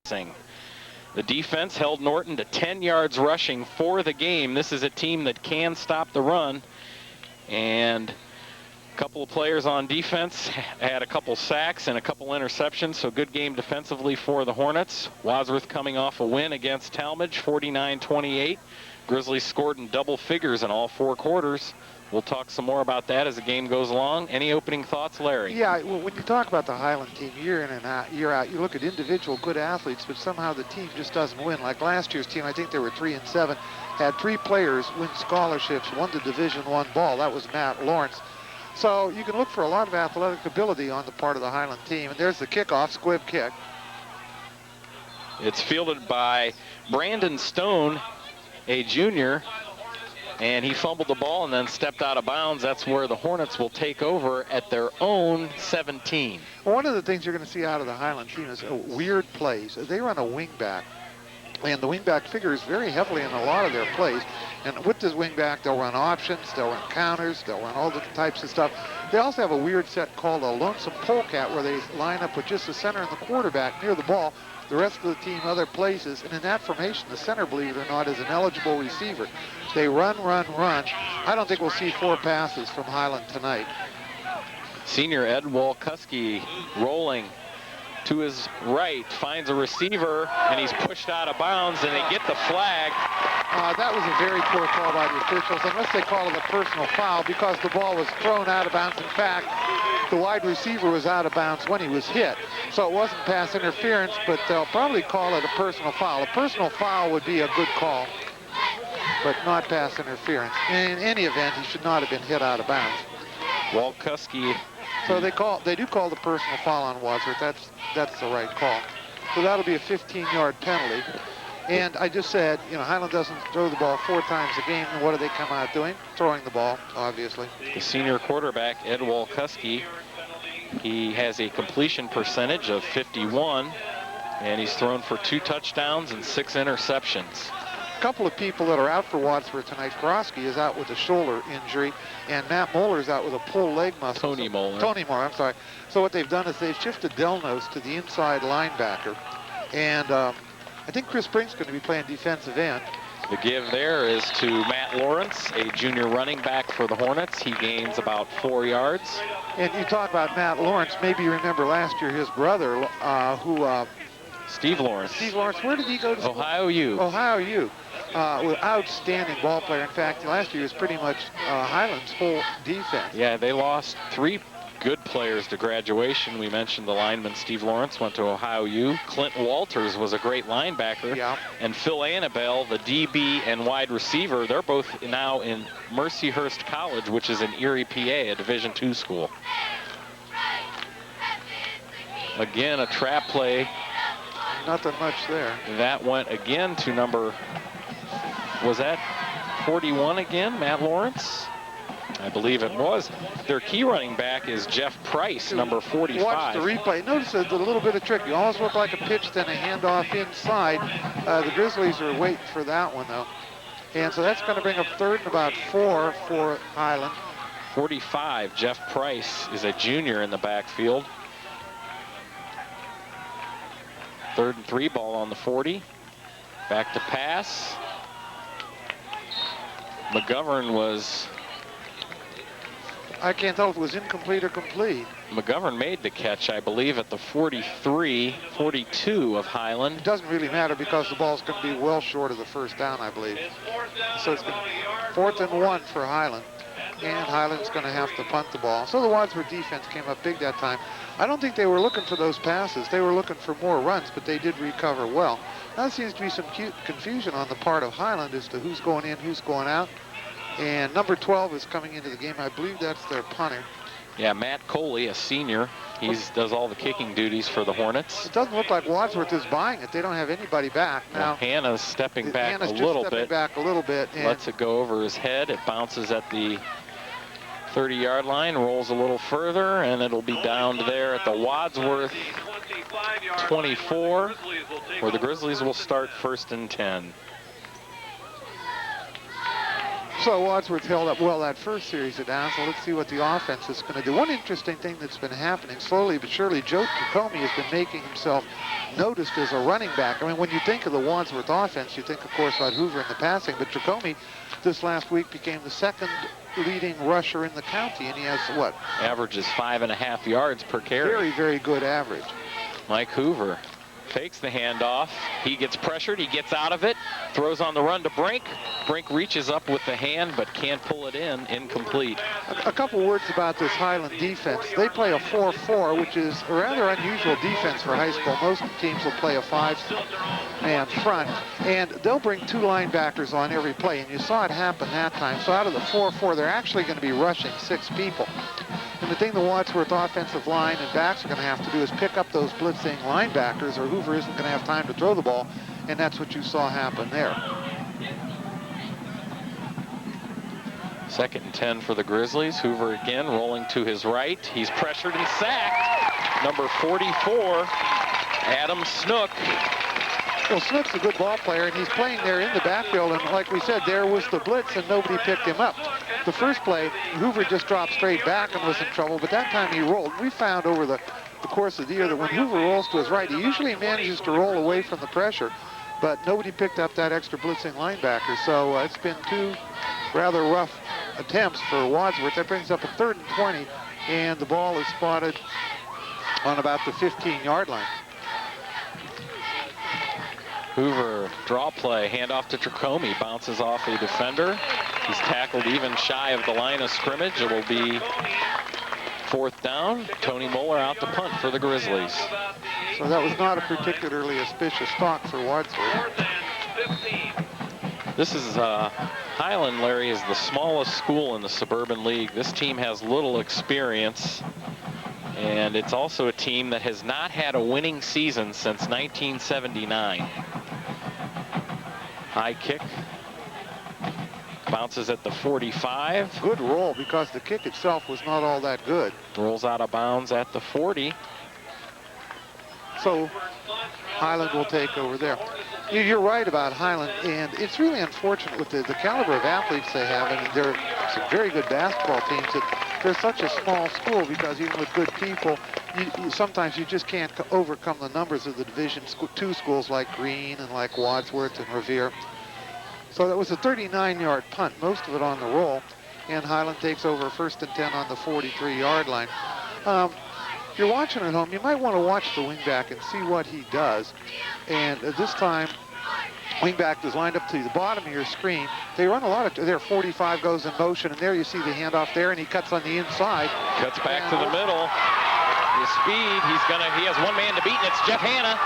The defense held Norton to 10 yards rushing for the game. This is a team that can stop the run. And a couple of players on defense had a couple sacks and a couple interceptions, so good game defensively for the Hornets. Wadsworth coming off a win against Talmadge, 49-28. Grizzlies scored in double figures in all 4 quarters. We'll talk some more about that as the game goes along. Any opening thoughts, Larry? Yeah, well, when you talk about the Highland team year in and out, year out, you look at individual good athletes, but somehow the team just doesn't win. Like last year's team, I think they were 3-7, had 3 players win scholarships, won the Division I ball. That was Matt Lawrence. So you can look for a lot of athletic ability on the part of the Highland team. And there's the kickoff, squib kick. It's fielded by Brandon Stone, a junior. And he fumbled the ball and then stepped out of bounds. That's where the Hornets will take over at their own 17. One of the things you're going to see out of the Highland team is weird plays. They run a wing back, and the wing back figures very heavily in a lot of their plays. And with this wing back, they'll run options, they'll run counters, they'll run all different types of stuff. They also have a weird set called a lonesome polecat, where they line up with just the center and the quarterback near the ball, the rest of the team other places. And in that formation, the center, believe it or not, is an eligible receiver. They run, run, run. I don't think we'll see 4 passes from Highland tonight. Senior Ed Walkuski rolling to his right, finds a receiver, and he's pushed out of bounds, and they get the flag. That was a very poor call by the officials, unless they call it a personal foul, because the ball was thrown out of bounds. In fact, the wide receiver was out of bounds when he was hit. So it wasn't pass interference, but they'll probably call it a personal foul. A personal foul would be a good call, but not pass interference. In any event, he should not have been hit out of bounds. Walkuski. So they do call the personal foul on Wadsworth. That's the right call. So that'll be a 15-yard penalty. And I just said, Highland doesn't throw the ball 4 times a game. And what do they come out doing? Throwing the ball, obviously. The senior quarterback, Ed Walkuski, he has a completion percentage of 51, and he's thrown for 2 touchdowns and 6 interceptions. Couple of people that are out for Wadsworth tonight. Krosky is out with a shoulder injury, and Matt Moeller is out with a pulled leg muscle. Tony Moeller, I'm sorry. So what they've done is they've shifted Delnos to the inside linebacker, and I think Chris Brink's going to be playing defensive end. The give there is to Matt Lawrence, a junior running back for the Hornets. He gains about 4 yards. And you talk about Matt Lawrence. Maybe you remember last year his brother, Steve Lawrence. Steve Lawrence, where did he go to school? Ohio U. Ohio U. Outstanding ball player. In fact, last year was pretty much Highland's whole defense. Yeah, they lost 3 good players to graduation. We mentioned the lineman Steve Lawrence went to Ohio U. Clint Walters was a great linebacker. Yeah. And Phil Annabelle, the DB and wide receiver, they're both now in Mercyhurst College, which is in Erie, PA, a Division II school. Again, a trap play. Nothing much there. That went again to number, was that 41 again, Matt Lawrence? I believe it was. Their key running back is Jeff Price, number 45. Watch the replay. Notice a little bit of trick. You almost look like a pitch, then a handoff inside. The Grizzlies are waiting for that one, though. And so that's going to bring up 3rd and about 4 for Highland. 45, Jeff Price is a junior in the backfield. 3rd and 3, ball on the 40. Back to pass. McGovern was... I can't tell if it was incomplete or complete. McGovern made the catch, I believe, at the 43, 42 of Highland. It doesn't really matter because the ball's going to be well short of the 1st down, I believe. So it's 4th and 1 for Highland. And Highland's going to have to punt the ball. So the Wadsworth defense came up big that time. I don't think they were looking for those passes. They were looking for more runs, but they did recover well. Now there seems to be some confusion on the part of Highland as to who's going in, who's going out. And number 12 is coming into the game. I believe that's their punter. Yeah, Matt Coley, a senior. He does all the kicking duties for the Hornets. It doesn't look like Wadsworth is buying it. They don't have anybody back. Now, well, Hannah's stepping back a little bit. Back a little bit. And lets it go over his head. It bounces at the 30-yard line, rolls a little further, and it'll be down there at the Wadsworth 24, where the Grizzlies will start 1st and 10. So Wadsworth held up well that first series of downs, so let's see what the offense is going to do. One interesting thing that's been happening slowly but surely, Joe Tricome has been making himself noticed as a running back. I mean, when you think of the Wadsworth offense, you think, of course, about Hoover in the passing, but Tricome this last week became the second leading rusher in the county, and he has, what? Averages 5.5 yards per carry. Very, very good average. Mike Hoover fakes the handoff. He gets pressured. He gets out of it. Throws on the run to Brink. Brink reaches up with the hand, but can't pull it in. Incomplete. A couple words about this Highland defense. They play a 4-4, which is a rather unusual defense for high school. Most teams will play a 5-man front, and they'll bring 2 linebackers on every play, and you saw it happen that time. So out of the 4-4, they're actually going to be rushing 6 people. And the thing the Wadsworth offensive line and backs are going to have to do is pick up those blitzing linebackers, or Hoover isn't going to have time to throw the ball, and that's what you saw happen there. 2nd and 10 for the Grizzlies. Hoover again rolling to his right. He's pressured and sacked. Number 44, Adam Snook. Well, Snook's a good ball player, and he's playing there in the backfield, and like we said, there was the blitz, and nobody picked him up. The first play, Hoover just dropped straight back and was in trouble, but that time he rolled. We found over the course of the year that when Hoover rolls to his right, he usually manages to roll away from the pressure, but nobody picked up that extra blitzing linebacker, so it's been 2 rather rough attempts for Wadsworth. That brings up a 3rd and 20, and the ball is spotted on about the 15-yard line. Hoover, draw play, handoff to Tricome, bounces off a defender. He's tackled even shy of the line of scrimmage. It will be 4th down. Tony Moeller out to punt for the Grizzlies. So that was not a particularly auspicious stalk for Wadsworth. This is Highland, Larry, is the smallest school in the Suburban League. This team has little experience, and it's also a team that has not had a winning season since 1979. High kick. Bounces at the 45. Good roll because the kick itself was not all that good. Rolls out of bounds at the 40. So Highland will take over there. You're right about Highland, and it's really unfortunate with the caliber of athletes they have, and they're some very good basketball teams, that they're such a small school, because even with good people, sometimes you just can't overcome the numbers of the Division II schools like Green and like Wadsworth and Revere. So that was a 39-yard punt, most of it on the roll, and Highland takes over 1st and 10 on the 43-yard line. If you're watching at home, you might want to watch the wingback and see what he does. And this time, wingback is lined up to the bottom of your screen. They run a lot of, their 45 goes in motion, and there you see the handoff there, and he cuts on the inside. Cuts back to the middle. His speed, he has 1 man to beat, and it's Jeff Hanna.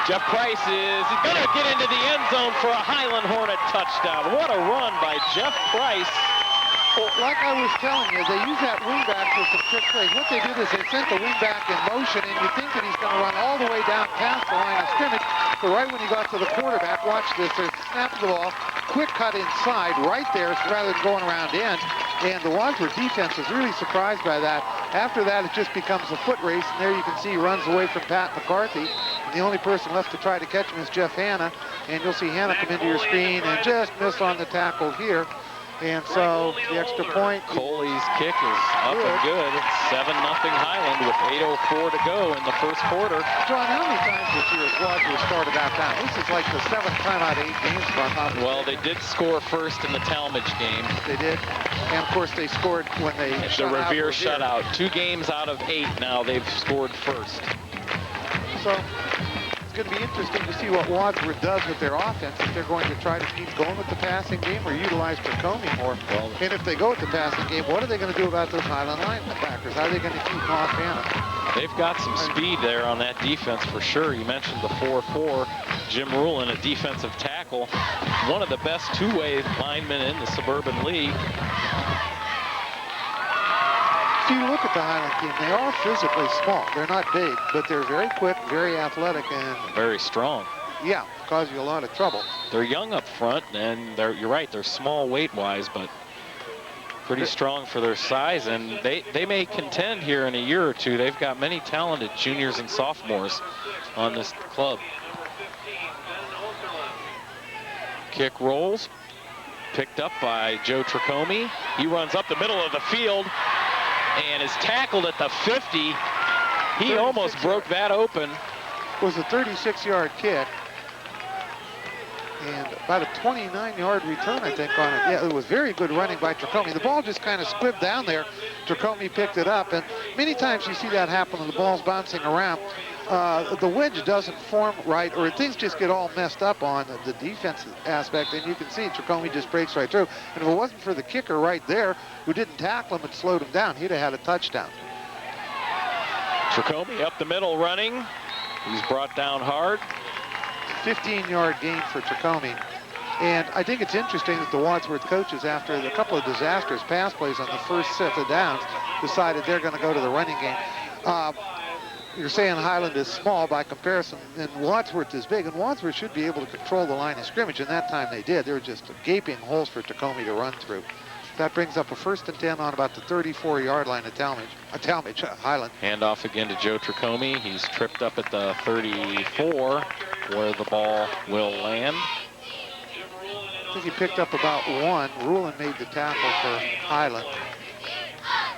Jeff Price he's gonna get into the end zone for a Highland Hornet touchdown. What a run by Jeff Price. Well, like I was telling you, they use that wingback for some trick plays. What they did is they sent the wingback in motion, and you think that he's going to run all the way down past the line of scrimmage. But right when he got to the quarterback, watch this, they snapped the ball, quick cut inside right there rather than going around in. And the Wadsworth defense was really surprised by that. After that, it just becomes a foot race, and there you can see he runs away from Pat McCarthy. And the only person left to try to catch him is Jeff Hanna. And you'll see Hanna come into your screen and just miss on the tackle here. And so the extra point. Coley's kick is up and good. It's 7-0 Highland with 8:04 to go in the first quarter. John, how many times this year has Wadsworth started out down? This is like the 7th time out of 8 games for them. Well, they did score first in the Talmadge game. They did. And of course they scored when they the Revere shutout. 2 games out of 8 now they've scored first. So it's going to be interesting to see what Wadsworth does with their offense, if they're going to try to keep going with the passing game or utilize Tricome more. Well, and if they go with the passing game, what are they going to do about those Highland linebackers? How are they going to keep them off Hanna? They've got some speed there on that defense for sure. You mentioned the 4-4. Jim Rulin, a defensive tackle, one of the best 2-way linemen in the Suburban League. If you look at the Highland team, they are physically small. They're not big, but they're very quick, very athletic, and very strong. Yeah, cause you a lot of trouble. They're young up front, and you're right, they're small weight-wise, but pretty strong for their size, and they may contend here in a year or two. They've got many talented juniors and sophomores on this club. Kick rolls. picked up by Joe Tricome. He runs up the middle of the field and is tackled at the 50. He almost broke that open. It was a 36-yard kick. And about a 29-yard return, I think, on it. Yeah, it was very good running by Tricome. The ball just kind of squibbed down there. Tricome picked it up. And many times you see that happen when the ball's bouncing around. The wedge doesn't form right, or things just get all messed up on the defensive aspect, and you can see Tricome just breaks right through. And if it wasn't for the kicker right there, who didn't tackle him and slowed him down, he'd have had a touchdown. Tricome up the middle running. He's brought down hard. 15-yard gain for Tricome. And I think it's interesting that the Wadsworth coaches, after a couple of disastrous pass plays on the first set of downs, decided they're going to go to the running game. You're saying Highland is small by comparison, and Wadsworth is big, and Wadsworth should be able to control the line of scrimmage, and that time they did. There were just gaping holes for Tricome to run through. That brings up a 1st and 10 on about the 34-yard line of Talmadge, Highland. Handoff again to Joe Tricome. He's tripped up at the 34, where the ball will land. I think he picked up about 1. Rulin made the tackle for Highland.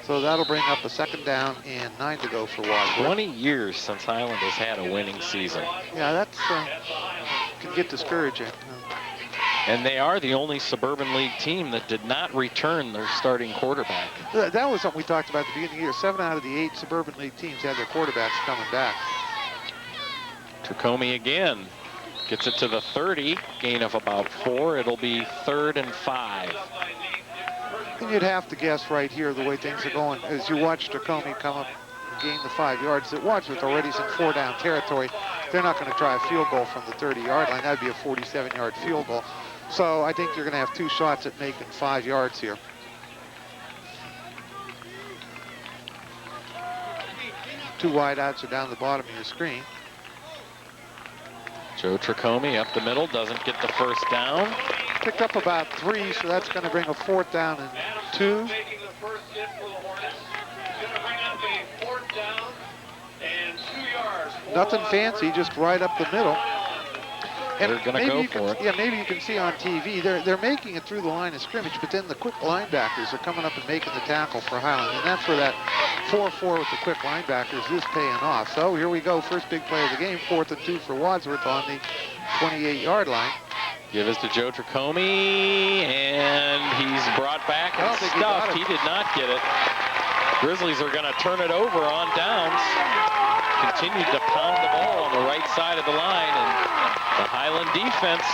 So that'll bring up a 2nd down and 9 to go for Wadsworth. 20 years since Highland has had a winning season. Yeah, that's can get discouraging. And they are the only Suburban League team that did not return their starting quarterback. That was something we talked about at the beginning of the year. 7 out of the 8 Suburban League teams had their quarterbacks coming back. Tricome again gets it to the 30, gain of about 4. It'll be 3rd and 5. And you'd have to guess right here the way things are going. As you watch Tricome come up and gain the 5 yards, that Wadsworth already's in 4-down territory. They're not going to try a field goal from the 30-yard line. That'd be a 47-yard field goal. So I think you're going to have 2 shots at making 5 yards here. Two wideouts are down the bottom of your screen. Joe Tricome up the middle, doesn't get the 1st down. Picked up about 3, so that's going to bring a 4th down and 2. Nothing fancy, just right up the middle. And they're going to go for it. Yeah, maybe you can see on TV, they're making it through the line of scrimmage, but then the quick linebackers are coming up and making the tackle for Highland. And that's where that 4-4 with the quick linebackers is paying off. So here we go, first big play of the game, 4th and 2 for Wadsworth on the 28-yard line. Give us to Joe Tricome, and he's brought back and stuffed. He did not get it. Grizzlies are going to turn it over on downs. Continued to pound the ball on the right side of the line, and the Highland defense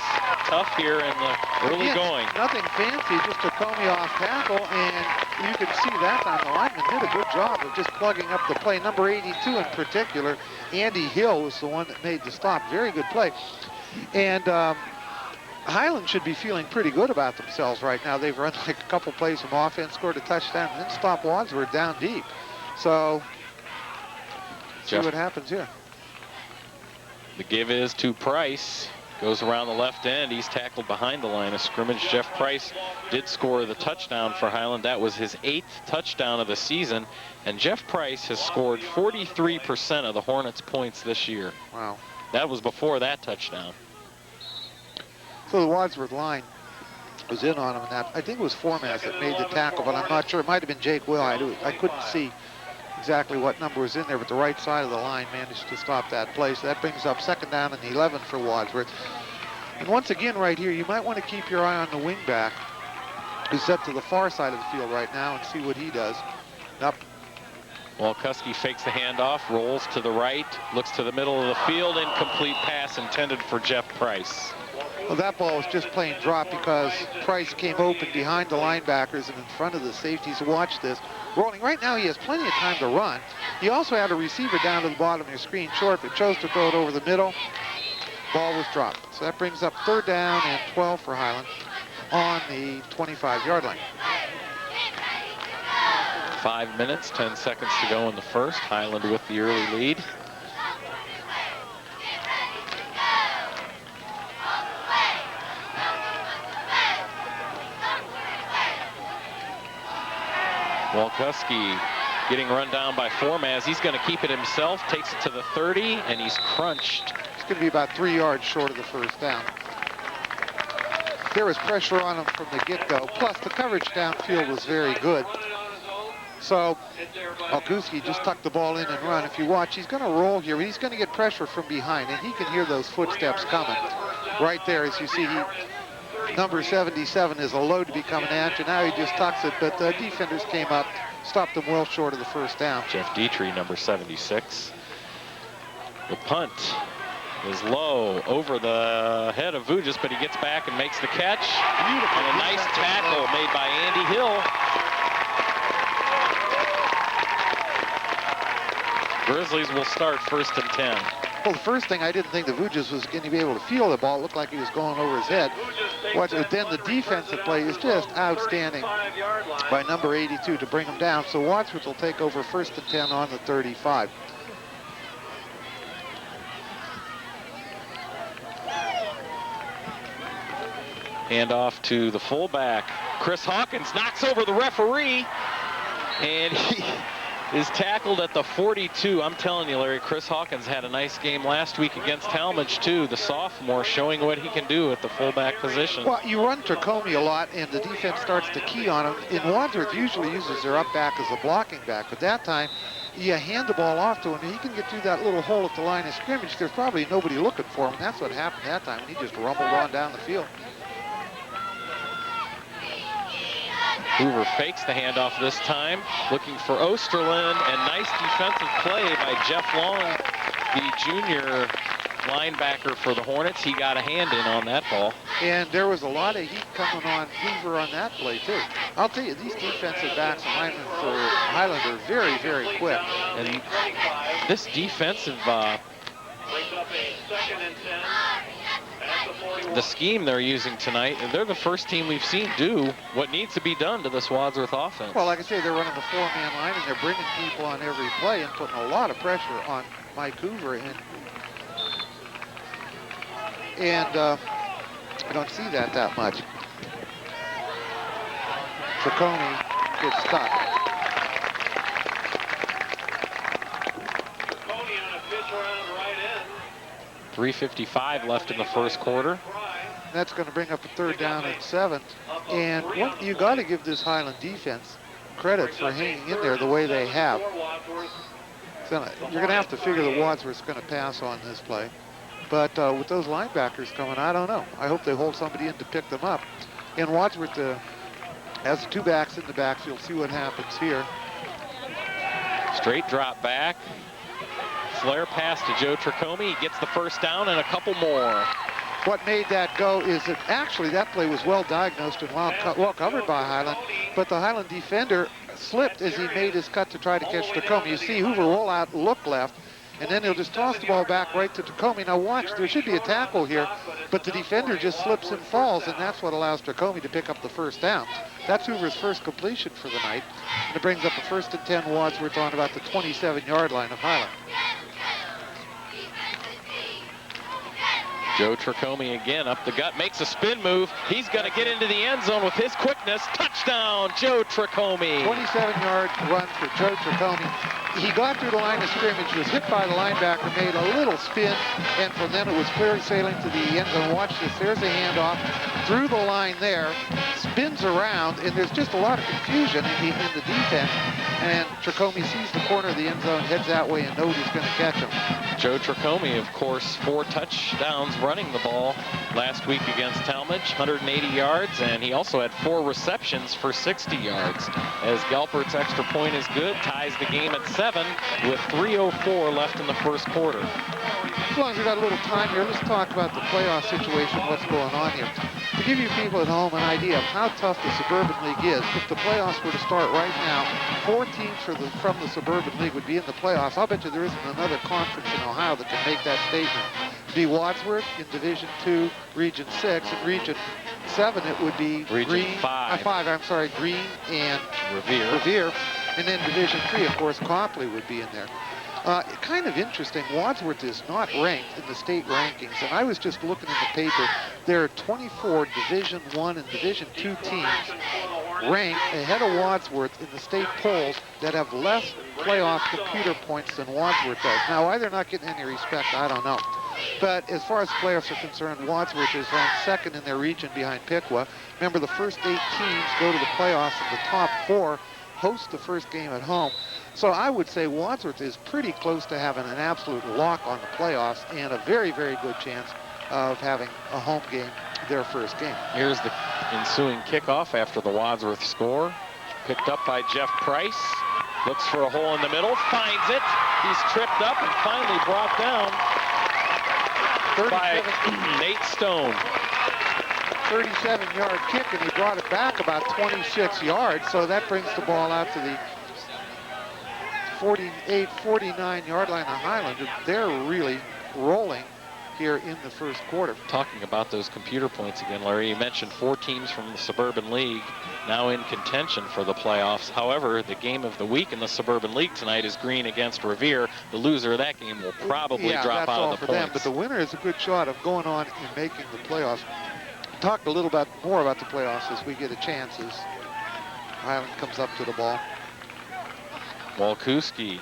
tough here in the early going. Nothing fancy, just Tricome off tackle, and you can see that time the lineman did a good job of just plugging up the play. Number 82 in particular, Andy Hill was the one that made the stop. Very good play. And Highland should be feeling pretty good about themselves right now. They've run like a couple plays from offense, scored a touchdown, and then stopped Wadsworth down deep. So, see what happens here. The give is to Price. Goes around the left end. He's tackled behind the line of scrimmage. Jeff Price did score the touchdown for Highland. That was his 8th touchdown of the season. And Jeff Price has scored 43% of the Hornets' points this year. Wow. That was before that touchdown. So the Wadsworth line was in on him, and that I think it was Formaz that made the tackle, but I'm not sure. It might have been Jake Will. I couldn't see exactly what number was in there, but the right side of the line managed to stop that play. So that brings up 2nd down and 11 for Wadsworth. And once again right here, you might want to keep your eye on the wingback, who's set to the far side of the field right now, and see what he does. Up. Walkuski fakes the handoff, rolls to the right, looks to the middle of the field, incomplete pass intended for Jeff Price. Well, that ball was just plain drop because Price came open behind the linebackers and in front of the safeties. Watch this. Rolling. Right now, he has plenty of time to run. He also had a receiver down to the bottom of your screen short, but chose to throw it over the middle. Ball was dropped. So that brings up 3rd down and 12 for Highland on the 25-yard line. 5 minutes, 10 seconds to go in the first. Highland with the early lead. Walkuski getting run down by Formaz. He's going to keep it himself, takes it to the 30, and he's crunched. It's going to be about 3 yards short of the 1st down. there was pressure on him from the get-go. Plus, the coverage downfield was very good. So Olkuski just tucked the ball in and run. If you watch, he's going to roll here. He's going to get pressure from behind, and he can hear those footsteps coming. Right there, as you see, number 77 is a load to be coming at you. Now he just tucks it, but the defenders came up, stopped him well short of the first down. Jeff Dietrich, number 76. The punt is low over the head of Vujas, but he gets back and makes the catch. Beautiful. And a nice tackle made by Andy Hill. Grizzlies will start 1st and 10. Well, the first thing, I didn't think the Vujas was going to be able to feel the ball. It looked like he was going over his head. Watch it. Then the defensive play is just outstanding by number 82 to bring him down. So Wadsworth will take over 1st and 10 on the 35. Hand off to the fullback. Chris Hawkins knocks over the referee, and he is tackled at the 42. I'm telling you, Larry, Chris Hawkins had a nice game last week against Talmadge, too. The sophomore showing what he can do at the fullback position. Well, you run Tricomie a lot, and the defense starts to key on him. And Wadsworth usually uses their up back as a blocking back, but that time, you hand the ball off to him, and he can get through that little hole at the line of scrimmage. There's probably nobody looking for him. That's what happened that time. He just rumbled on down the field. Hoover fakes the handoff this time, looking for Osterlin, and nice defensive play by Jeff Long, the junior linebacker for the Hornets. He got a hand in on that ball. And there was a lot of heat coming on Hoover on that play, too. I'll tell you, these defensive backs and linemen for Highland are very, very quick. And this defensive, the scheme they're using tonight, they're the first team we've seen do what needs to be done to this Wadsworth offense. Well, like I say, they're running the 4-man line, and they're bringing people on every play and putting a lot of pressure on Mike Hoover. And I don't see that much. Tricomie gets stuck. 3:55 left in the first quarter. That's going to bring up a 3rd down and 7. And you got to give this Highland defense credit for hanging in there the way they have. So you're going to have to figure that Wadsworth's going to pass on this play. But with those linebackers coming, I don't know. I hope they hold somebody in to pick them up. And Wadsworth has 2 backs in the backfield. See what happens here. Straight drop back. Flare pass to Joe Tricomie. He gets the 1st down and a couple more. What made that go is that actually that play was well diagnosed and well covered by Highland, but the Highland defender slipped as he made his cut to try to catch Tricomie. You see Hoover roll out, look left, and then he'll just toss the ball back right to Tricomie. Now watch, there should be a tackle here, but the defender just slips and falls, and that's what allows Tricomie to pick up the 1st down. That's Hoover's first completion for the night, and it brings up a 1st and 10 Wadsworth on about the 27-yard line of Highland. Joe Tricomie again up the gut, makes a spin move. He's going to get into the end zone with his quickness. Touchdown, Joe Tricomie. 27-yard run for Joe Tricomie. He got through the line of scrimmage, was hit by the linebacker, made a little spin, and from then it was clear sailing to the end zone. Watch this, there's a handoff through the line there, spins around, and there's just a lot of confusion in the defense. And Tricomie sees the corner of the end zone, heads that way, and nobody's going to catch him. Joe Tricomie, of course, 4 touchdowns running the ball last week against Talmadge, 180 yards, and he also had 4 receptions for 60 yards. As Galpert's extra point is good, ties the game at 7 with 3:04 left in the first quarter. As long as we've got a little time here, let's talk about the playoff situation, what's going on here. To give you people at home an idea of how tough the Suburban League is, if the playoffs were to start right now, 4 teams from the Suburban League would be in the playoffs. I'll bet you there isn't another conference in Ohio that can make that statement. It'd be Wadsworth in Division 2, Region 6, and Region 7 it would be Region 5. Green and Revere. And then Division 3, of course, Copley would be in there. Kind of interesting, Wadsworth is not ranked in the state rankings, and I was just looking in the paper. There are 24 Division 1 and Division 2 teams ranked ahead of Wadsworth in the state polls that have less playoff computer points than Wadsworth does. Now, why they're not getting any respect, I don't know. But as far as the playoffs are concerned, Wadsworth is ranked second in their region behind Piqua. Remember, the first 8 teams go to the playoffs, and the top 4 host the first game at home. So I would say Wadsworth is pretty close to having an absolute lock on the playoffs and a very, very good chance of having a home game their first game. Here's the ensuing kickoff after the Wadsworth score. Picked up by Jeff Price. Looks for a hole in the middle, finds it. He's tripped up and finally brought down by Nate Stone. 37-yard kick, and he brought it back about 26 yards. So that brings the ball out to the 48, 49-yard line of Highland. They're really rolling here in the first quarter. Talking about those computer points again, Larry, you mentioned 4 teams from the Suburban League now in contention for the playoffs. However, the game of the week in the Suburban League tonight is Green against Revere. The loser of that game will probably drop out of the points. Them, but the winner is a good shot of going on and making the playoffs. Talk a little bit more about the playoffs as we get a chance as Highland comes up to the ball. Walkuski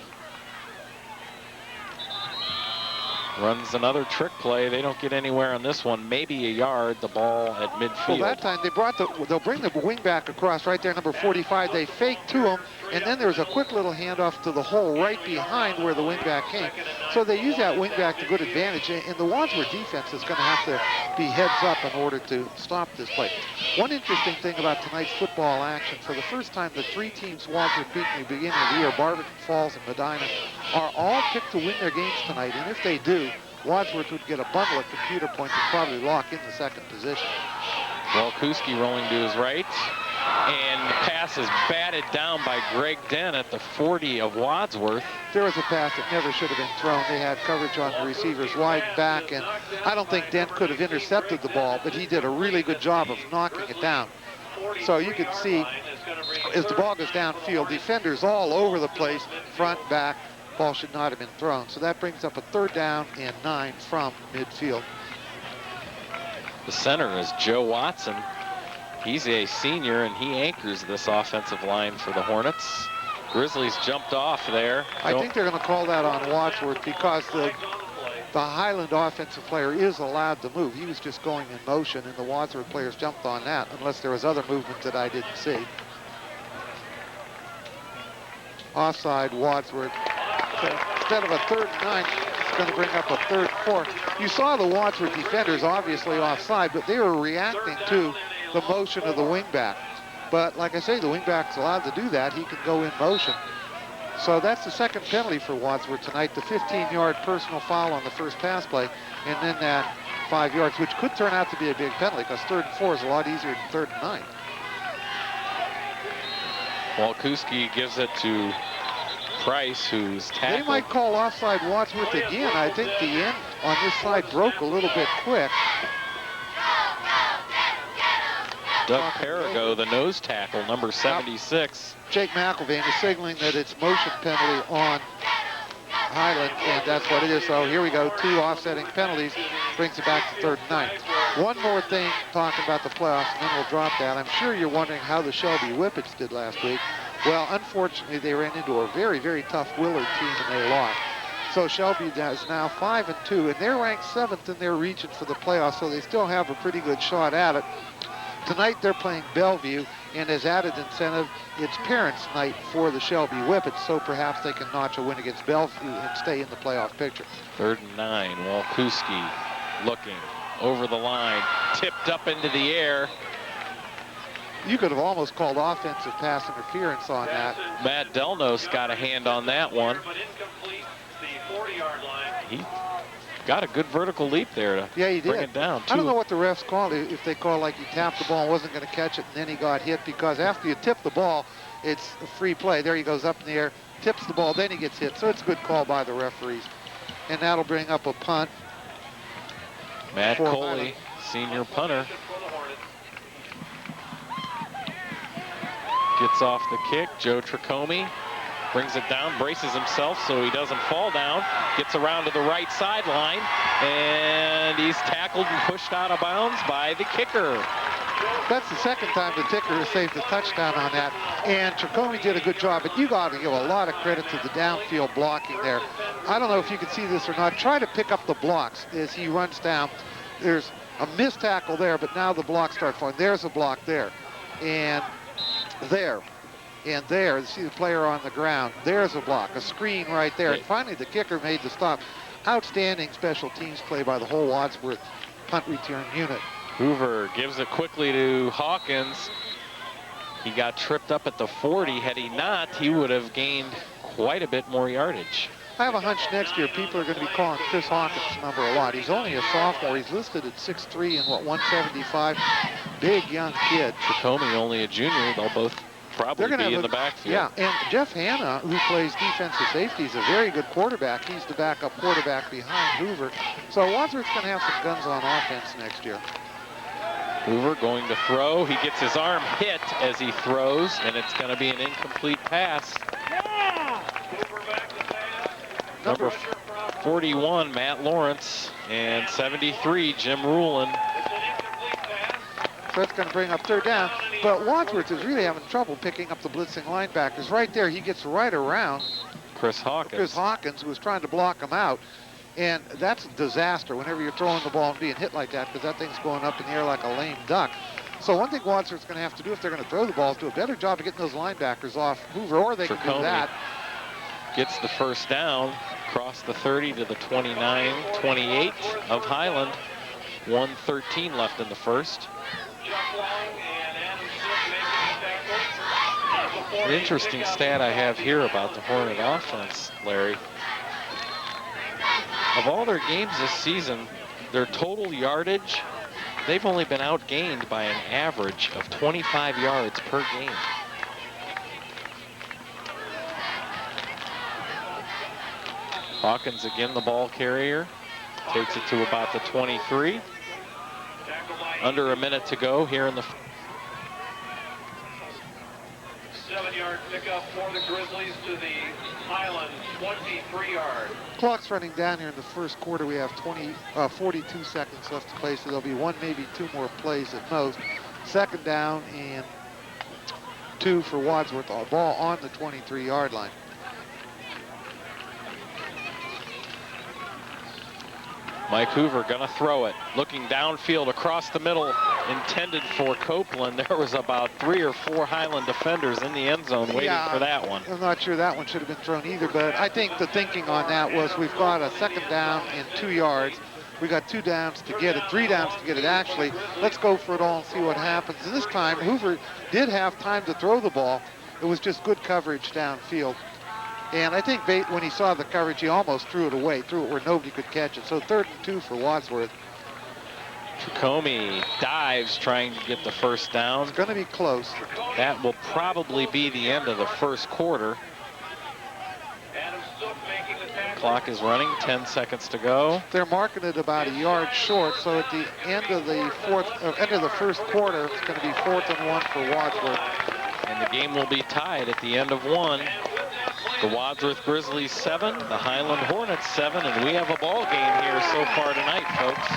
runs another trick play. They don't get anywhere on this one. Maybe a yard. The ball at midfield. Well, that time they'll bring the wing back across right there, number 45. They fake to him, and then there's a quick little handoff to the hole right behind where the wing back came. So they use that wing back to good advantage, and the Wadsworth defense is going to have to be heads up in order to stop this play. One interesting thing about tonight's football action, for the first time, the 3 teams Wadsworth beat in the beginning of the year, Barberton Falls and Medina, are all picked to win their games tonight, and if they do, Wadsworth would get a bundle of computer points and probably lock in the second position. Walkuski rolling to his right, and pass is batted down by Greg Dent at the 40 of Wadsworth. There was a pass that never should have been thrown. They had coverage on the receivers wide back, and I don't think Dent could have intercepted the ball, but he did a really good job of knocking it down. So you can see, as the ball goes downfield, defenders all over the place, front, back. Ball should not have been thrown. So that brings up a 3rd down and 9 from midfield. The center is Joe Watson. He's a senior, and he anchors this offensive line for the Hornets. Grizzlies jumped off there. I think they're going to call that on Wadsworth because the Highland offensive player is allowed to move. He was just going in motion, and the Wadsworth players jumped on that, unless there was other movement that I didn't see. Offside, Wadsworth. So instead of a 3rd and 9, it's going to bring up a 3rd and 4. You saw the Wadsworth defenders obviously offside, but they were reacting to the motion of the wingback. But like I say, the wingback's allowed to do that. He can go in motion. So that's the second penalty for Wadsworth tonight, the 15-yard personal foul on the first pass play, and then that 5 yards, which could turn out to be a big penalty because 3rd and 4 is a lot easier than 3rd and 9. Walkuski gives it to Price, who's tackled. They might call offside Wadsworth again. I think the end on this side broke a little bit quick. Doug Perigo, the nose tackle, number 76. Jake McElvain is signaling that it's motion penalty on Highland, and that's what it is. So here we go, 2 offsetting penalties, brings it back to 3rd and 9. One more thing, talking about the playoffs, and then we'll drop that. I'm sure you're wondering how the Shelby Whippets did last week. Well, unfortunately, they ran into a very, very tough Willard team, and they lost. So Shelby is now 5-2, and they're ranked 7th in their region for the playoffs, so they still have a pretty good shot at it. Tonight they're playing Bellevue, and as added incentive, it's parents' night for the Shelby Whippets, so perhaps they can notch a win against Bellevue and stay in the playoff picture. 3rd and 9, Walkuski looking over the line, tipped up into the air. You could have almost called offensive pass interference on that. Matt Delnos got a hand on that one. He got a good vertical leap there to bring it down. I don't know what the refs called, if they called like he tapped the ball and wasn't going to catch it and then he got hit, because after you tip the ball, it's a free play. There he goes up in the air, tips the ball, then he gets hit. So it's a good call by the referees. And that'll bring up a punt. Matt Coley, senior punter, gets off the kick. Joe Tricomi brings it down, braces himself so he doesn't fall down, gets around to the right sideline, and he's tackled and pushed out of bounds by the kicker. That's the second time the Ticker has saved a touchdown on that. And Tricome did a good job, but you got to give a lot of credit to the downfield blocking there. I don't know if you can see this or not. Try to pick up the blocks as he runs down. There's a missed tackle there, but now the blocks start falling. There's a block there. And there. And there. You see the player on the ground. There's a block, a screen right there. And finally, the kicker made the stop. Outstanding special teams play by the whole Wadsworth punt return unit. Hoover gives it quickly to Hawkins. He got tripped up at the 40. Had he not, he would have gained quite a bit more yardage. I have a hunch next year people are going to be calling Chris Hawkins' number a lot. He's only a sophomore. He's listed at 6'3" and 175. Big young kid. Tricome only a junior. They'll both probably be in the backfield. Yeah, and Jeff Hanna, who plays defensive safety, is a very good quarterback. He's the backup quarterback behind Hoover. So Wadsworth's going to have some guns on offense next year. Hoover going to throw. He gets his arm hit as he throws, and it's going to be an incomplete pass. Number 41, Matt Lawrence, and 73, Jim Rulin. So that's going to bring up third down. But Wadsworth is really having trouble picking up the blitzing linebackers. Right there, he gets right around Chris Hawkins, who was trying to block him out. And that's a disaster whenever you're throwing the ball and being hit like that, because that thing's going up in the air like a lame duck. So one thing Wadsworth's going to have to do if they're going to throw the ball is do a better job of getting those linebackers off Hoover, or they can do that. Gets the first down, across the 30 to the 29-28 of Highland. 1:13 left in the first. An interesting stat I have here about the Hornet offense, Larry. Of all their games this season, their total yardage, they've only been outgained by an average of 25 yards per game. Hawkins again the ball carrier. Takes it to about the 23. Under a minute to go here in the... 7-yard pickup for the Grizzlies to the Highland 23-yard. Clock's running down here in the first quarter. We have 42 seconds left to play, so there'll be one, maybe two more plays at most. Second down and 2 for Wadsworth. Ball on the 23-yard line. Mike Hoover gonna throw it. Looking downfield across the middle, intended for Copeland. There was about 3 or 4 Highland defenders in the end zone waiting for that one. I'm not sure that one should have been thrown either, but I think the thinking on that was we've got a second down and 2 yards. We got 2 downs to get it, 3 downs to get it actually. Let's go for it all and see what happens. And this time, Hoover did have time to throw the ball. It was just good coverage downfield. And I think Bate, when he saw the coverage, he almost threw it away, threw it where nobody could catch it. So 3rd and 2 for Wadsworth. Tricome dives trying to get the first down. It's going to be close. That will probably be the end of the first quarter. Clock is running, 10 seconds to go. They're marking it about a yard short, so at the end of the first quarter, it's going to be 4th and 1 for Wadsworth. And the game will be tied at the end of 1. The Wadsworth Grizzlies 7, the Highland Hornets 7, and we have a ball game here so far tonight, folks.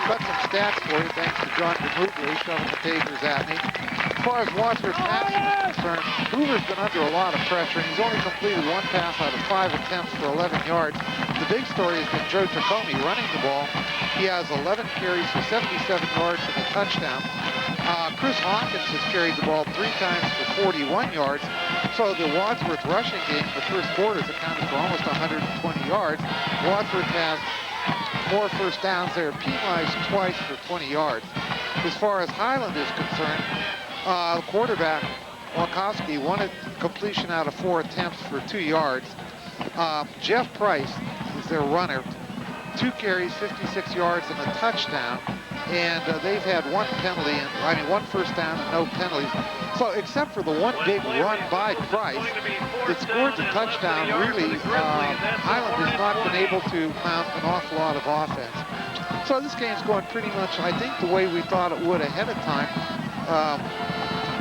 Got some stats for you, thanks to John DeMugler. He's shoving the papers at me. As far as Wadsworth passing is concerned, Hoover's been under a lot of pressure, and he's only completed 1 pass out of 5 attempts for 11 yards. The big story has been Joe Tricome running the ball. He has 11 carries for 77 yards and a touchdown. Chris Hawkins has carried the ball 3 times for 41 yards. So the Wadsworth rushing game, the first quarter, is accounted for almost 120 yards. Wadsworth has 4 first downs. They're penalized twice for 20 yards. As far as Highland is concerned, quarterback Walkowski wanted completion out of 4 attempts for 2 yards. Jeff Price is their runner. 2 carries, 56 yards, and a touchdown. And they've had 1 penalty, and 1 first down and no penalties. So except for the 1 big run by Price that scored the touchdown, really, Highland has not been able to mount an awful lot of offense. So this game's going pretty much, I think, the way we thought it would ahead of time.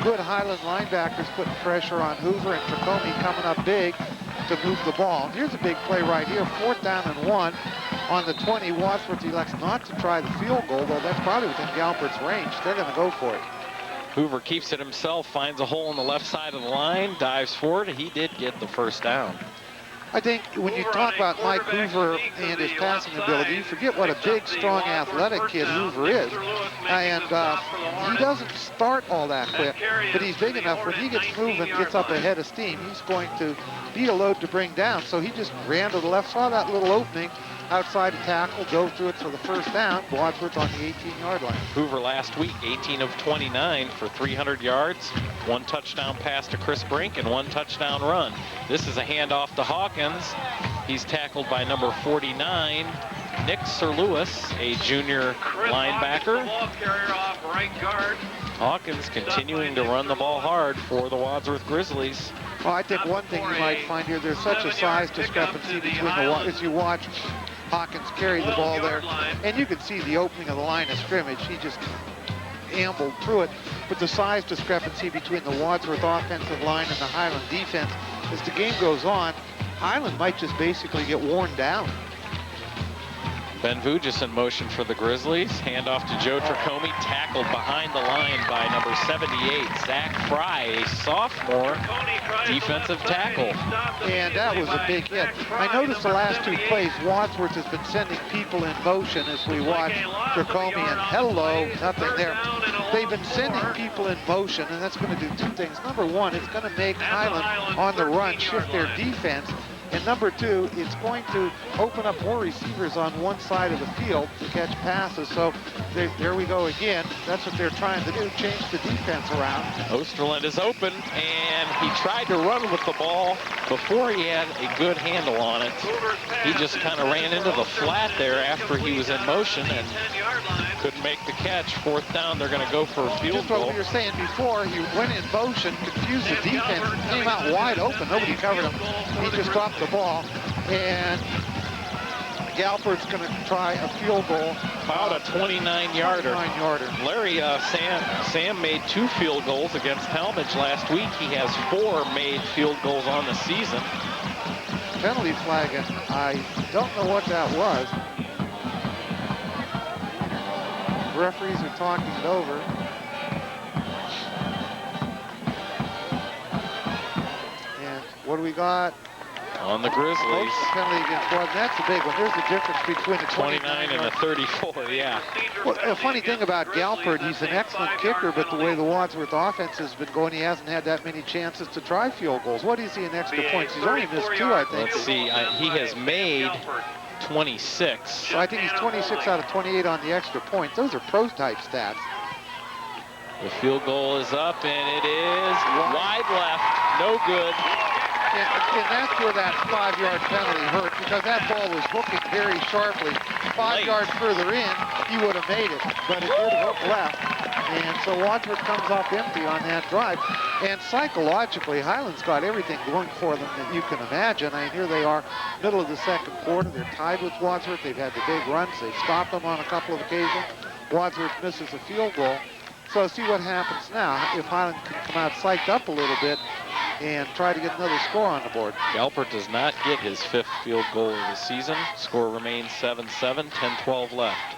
Good Highland linebackers putting pressure on Hoover, and Tricome coming up big to move the ball. Here's a big play right here, 4th down and 1. On the 20, Wadsworth elects not to try the field goal, though that's probably within Galpert's range. They're going to go for it. Hoover keeps it himself, finds a hole on the left side of the line, dives forward. He did get the first down. I think when you talk about Mike Hoover and his passing ability, you forget what a big, strong, athletic kid Hoover is. And he doesn't start all that quick, but he's big enough. When he gets moving, gets up ahead of steam, he's going to be a load to bring down. So he just ran to the left, saw that little opening outside the tackle, dove through it for the first down. Wadsworth on the 18-yard line. Hoover last week, 18 of 29 for 300 yards, 1 touchdown pass to Chris Brink, and 1 touchdown run. This is a handoff to Hawkins. He's tackled by number 49, Nick Sir Lewis, a junior linebacker. Hawkins continuing to run the ball hard for the Wadsworth Grizzlies. Well, I think one thing you might find here, there's such a size discrepancy between as you watch Hawkins carry the ball there, and you can see the opening of the line of scrimmage. He just ambled through it, but the size discrepancy between the Wadsworth offensive line and the Highland defense, as the game goes on, Highland might just basically get worn down. Ben Vujis in motion for the Grizzlies. Handoff to Joe Tricome, tackled behind the line by number 78, Zach Fry, a sophomore defensive tackle. And that was a big hit. I noticed the last 2 plays, Wadsworth has been sending people in motion as we watch Tricome, and hello, nothing there. They've been sending people in motion, and that's going to do 2 things. Number 1, it's going to make Highland on the run shift their defense. And number 2, it's going to open up more receivers on one side of the field to catch passes. So there we go again. That's what they're trying to do, change the defense around. Osterland is open, and he tried to run with the ball before he had a good handle on it. He just kind of ran into the flat there after he was in motion and couldn't make the catch. 4th down, they're going to go for a field goal. Just what we were saying before, he went in motion, confused the defense, came out wide open. Nobody covered him. He just dropped the ball, and Galpert's going to try a field goal. About a 29-yarder. Larry, Sam made 2 field goals against Talmadge last week. He has 4 made field goals on the season. Penalty flag, and I don't know what that was. Referees are talking it over. And what do we got? On the Grizzlies. Penalty against Wadsworth. That's a big one. There's the difference between the 29 and the 34, yeah. Well, a funny thing about Galpert, he's an excellent kicker, but the way the Wadsworth offense has been going, he hasn't had that many chances to try field goals. What is he in extra points? He's only missed 2, I think. Let's see. He has made 26. So I think he's 26 out of 28 on the extra points. Those are pro-type stats. The field goal is up, and it is wide left. No good. And that's where that 5-yard penalty hurt, because that ball was hooking very sharply. 5 yards further in, he would have made it, but it did hook left. And so Wadsworth comes off empty on that drive. And psychologically, Highland's got everything going for them that you can imagine. I mean, here they are, middle of the 2nd quarter. They're tied with Wadsworth. They've had the big runs. They've stopped them on a couple of occasions. Wadsworth misses a field goal. So see what happens now. If Highland can come out psyched up a little bit and try to get another score on the board. Galpert does not get his 5th field goal of the season. Score remains 7-7, 10-12 left.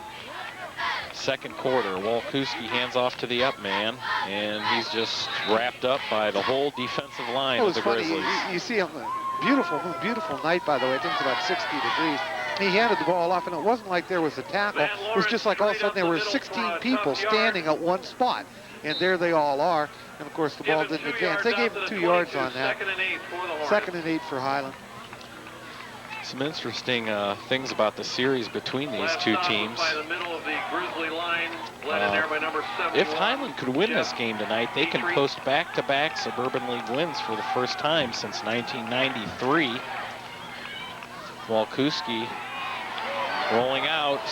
2nd quarter, Walkuski hands off to the up man, and he's just wrapped up by the whole defensive line of the Grizzlies. You see him, beautiful night, by the way. I think it's about 60 degrees. He handed the ball off, and it wasn't like there was a tackle. It was just like all of a sudden there were 16 people standing at one spot. And there they all are. And, of course, the ball didn't advance. They gave him 2 yards on that. 2nd and 8 for Highland. Some interesting things about the series between these 2 teams. If Highland could win this game tonight, they can post back-to-back Suburban League wins for the first time since 1993. Walkuski rolling out.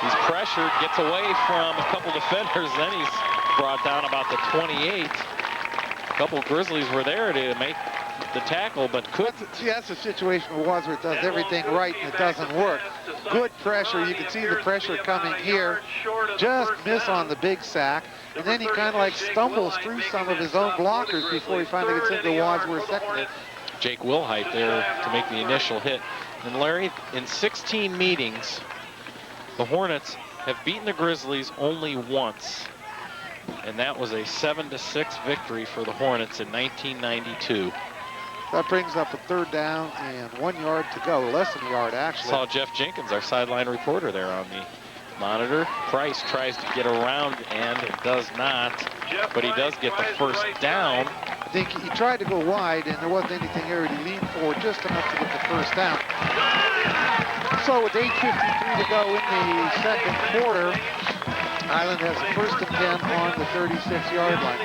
He's pressured, gets away from a couple defenders, then he's brought down about the 28. A couple Grizzlies were there to make the tackle, but couldn't. See, that's a situation where Wadsworth does everything right and it doesn't work. Good pressure. You can see the pressure coming here. Just miss on the big sack. And then he kind of like stumbles through some of his own blockers before he finally gets into Wadsworth secondary. Jake Wilhite there to make the initial hit. And Larry, in 16 meetings, the Hornets have beaten the Grizzlies only once. And that was a 7-6 victory for the Hornets in 1992. That brings up a 3rd down and 1 yard to go, less than a yard actually. Saw Jeff Jenkins, our sideline reporter, there on the monitor. Price tries to get around and does not, but he does get the first down. I think he tried to go wide and there wasn't anything there. He leaned forward just enough to get the first down. So with 8:53 to go in the second quarter, Highland has a 1st and 10 on the 36-yard line.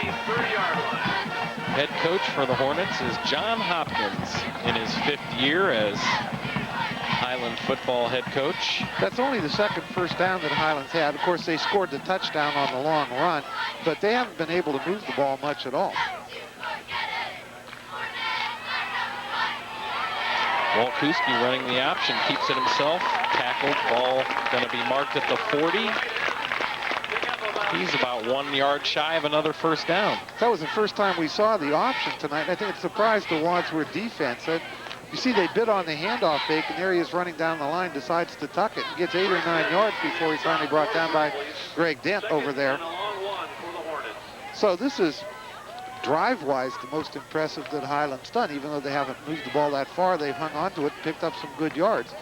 Head coach for the Hornets is John Hopkins in his 5th year as Highland football head coach. That's only the 2nd first down that Highlands had. Of course, they scored the touchdown on the long run, but they haven't been able to move the ball much at all. Walkuski running the option, keeps it himself. Tackled, ball going to be marked at the 40. He's about 1 yard shy of another first down. That was the first time we saw the option tonight. I think it surprised the Wadsworth defense. You see they bid on the handoff fake, and there he is running down the line, decides to tuck it, and gets 8 or 9 yards before he's finally brought down by Greg Dent over there. So this is, drive-wise, the most impressive that Highland's done. Even though they haven't moved the ball that far, they've hung on to it and picked up some good yards.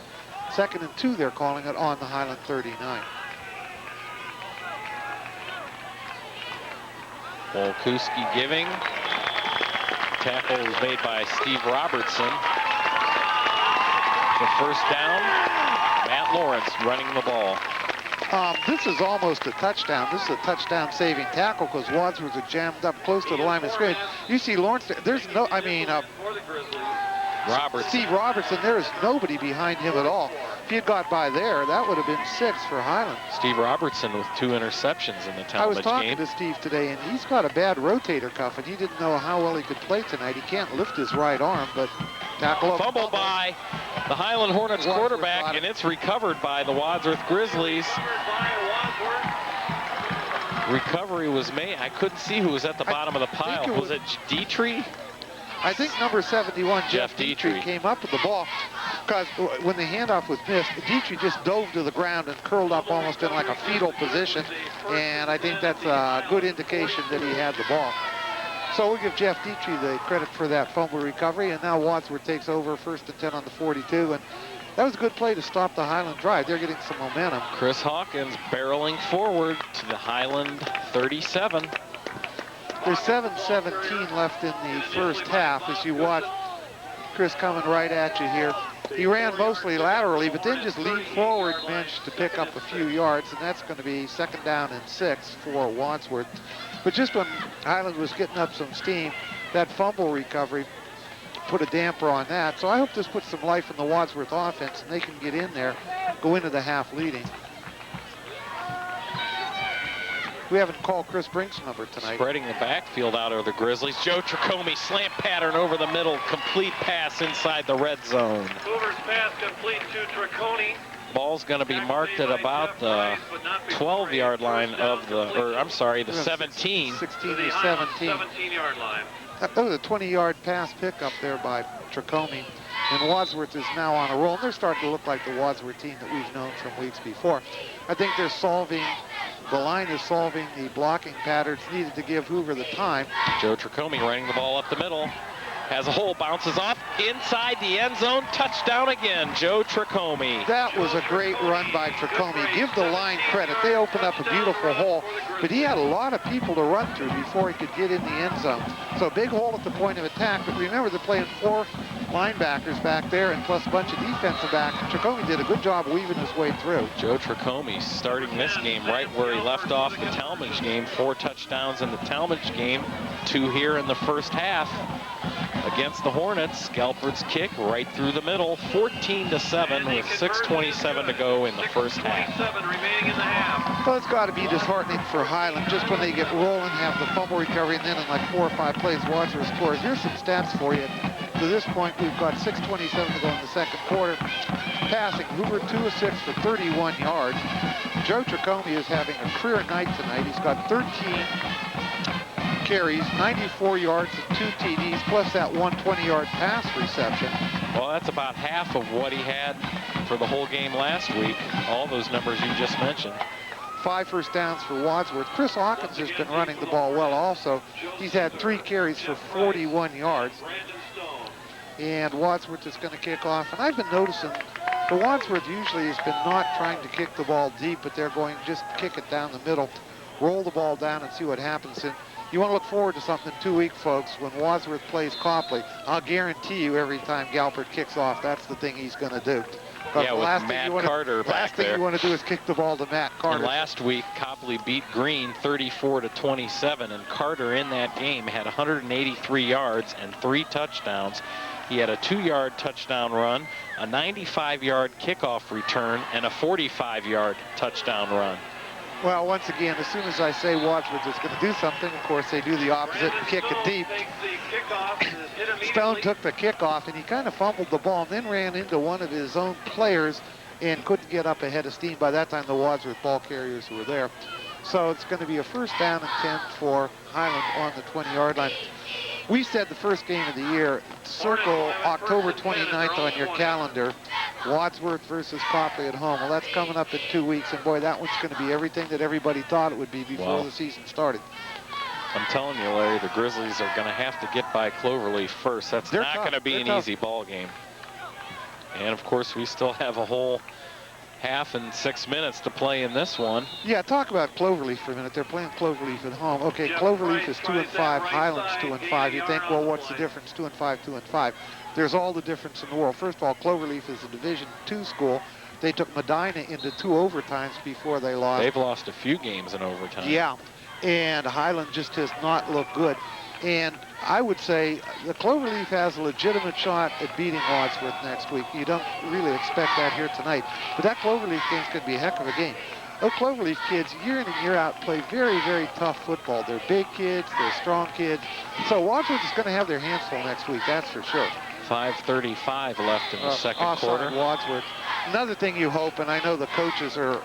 2nd and 2, they're calling it on the Highland 39. Walkuski giving. Tackle was made by Steve Robertson. The first down, Matt Lawrence running the ball. This is almost a touchdown. This is a touchdown-saving tackle because Wadsworth are jammed up close to the line of scrimmage. You see Lawrence, there's no, Robertson. Steve Robertson, there is nobody behind him at all. If he had got by there, that would have been 6 for Highland. Steve Robertson with 2 interceptions in the Talmadge game. I was talking to Steve today, and he's got a bad rotator cuff, and he didn't know how well he could play tonight. He can't lift his right arm, but tackle up. Fumble by the Highland Hornets quarterback, and it's recovered by the Wadsworth Grizzlies. Recovery was made. I couldn't see who was at the bottom of the pile. Was it Dietrich? I think number 71, Jeff Dietrich, came up with the ball because when the handoff was missed, Dietrich just dove to the ground and curled up almost in like a fetal position, and I think that's a good indication that he had the ball. So we'll give Jeff Dietrich the credit for that fumble recovery, and now Wadsworth takes over 1st and 10 on the 42, and that was a good play to stop the Highland drive. They're getting some momentum. Chris Hawkins barreling forward to the Highland 37. There's 7:17 left in the first half as you watch Chris coming right at you here. He ran mostly laterally, but then just leaned forward, managed to pick up a few yards, and that's going to be 2nd down and 6 for Wadsworth. But just when Highland was getting up some steam, that fumble recovery put a damper on that. So I hope this puts some life in the Wadsworth offense, and they can get in there, go into the half leading. We haven't called Chris Brink's number tonight. Spreading the backfield out of the Grizzlies. Joe Tricomi, slant pattern over the middle, complete pass inside the red zone. Hoover's pass complete to Tricomi. Ball's going to be marked at about the 12-yard line of the, or I'm sorry, the 17. 16 to 17. 17-yard line. That was a 20-yard pass pickup there by Tricomi. And Wadsworth is now on a roll. They're starting to look like the Wadsworth team that we've known from weeks before. I think they're solving, the line is solving the blocking patterns needed to give Hoover the time. Joe Tricomi running the ball up the middle. Has a hole, bounces off inside the end zone. Touchdown again, Joe Tricomi. That was a great run by Tricomi. Give the line credit. They opened up a beautiful hole, but he had a lot of people to run through before he could get in the end zone. So big hole at the point of attack, but remember they're playing 4 linebackers back there and plus a bunch of defensive backs. Tricomi did a good job weaving his way through. Joe Tricomi starting this game right where he left off the Talmadge game. 4 touchdowns in the Talmadge game, 2 here in the first half. Against the Hornets, Galford's kick right through the middle, 14-7 with 6:27 to go in the first half. Well, it's got to be disheartening for Highland just when they get rolling, have the fumble recovery, and then in like 4 or 5 plays, Wadsworth scores. Here's some stats for you. To this point, we've got 6:27 to go in the second quarter. Passing, Hoover 2 of 6 for 31 yards. Joe Tricomi is having a career night tonight. He's got 13 carries, 94 yards and 2 TDs, plus that 120-yard pass reception. Well, that's about half of what he had for the whole game last week. All those numbers you just mentioned. 5 first downs for Wadsworth. Chris Hawkins has been running the ball well also. He's had 3 carries for 41 yards. And Wadsworth is going to kick off. And I've been noticing the Wadsworth usually has been not trying to kick the ball deep, but they're going just kick it down the middle, roll the ball down and see what happens. And you want to look forward to something in 2 weeks, folks, when Wadsworth plays Copley. I'll guarantee you every time Galpert kicks off, that's the thing he's going to do. But yeah, with Matt Carter back there. Last thing you want to do is kick the ball to Matt Carter. And last week, Copley beat Green 34-27, and Carter in that game had 183 yards and 3 touchdowns. He had a 2-yard touchdown run, a 95-yard kickoff return, and a 45-yard touchdown run. Well, once again, as soon as I say Wadsworth is going to do something, of course, they do the opposite and kick it deep. Stone took the kickoff, and he kind of fumbled the ball and then ran into one of his own players and couldn't get up ahead of steam. By that time, the Wadsworth ball carriers were there. So it's going to be a first down and 10 for Highland on the 20-yard line. We said the first game of the year, circle October 29th on your calendar, Wadsworth versus Copley at home. Well, that's coming up in 2 weeks, and boy, that one's going to be everything that everybody thought it would be before the season started. I'm telling you, Larry, the Grizzlies are going to have to get by Cloverleaf first. That's not going to be an easy ball game. And, of course, we still have a whole half and 6 minutes to play in this one. Yeah, talk about Cloverleaf for a minute. They're playing Cloverleaf at home. Okay, Cloverleaf is 2-5, Highland's 2-5. You think, well, what's the difference? 2-5, 2-5. There's all the difference in the world. First of all, Cloverleaf is a Division II school. They took Medina into 2 overtimes before they lost. They've lost a few games in overtime. Yeah, and Highland just does not look good. And I would say the Cloverleaf has a legitimate shot at beating Wadsworth next week. You don't really expect that here tonight. But that Cloverleaf game's going to be a heck of a game. Those Cloverleaf kids, year in and year out, play very, very tough football. They're big kids, they're strong kids. So Wadsworth is going to have their hands full next week, that's for sure. 5:35 left in the second quarter. Wadsworth. Another thing you hope, and I know the coaches are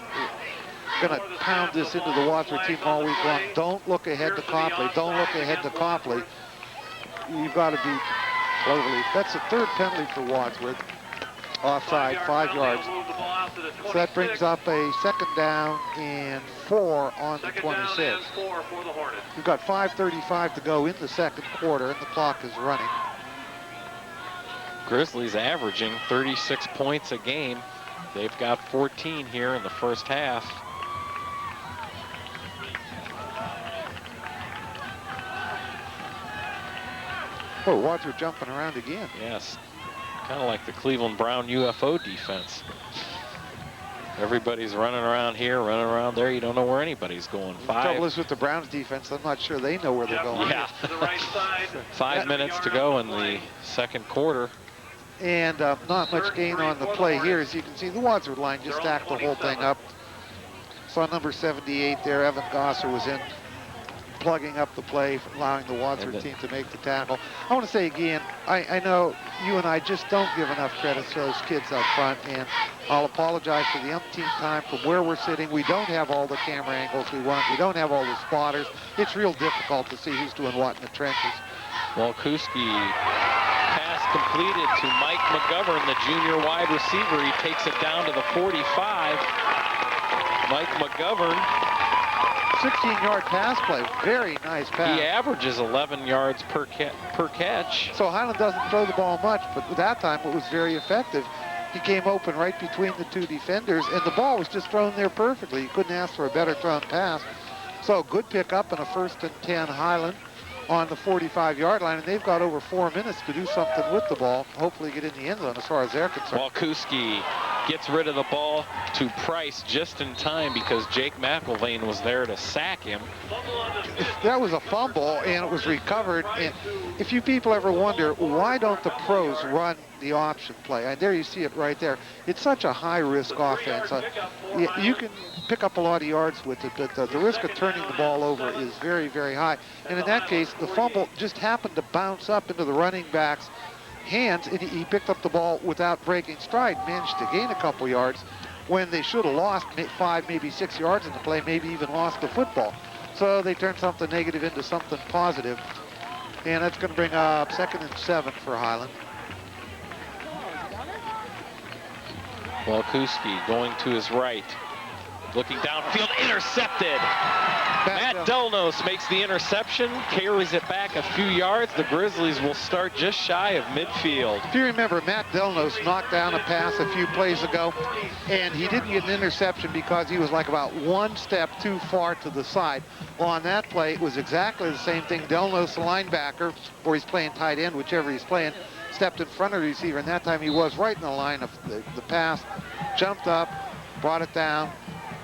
going to pound this into the Wadsworth team all week long. Don't look ahead to Copley. Don't look ahead to Copley. You've got to beat Cloverleaf. That's the 3rd penalty for Wadsworth. Offside, 5 yards. So that brings up a 2nd down and 4 on the 26. We've got 5:35 to go in the second quarter, and the clock is running. Grizzlies averaging 36 points a game. They've got 14 here in the first half. Oh, Wadsworth jumping around again. Yes, kind of like the Cleveland Brown UFO defense. Everybody's running around here, running around there. You don't know where anybody's going. The trouble is with the Browns defense, I'm not sure they know where they're going. Yeah. 5 minutes to go in the second quarter. And not much gain on the play here. As you can see, the Wadsworth line just stacked the whole thing up. Saw number 78 there, Evan Gosser was in, plugging up the play, allowing the Wadsworth team to make the tackle. I want to say again, I know you and I just don't give enough credit to those kids up front, and I'll apologize for the umpteenth time from where we're sitting. We don't have all the camera angles we want. We don't have all the spotters. It's real difficult to see who's doing what in the trenches. Walkuski, pass completed to Mike McGovern, the junior wide receiver. He takes it down to the 45. Mike McGovern. 16-yard pass play, very nice pass. He averages 11 yards per catch. So Highland doesn't throw the ball much, but that time it was very effective. He came open right between the 2 defenders, and the ball was just thrown there perfectly. You couldn't ask for a better thrown pass. So good pickup and a 1st and 10 Highland on the 45-yard line, and they've got over 4 minutes to do something with the ball, hopefully get in the end zone as far as they're concerned. Walkuski gets rid of the ball to Price just in time because Jake McIlvain was there to sack him. That was a fumble, and it was recovered. And if you people ever wonder, why don't the pros run the option play? And there you see it right there. It's such a high-risk offense. You can pick up a lot of yards with it, but the risk of turning the ball over is very, very high. And in that case, the fumble just happened to bounce up into the running back's hands, and he picked up the ball without breaking stride, managed to gain a couple yards when they should have lost 5, maybe 6 yards in the play, maybe even lost the football. So they turned something negative into something positive, and that's going to bring up 2nd and 7 for Highland. Walkuski going to his right. Looking downfield, intercepted. Matt Delnos makes the interception, carries it back a few yards. The Grizzlies will start just shy of midfield. If you remember, Matt Delnos knocked down a pass a few plays ago, and he didn't get an interception because he was like about one step too far to the side. Well, on that play, it was exactly the same thing. Delnos, the linebacker, or he's playing tight end, whichever he's playing, stepped in front of the receiver, and that time he was right in the line of the pass, jumped up, brought it down.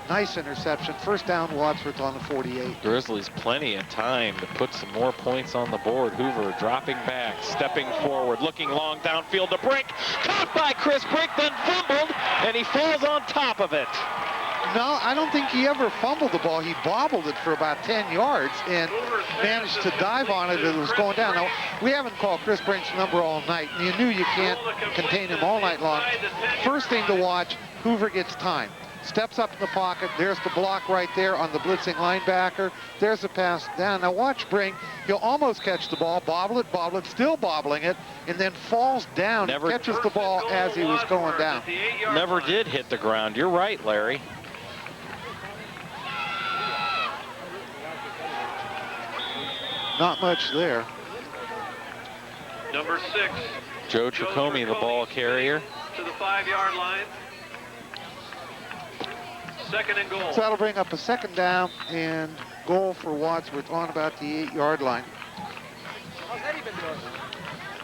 Nice interception. First down, Wadsworth on the 48. Grizzlies plenty of time to put some more points on the board. Hoover dropping back, stepping forward, looking long downfield to Brink. Caught by Chris Brink, then fumbled, and he falls on top of it. No, I don't think he ever fumbled the ball. He bobbled it for about 10 yards and managed to dive on it as it was going down. Now, we haven't called Chris Brink's number all night, and you knew you can't contain him all night long. First thing to watch, Hoover gets time. Steps up in the pocket. There's the block right there on the blitzing linebacker. There's the pass down. Now watch Brink. He'll almost catch the ball, bobble it, still bobbling it, and then falls down and catches the ball as he was going down. Never did hit the ground. You're right, Larry. Not much there. Number 6. Joe Tricome, the ball carrier. To the 5-yard line. Second and goal. So that'll bring up a second down and goal for Wadsworth on about the 8-yard line.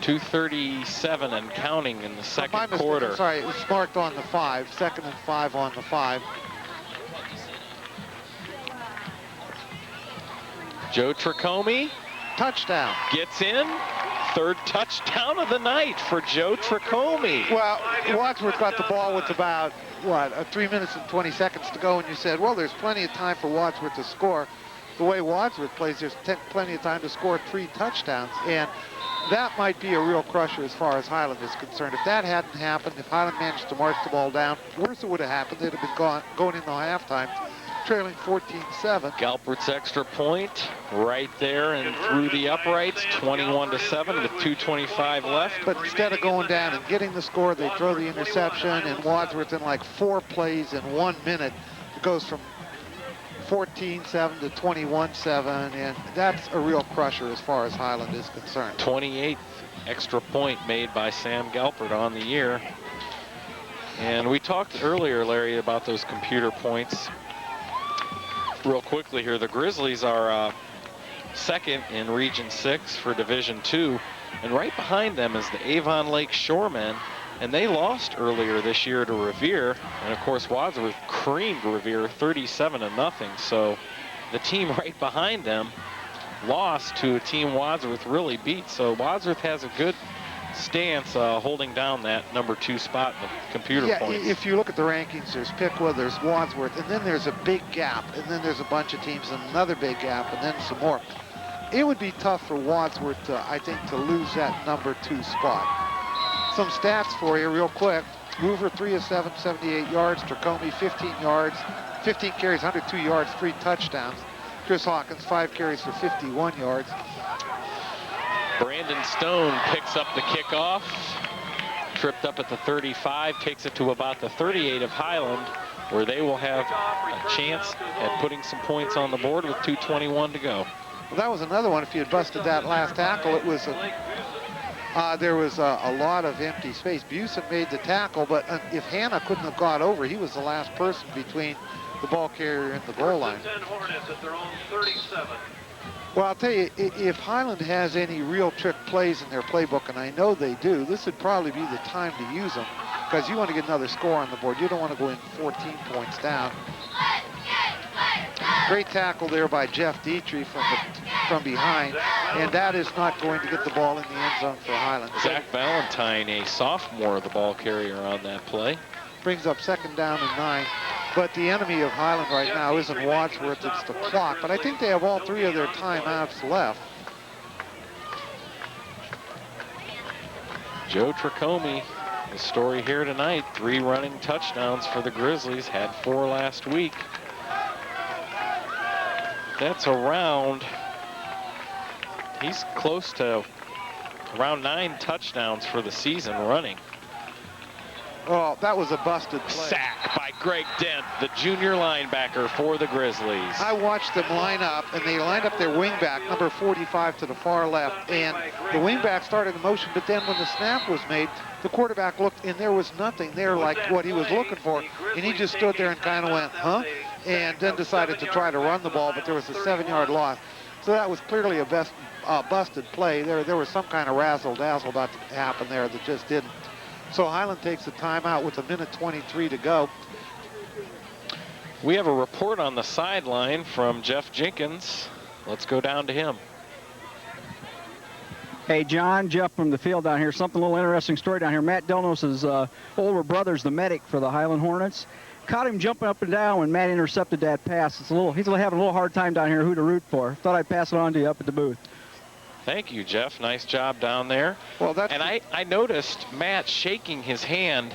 2:37 and counting in the second quarter. Sorry, it was marked on the 5. Second and 5 on the 5. Joe Tricome. Touchdown. Gets in. Third touchdown of the night for Joe Tricome. Well, Wadsworth got the ball with about, 3 minutes and 20 seconds to go, and you said, well, there's plenty of time for Wadsworth to score. The way Wadsworth plays, there's plenty of time to score 3 touchdowns, and that might be a real crusher as far as Highland is concerned. If that hadn't happened, if Highland managed to march the ball down, worse it would have happened. They'd have been going into halftime, trailing 14-7. Galpert's extra point right there and through the uprights, 21-7 with 2:25 left. But instead of going down and getting the score, they throw the interception, and Wadsworth in like 4 plays in 1 minute, it goes from 14-7 to 21-7, and that's a real crusher as far as Highland is concerned. 28th extra point made by Sam Galpert on the year. And we talked earlier, Larry, about those computer points. Real quickly here, the Grizzlies are second in Region 6 for Division 2, and right behind them is the Avon Lake Shoremen, and they lost earlier this year to Revere, and of course Wadsworth creamed Revere 37-0. So the team right behind them lost to a team Wadsworth really beat. So Wadsworth has a good stance holding down that number 2 spot in the computer points. If you look at the rankings, there's Piqua, there's Wadsworth, and then there's a big gap, and then there's a bunch of teams and another big gap, and then some more. It would be tough for Wadsworth, I think, to lose that number 2 spot. Some stats for you real quick. Hoover 3 of 7, 78 yards. Tricome 15 yards, 15 carries, 102 yards, 3 touchdowns. Chris Hawkins 5 carries for 51 yards. Brandon Stone picks up the kickoff, tripped up at the 35, takes it to about the 38 of Highland, where they will have a chance at putting some points on the board with 2:21 to go. Well, that was another one. If you had busted that last tackle, it was there was a lot of empty space. Busen made the tackle, but if Hanna couldn't have got over, he was the last person between the ball carrier and the goal line. Hornets at their own 37. Well, I'll tell you, if Highland has any real trick plays in their playbook, and I know they do, this would probably be the time to use them, because you want to get another score on the board. You don't want to go in 14 points down. Great tackle there by Jeff Dietrich from behind, and that is not going to get the ball in the end zone for Highland. Zach Valentine, a sophomore, the ball carrier on that play. Brings up second down and 9. But the enemy of Highland right now isn't Wadsworth, it's the clock. But I think they have all 3 of their timeouts left. Joe Tricome, the story here tonight, 3 running touchdowns for the Grizzlies, had 4 last week. That's around, he's close to around 9 touchdowns for the season running. Oh, that was a busted play. Sack by Greg Dent, the junior linebacker for the Grizzlies. I watched them line up, and they lined up their wingback, number 45, to the far left. And the wingback started in motion, but then when the snap was made, the quarterback looked, and there was nothing there like what he was looking for. And he just stood there and kind of went, huh? And then decided to try to run the ball, but there was a 7-yard loss. So that was clearly a busted play. There was some kind of razzle-dazzle about to happen there that just didn't. So Highland takes a timeout with 1:23 to go. We have a report on the sideline from Jeff Jenkins. Let's go down to him. Hey, John, Jeff from the field down here. Something a little interesting story down here. Matt Delnos' older brother's the medic for the Highland Hornets. Caught him jumping up and down when Matt intercepted that pass. He's having a little hard time down here who to root for. Thought I'd pass it on to you up at the booth. Thank you, Jeff. Nice job down there. Well, and I noticed Matt shaking his hand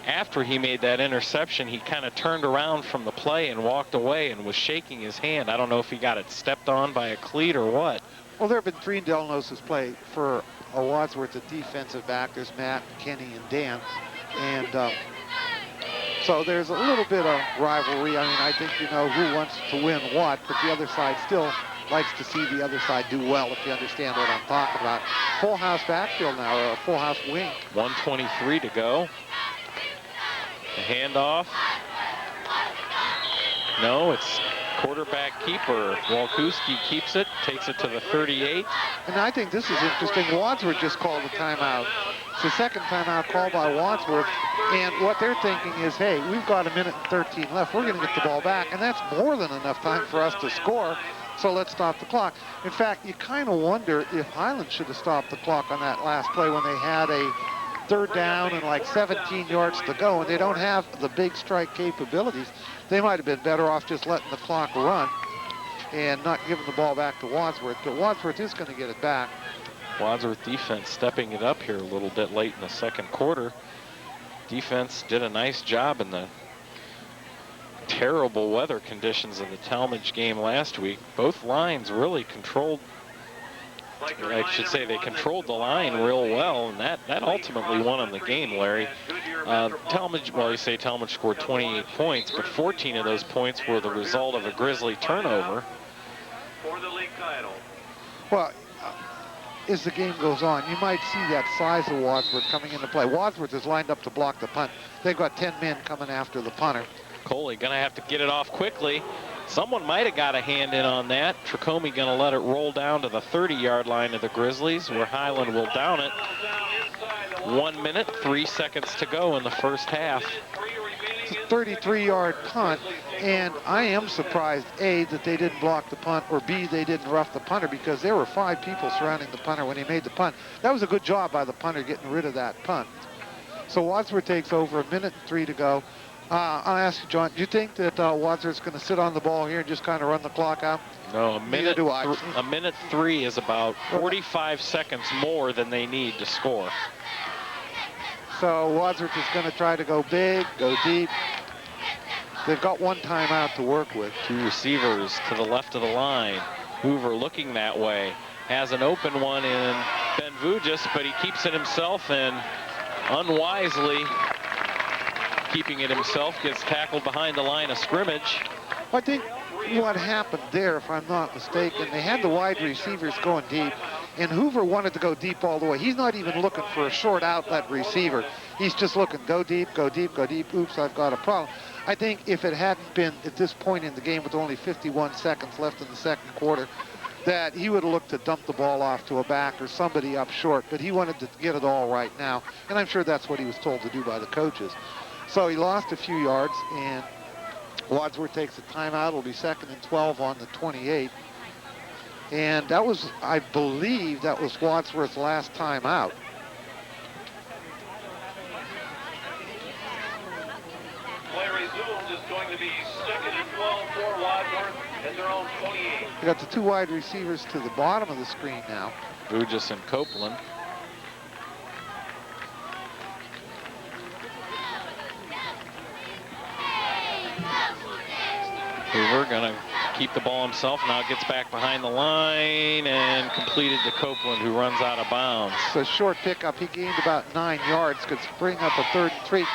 after he made that interception. He kind of turned around from the play and walked away and was shaking his hand. I don't know if he got it stepped on by a cleat or what. Well, there have been 3 Delnos' play for Wadsworth at defensive back. There's Matt, Kenny, and Dan. And so there's a little bit of rivalry. I mean, I think you know who wants to win what, but the other side still likes to see the other side do well, if you understand what I'm talking about. Full house backfield now, or a full house wing. 1:23 to go. The handoff. No, it's quarterback keeper. Walkuski keeps it, takes it to the 38. And I think this is interesting. Wadsworth just called a timeout. It's the second timeout called by Wadsworth. And what they're thinking is, hey, we've got 1:13 left. We're going to get the ball back. And that's more than enough time for us to score. So let's stop the clock. In fact, you kind of wonder if Highland should have stopped the clock on that last play when they had a 3rd down and like 17 yards to go, and they don't have the big strike capabilities. They might have been better off just letting the clock run and not giving the ball back to Wadsworth. But Wadsworth is going to get it back. Wadsworth defense stepping it up here a little bit late in the second quarter. Defense did a nice job in the terrible weather conditions of the Talmadge game last week. Both lines really controlled, I should say they controlled the line real well, and that ultimately won them the game, Larry. Talmadge, well, you say Talmadge scored 28 points, but 14 of those points were the result of a Grizzly turnover. For the league title. Well, as the game goes on, you might see that size of Wadsworth coming into play. Wadsworth is lined up to block the punt. They've got 10 men coming after the punter. Coley gonna have to get it off quickly. Someone might have got a hand in on that. Tricome gonna let it roll down to the 30-yard line of the Grizzlies, where Highland will down it. 1 minute, 3 seconds to go in the first half. It's a 33-yard punt, and I am surprised, A, that they didn't block the punt, or B, they didn't rough the punter, because there were 5 people surrounding the punter when he made the punt. That was a good job by the punter getting rid of that punt. So Wadsworth takes over, 1:03 to go. I'll ask you, John, do you think that Wadsworth's going to sit on the ball here and just kind of run the clock out? No, Neither do I. A minute 3 is about 45 seconds more than they need to score. So Wadsworth is going to try to go big, go deep. They've got 1 timeout to work with. 2 receivers to the left of the line. Hoover looking that way. Has an open one in Ben Vujis, but he keeps it himself, and unwisely keeping it himself, gets tackled behind the line of scrimmage. I think what happened there, if I'm not mistaken, they had the wide receivers going deep, and Hoover wanted to go deep all the way. He's not even looking for a short outlet receiver. He's just looking, go deep, go deep, go deep. Oops, I've got a problem. I think if it hadn't been at this point in the game with only 51 seconds left in the second quarter, that he would have looked to dump the ball off to a back or somebody up short, but he wanted to get it all right now, and I'm sure that's what he was told to do by the coaches. So he lost a few yards, and Wadsworth takes a timeout. It'll be 2nd and 12 on the 28. And that was, I believe, that was Wadsworth's last timeout. Play resumed is going to be 2nd and 12 for Wadsworth at their own 28. We got the 2 wide receivers to the bottom of the screen now. Vujis and Copeland. Hoover gonna keep the ball himself, now gets back behind the line and completed to Copeland, who runs out of bounds. It's a short pickup. He gained about 9 yards, could bring up a 3rd and 3.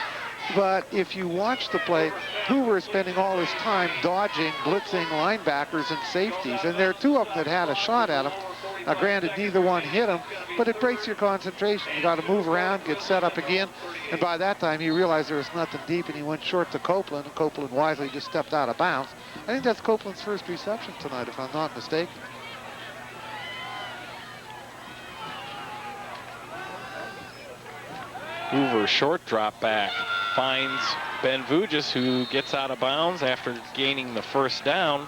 But if you watch the play, Hoover is spending all his time dodging, blitzing linebackers and safeties. And there are two of them that had a shot at him. Now, granted, neither one hit him, but it breaks your concentration. You got to move around, get set up again. And by that time, he realized there was nothing deep, and he went short to Copeland, and Copeland wisely just stepped out of bounds. I think that's Copeland's first reception tonight, if I'm not mistaken. Hoover short drop back finds Ben Vujis, who gets out of bounds after gaining the first down,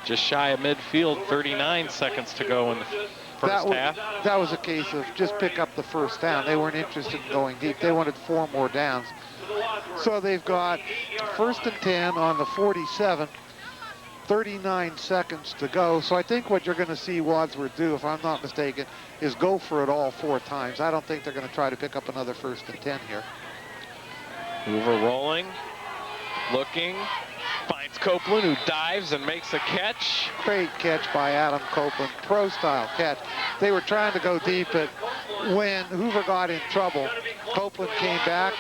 just shy of midfield. 39 seconds to go in the first half. That was a case of just pick up the first down. They weren't interested in going deep. They wanted 4 more downs. So they've got 1st and 10 on the 47. 39 seconds to go. So I think what you're going to see Wadsworth do, if I'm not mistaken, is go for it all 4 times. I don't think they're going to try to pick up another 1st and 10 here. Hoover rolling, looking, finds Copeland, who dives and makes a catch. Great catch by Adam Copeland, pro-style catch. They were trying to go deep, but when Hoover got in trouble, Copeland came back.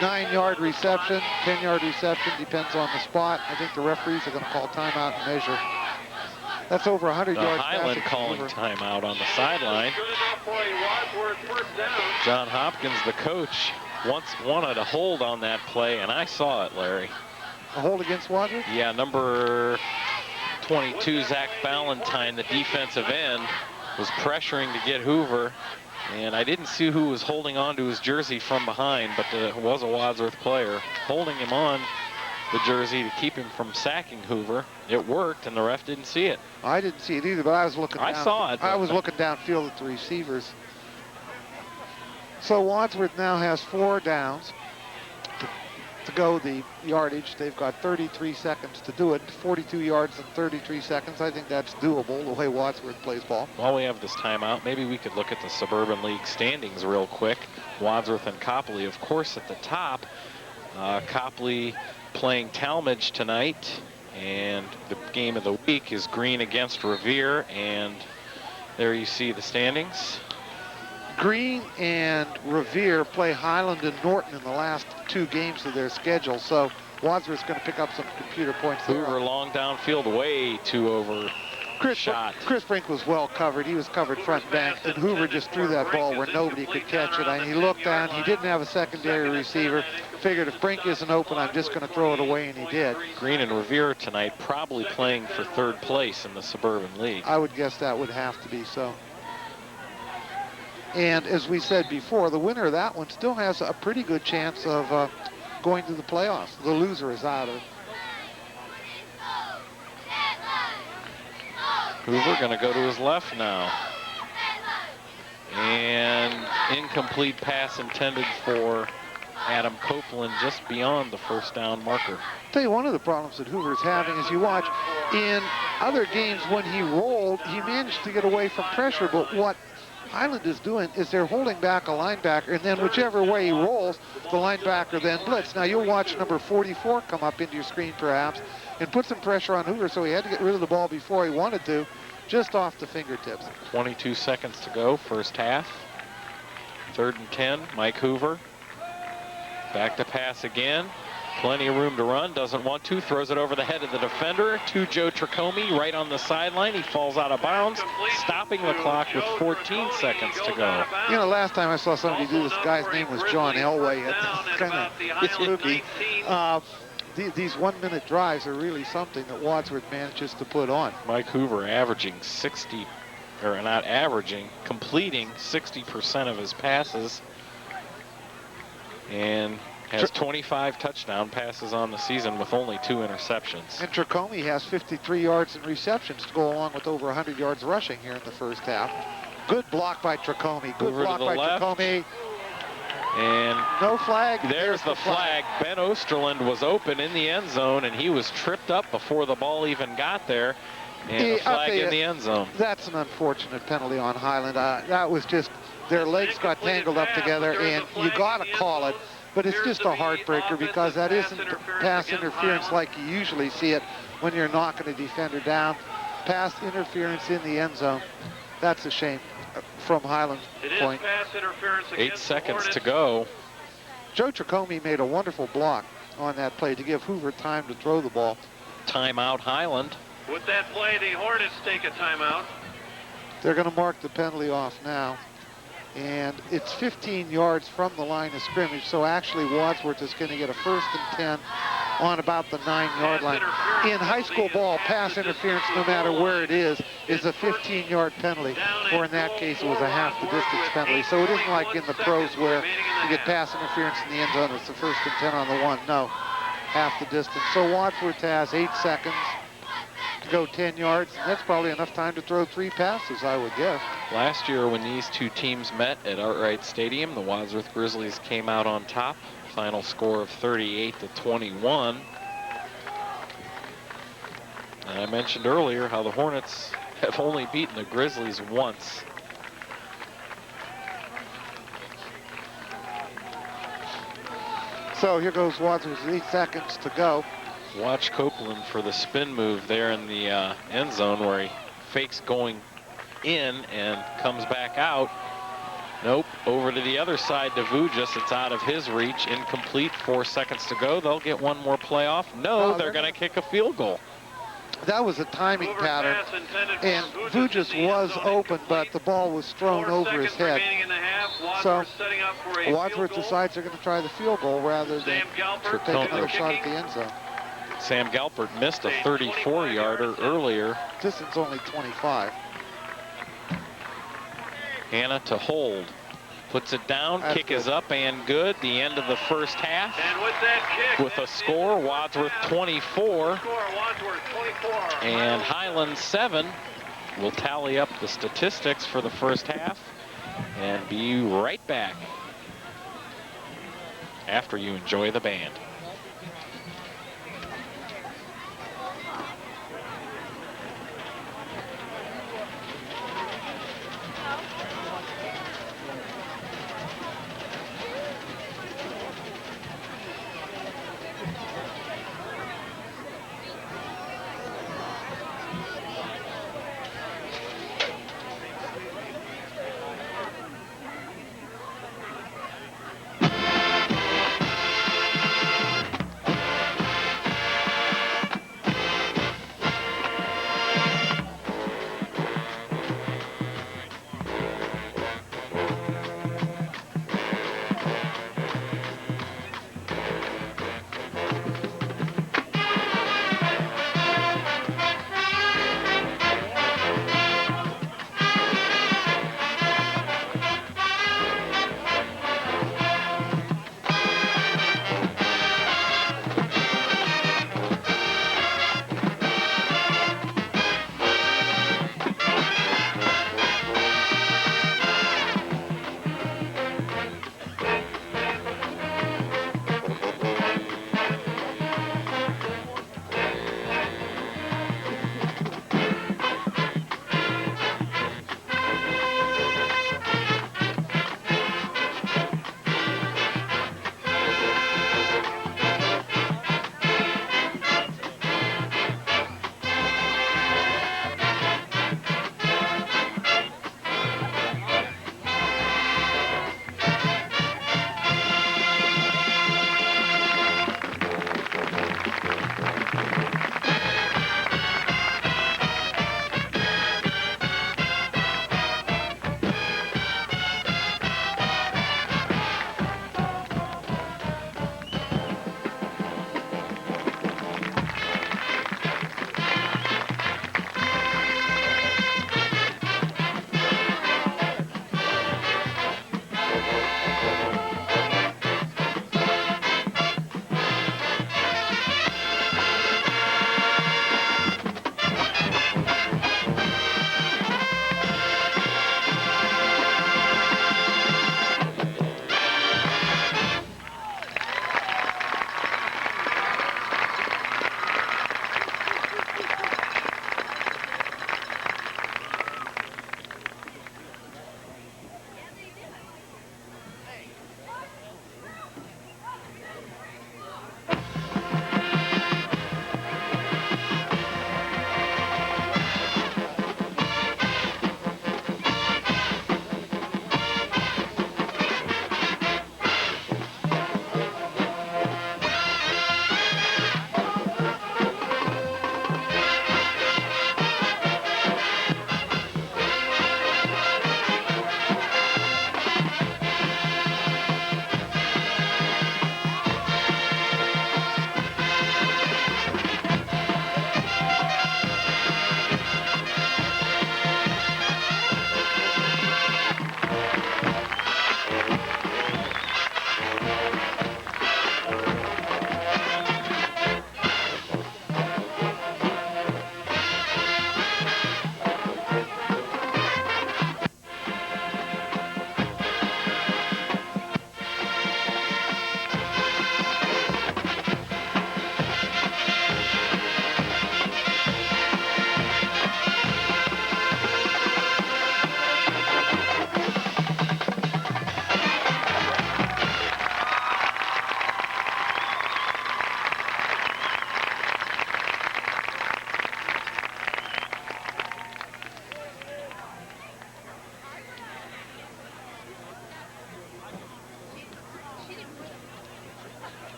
9-yard reception, 10-yard reception, depends on the spot. I think the referees are going to call timeout and measure. That's over 100 yards. Highland calling timeout on the sideline. John Hopkins, the coach, once wanted a hold on that play, and I saw it, Larry. A hold against Wadsworth? Yeah, number 22, Zach Ballantyne, the defensive end, was pressuring to get Hoover. And I didn't see who was holding on to his jersey from behind, but it was a Wadsworth player holding him on the jersey to keep him from sacking Hoover. It worked, and the ref didn't see it. I didn't see it either, but I was looking down. I saw it. I was looking downfield at the receivers. So Wadsworth now has 4 downs to go the yardage. They've got 33 seconds to do it. 42 yards in 33 seconds. I think that's doable the way Wadsworth plays ball. While we have this timeout, maybe we could look at the Suburban League standings real quick. Wadsworth and Copley, of course, at the top. Copley playing Talmadge tonight, and the game of the week is Green against Revere, and there you see the standings. Green and Revere play Highland and Norton in the last 2 games of their schedule, so Wadsworth's going to pick up some computer points there. Hoover long downfield, way too over shot. Chris Brink was well covered. He was covered front bank, and Hoover just threw that ball where nobody could catch it. And he looked down. He didn't have a secondary receiver. Figured if Brink isn't open, I'm just going to throw it away, and he did. Green and Revere tonight probably playing for 3rd place in the Suburban League. I would guess that would have to be so. And as we said before, the winner of that one still has a pretty good chance of going to the playoffs. The loser is out of it. Hoover going to go to his left now. And incomplete pass intended for Adam Copeland just beyond the 1st down marker. I'll tell you, one of the problems that Hoover's having is you watch in other games when he rolled, he managed to get away from pressure, but what Highland is doing is they're holding back a linebacker, and then whichever way he rolls, the linebacker then blitz. Now you'll watch number 44 come up into your screen perhaps and put some pressure on Hoover, so he had to get rid of the ball before he wanted to, just off the fingertips. 22 seconds to go, first half. 3rd and 10, Mike Hoover. Back to pass again. Plenty of room to run, doesn't want to, throws it over the head of the defender to Joe Tricome right on the sideline. He falls out of bounds, stopping the clock with 14 seconds to go. You know, last time I saw somebody do this, guy's name was John Elway. It's kind of spooky. These 1-minute drives are really something that Wadsworth manages to put on. Mike Hoover averaging 60, or not averaging, completing 60% of his passes, and has 25 touchdown passes on the season with only 2 interceptions. And Tricome has 53 yards in receptions to go along with over 100 yards rushing here in the first half. Good block by Tricome. Good block by Tricome. And no flag. There's the flag. Ben Osterland was open in the end zone, and he was tripped up before the ball even got there. And a flag in the end zone. That's an unfortunate penalty on Highland. That was just, their legs got tangled up together, and you got to call it. But it's just a heartbreaker because that isn't pass interference like you usually see it when you're knocking a defender down. Pass interference in the end zone. That's a shame from Highland's point. 8 seconds to go. Joe Tricome made a wonderful block on that play to give Hoover time to throw the ball. Timeout Highland. With that play, the Hornets take a timeout. They're going to mark the penalty off now. And it's 15 yards from the line of scrimmage, so actually Wadsworth is going to get a 1st and 10 on about the 9-yard line. In high school ball, pass interference, no matter where it is a 15-yard penalty, or in that case, it was a half the distance penalty. So it isn't like in the pros where you get pass interference in the end zone, it's the 1st and 10 on the 1. No, half the distance. So Wadsworth has 8 seconds to go 10 yards. And that's probably enough time to throw 3 passes, I would guess. Last year when these two teams met at Arkwright Stadium, the Wadsworth Grizzlies came out on top. Final score of 38-21. And I mentioned earlier how the Hornets have only beaten the Grizzlies once. So here goes Wadsworth, 8 seconds to go. Watch Copeland for the spin move there in the end zone where he fakes going in and comes back out. Nope, over to the other side to Vujas. It's out of his reach, incomplete, 4 seconds to go. They'll get one more play off. No, they're going to kick a field goal. That was a timing pattern, and Vujas was open, but the ball was thrown over his head. So Wadsworth decides they're going to try the field goal rather than take another shot at the end zone. Sam Galpert missed a 34-yarder earlier. Distance only 25. Hanna to hold. Puts it down. That's Kick good. is up and good. The end of the first half. And with that kick, With a score, Wadsworth 24 score, Wadsworth 24. and Highland 7. We'll tally up the statistics for the first half and be right back after you enjoy the band.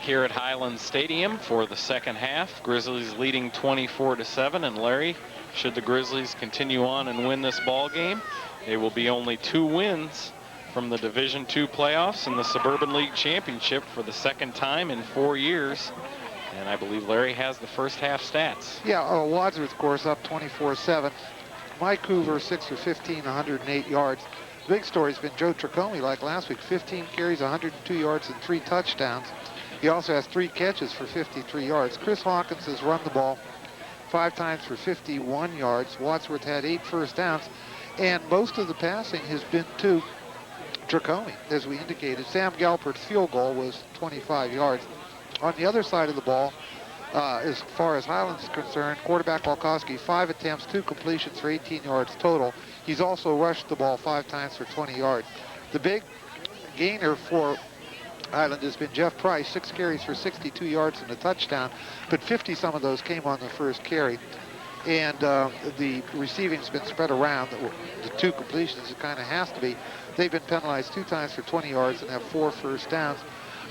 back here at Highland Stadium for the second half. Grizzlies leading 24-7, and Larry, should the Grizzlies continue on and win this ball game, they will be only 2 wins from the Division II playoffs and the Suburban League Championship for the second time in 4 years. And I believe Larry has the first half stats. Yeah, Wadsworth, of course, up 24-7. Mike Hoover, 6 for 15, 108 yards. The big story's been Joe Tricome, like last week, 15 carries, 102 yards, and 3 touchdowns. He also has 3 catches for 53 yards. Chris Hawkins has run the ball 5 times for 51 yards. Wadsworth had 8 first downs, and most of the passing has been to Tricome, as we indicated. Sam Galpert's field goal was 25 yards. On the other side of the ball, as far as Highlands is concerned, quarterback Walkowski, 5 attempts, 2 completions for 18 yards total. He's also rushed the ball 5 times for 20 yards. The big gainer for Highland has been Jeff Price, 6 carries for 62 yards and a touchdown, but 50 some of those came on the first carry. And the receiving's been spread around. The 2 completions, it kind of has to be. They've been penalized 2 times for 20 yards and have 4 first downs.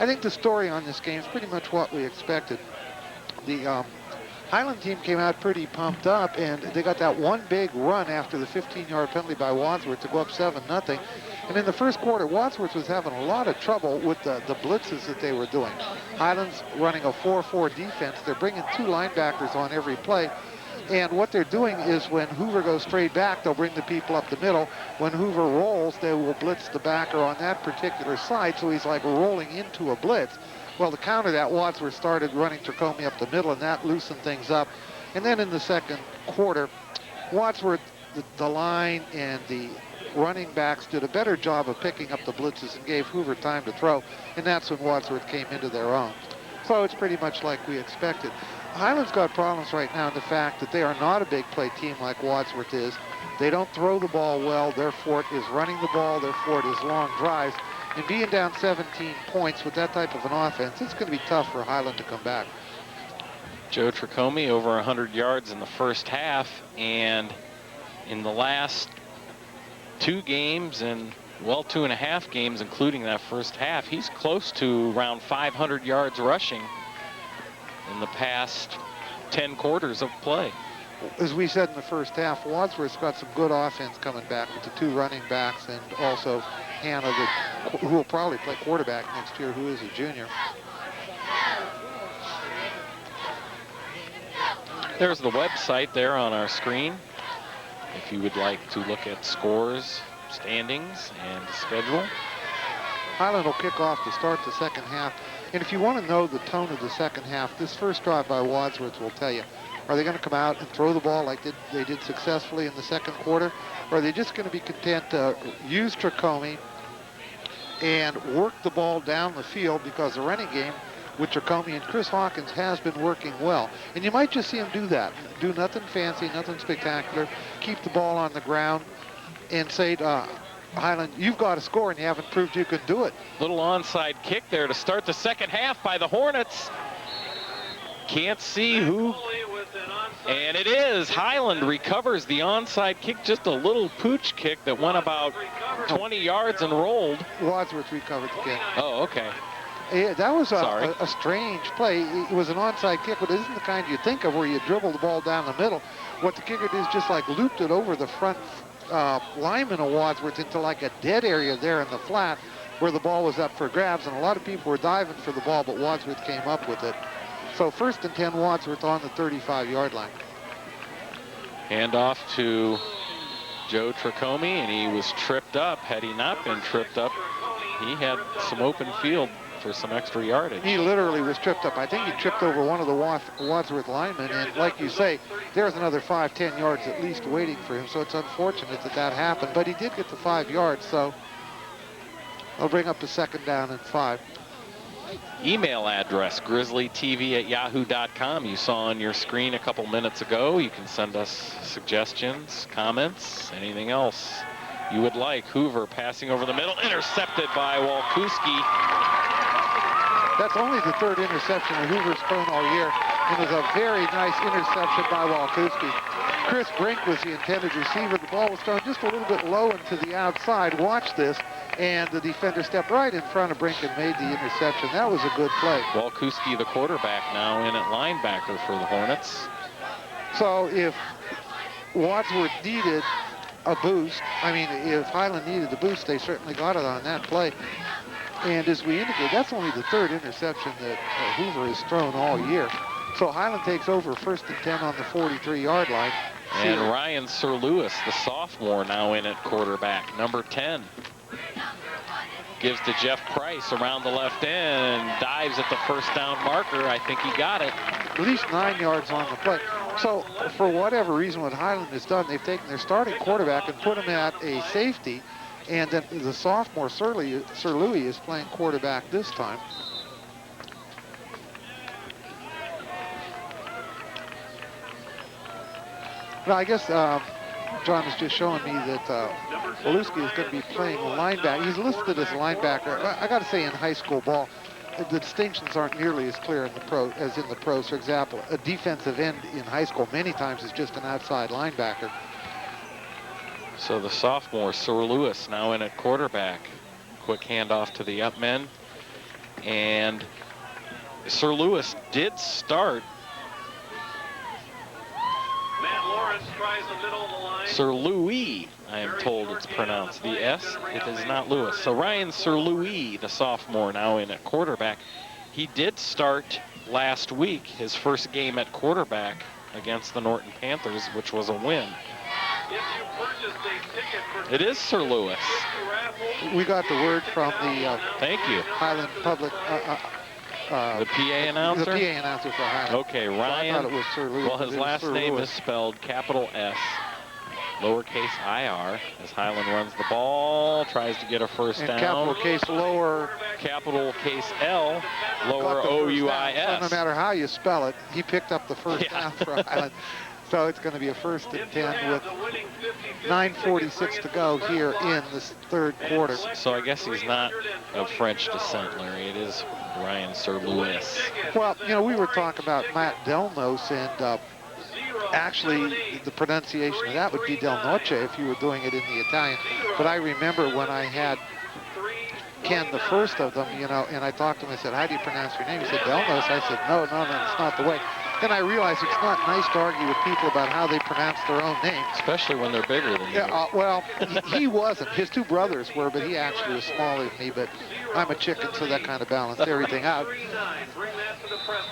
I think the story on this game is pretty much what we expected. The Highland team came out pretty pumped up, and they got that one big run after the 15-yard penalty by Wadsworth to go up 7-0. And in the first quarter, Wadsworth was having a lot of trouble with the blitzes that they were doing. Highland's running a 4-4 defense. They're bringing 2 linebackers on every play. And what they're doing is when Hoover goes straight back, they'll bring the people up the middle. When Hoover rolls, they will blitz the backer on that particular side, so he's like rolling into a blitz. Well, to counter that, Wadsworth started running Tricome up the middle, and that loosened things up. And then in the second quarter, Wadsworth, the line and the running backs did a better job of picking up the blitzes and gave Hoover time to throw, and that's when Wadsworth came into their own. So it's pretty much like we expected. Highland's got problems right now in the fact that they are not a big play team like Wadsworth is. They don't throw the ball well. Their fort is running the ball. Their fort is long drives. And being down 17 points with that type of an offense, it's going to be tough for Highland to come back. Joe Tricome over 100 yards in the first half, and in the last 2 games and, well, 2.5 games, including that first half, he's close to around 500 yards rushing in the past 10 quarters of play. As we said in the first half, Wadsworth's got some good offense coming back with the 2 running backs and also Hannah, who will probably play quarterback next year, who is a junior. There's the website there on our screen if you would like to look at scores, standings, and schedule. Highland will kick off to start the second half. And if you want to know the tone of the second half, this first drive by Wadsworth will tell you. Are they going to come out and throw the ball like they did successfully in the second quarter? Or are they just going to be content to use Tricome and work the ball down the field, because the running game with Tricome and Chris Hawkins has been working well. And you might just see him do that. Do nothing fancy, nothing spectacular. Keep the ball on the ground and say to Highland, you've got to score, and you haven't proved you can do it. Little onside kick there to start the second half by the Hornets. Can't see who. And it is. Highland recovers the onside kick, just a little pooch kick that went about 20 yards and rolled. Wadsworth recovered the kick. Oh, okay. Yeah, that was a strange play. It was an onside kick, but it isn't the kind you think of where you dribble the ball down the middle. What the kicker did is just like looped it over the front lineman of Wadsworth into like a dead area there in the flat where the ball was up for grabs, and a lot of people were diving for the ball, but Wadsworth came up with it. So 1st and 10, Wadsworth on the 35-yard line. Hand off to Joe Tricome, and he was tripped up. Had he not been tripped up, he had some open field for some extra yardage. He literally was tripped up. I think he tripped over one of the Wadsworth linemen, and like you say, there's another 5-10 yards at least waiting for him, so it's unfortunate that that happened, but he did get the 5 yards, so I'll bring up the 2nd down and 5. Email address, grizzlytv@yahoo.com. You saw on your screen a couple minutes ago. You can send us suggestions, comments, anything else you would like. Hoover passing over the middle, intercepted by Walkowski. That's only the 3rd interception that Hoover's thrown all year. It was a very nice interception by Walkowski. Chris Brink was the intended receiver. The ball was thrown just a little bit low and to the outside. Watch this. And the defender stepped right in front of Brink and made the interception. That was a good play. Walkuski, the quarterback, now in at linebacker for the Hornets. So if Wadsworth needed a boost, I mean, if Highland needed the boost, they certainly got it on that play. And as we indicated, that's only the third interception that Hoover has thrown all year. So Highland takes over 1st and 10 on the 43-yard line. And Ryan Sir Lewis, the sophomore, now in at quarterback, number 10. Gives to Jeff Price around the left end, dives at the first down marker. I think he got it. At least 9 yards on the play. So for whatever reason, what Highland has done, they've taken their starting quarterback and put him at a safety. And then the sophomore, Sir Louis, is playing quarterback this time. Now, I guess John is just showing me that Waluski is going to be playing linebacker. He's listed as a linebacker. I got to say, in high school ball, the distinctions aren't nearly as clear in the pro as in the pros. For example, a defensive end in high school many times is just an outside linebacker. So the sophomore, Sir Lewis, now in at quarterback. Quick handoff to the up men. And Sir Lewis did start. Matt Lawrence tries the middle of the line. Sir Louis, I am told it's pronounced. The S, it is not Lewis. So Ryan Sir Louis, the sophomore, now in at quarterback. He did start last week, his first game at quarterback against the Norton Panthers, which was a win. If you purchased a ticket for It is Sir Lewis. We got the word from the Thank you. Highland Public, The PA announcer? the PA announcer for Highland. Okay, So I Ryan. thought it was Sir Louis. Well, his but it was last Sir name Louis. is spelled capital S, lowercase IR, as Highland runs the ball, tries to get a first And down. capital case lower. Capital case L, lower got the first down. O-U-I-S. So no matter how you spell it, he picked up the first Yeah. down for Highland. So it's going to be a 1st and 10 with 9:46 to go here in this third quarter. So I guess he's not of French descent, Larry. It is Ryan Sir Lewis. Well, you know, we were talking about Matt Delnos, and actually the pronunciation of that would be Del Noche if you were doing it in the Italian. But I remember when I had Ken, the first of them, you know, and I talked to him, I said, how do you pronounce your name? He said, Delnos. I said, no, it's not the way. Then I realized it's not nice to argue with people about how they pronounce their own names. Especially when they're bigger than you. Yeah, well, he wasn't. His two brothers were, but he actually was smaller than me. But I'm a chicken, so that kind of balanced everything out.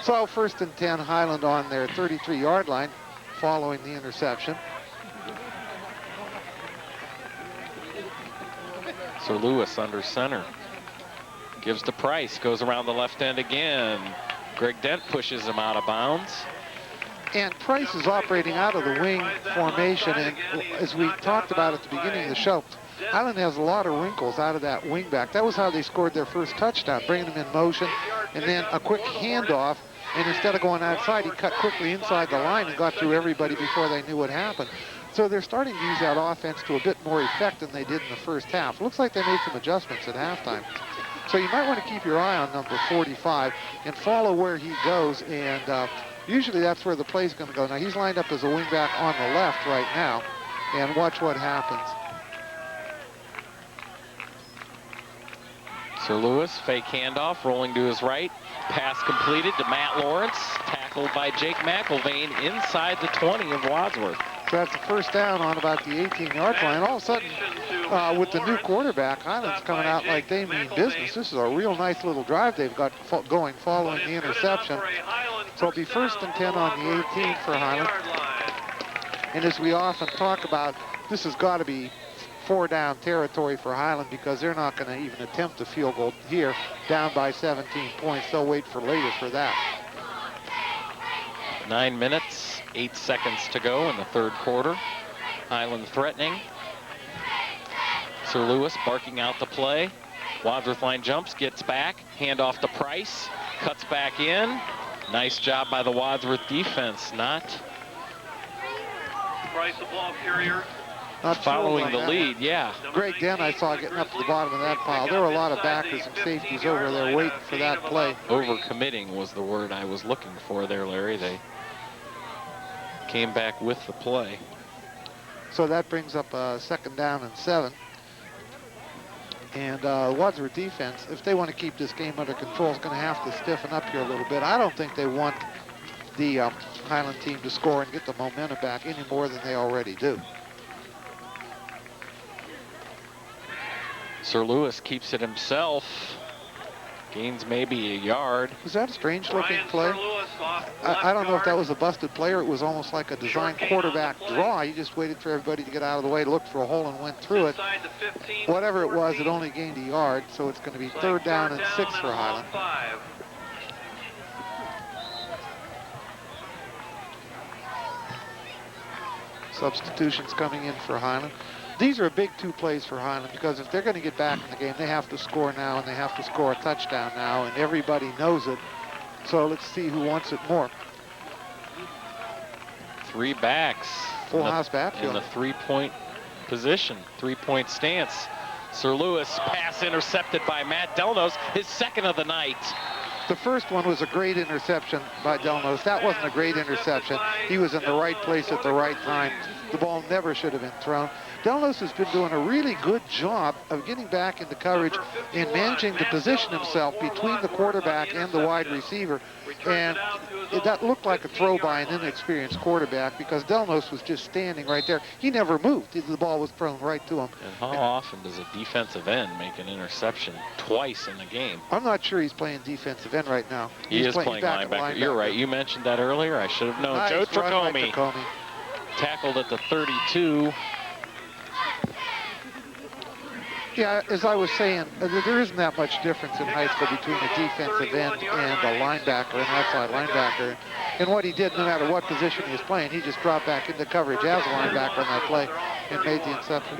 So 1st and 10, Highland on their 33-yard line following the interception. Sir Lewis under center. Gives to Price, goes around the left end again. Greg Dent pushes him out of bounds. And Price is operating out of the wing formation, and as we talked about at the beginning of the show, Highland has a lot of wrinkles out of that wing back. That was how they scored their first touchdown, bringing them in motion, and then a quick handoff, and instead of going outside, he cut quickly inside the line and got through everybody before they knew what happened. So they're starting to use that offense to a bit more effect than they did in the first half. Looks like they made some adjustments at halftime. So you might want to keep your eye on number 45 and follow where he goes, and usually that's where the play's going to go. Now, he's lined up as a wingback on the left right now, and watch what happens. Sir Lewis, fake handoff, rolling to his right. Pass completed to Matt Lawrence, tackled by Jake McIlvain inside the 20 of Wadsworth. So that's the first down on about the 18-yard line. All of a sudden, with the new quarterback, Highland's coming out like they mean business. This is a real nice little drive they've got going following the interception. So it'll be 1st and 10 on the 18 for Highland. And as we often talk about, this has got to be 4-down territory for Highland because they're not going to even attempt a field goal here, down by 17 points. They'll wait for later for that. 9 minutes, 8 seconds to go in the third quarter. Highland threatening. Sir Lewis barking out the play. Wadsworth line jumps, gets back, handoff to Price, cuts back in. Nice job by the Wadsworth defense, not Price, the ball carrier. Not following fueled the by that. lead, yeah. Greg Dent, I saw getting up to the bottom of that pile. There were a lot of backers and safeties over there waiting for that play. Overcommitting was the word I was looking for there, Larry. They came back with the play. So that brings up 2nd down and 7. And Wadsworth defense, if they want to keep this game under control, is going to have to stiffen up here a little bit. I don't think they want the Highland team to score and get the momentum back any more than they already do. Sir Lewis keeps it himself. Gains maybe a yard. Was that a strange-looking play? I don't know if that was a busted play or it was almost like a design quarterback draw. He just waited for everybody to get out of the way, looked for a hole, and went through it. Whatever it was, it only gained a yard, so it's going to be 3rd down and 6 for Highland. Substitutions coming in for Highland. These are big 2 plays for Highland because if they're going to get back in the game, they have to score now and they have to score a touchdown now, and everybody knows it. So let's see who wants it more. 3 backs. Full house backfield. In the 3-point position, 3-point stance. Sir Lewis, pass intercepted by Matt Delnos, his 2nd of the night. The first one was a great interception by Delnos. That wasn't a great interception. He was in the right place at the right time. The ball never should have been thrown. Delnos has been doing a really good job of getting back into coverage and managing to position himself between the quarterback and the wide receiver. And that looked like a throw by an inexperienced quarterback because Delnos was just standing right there. He never moved. The ball was thrown right to him. And how often does a defensive end make an interception twice in the game? I'm not sure he's playing defensive end right now. He is playing linebacker. You're right. You mentioned that earlier. I should have known. Nice Joe Tricome tackled at the 32. Yeah, as I was saying, there isn't that much difference in high school between a defensive end and a linebacker, an outside linebacker. And what he did, no matter what position he was playing, he just dropped back into coverage as a linebacker on that play and made the interception.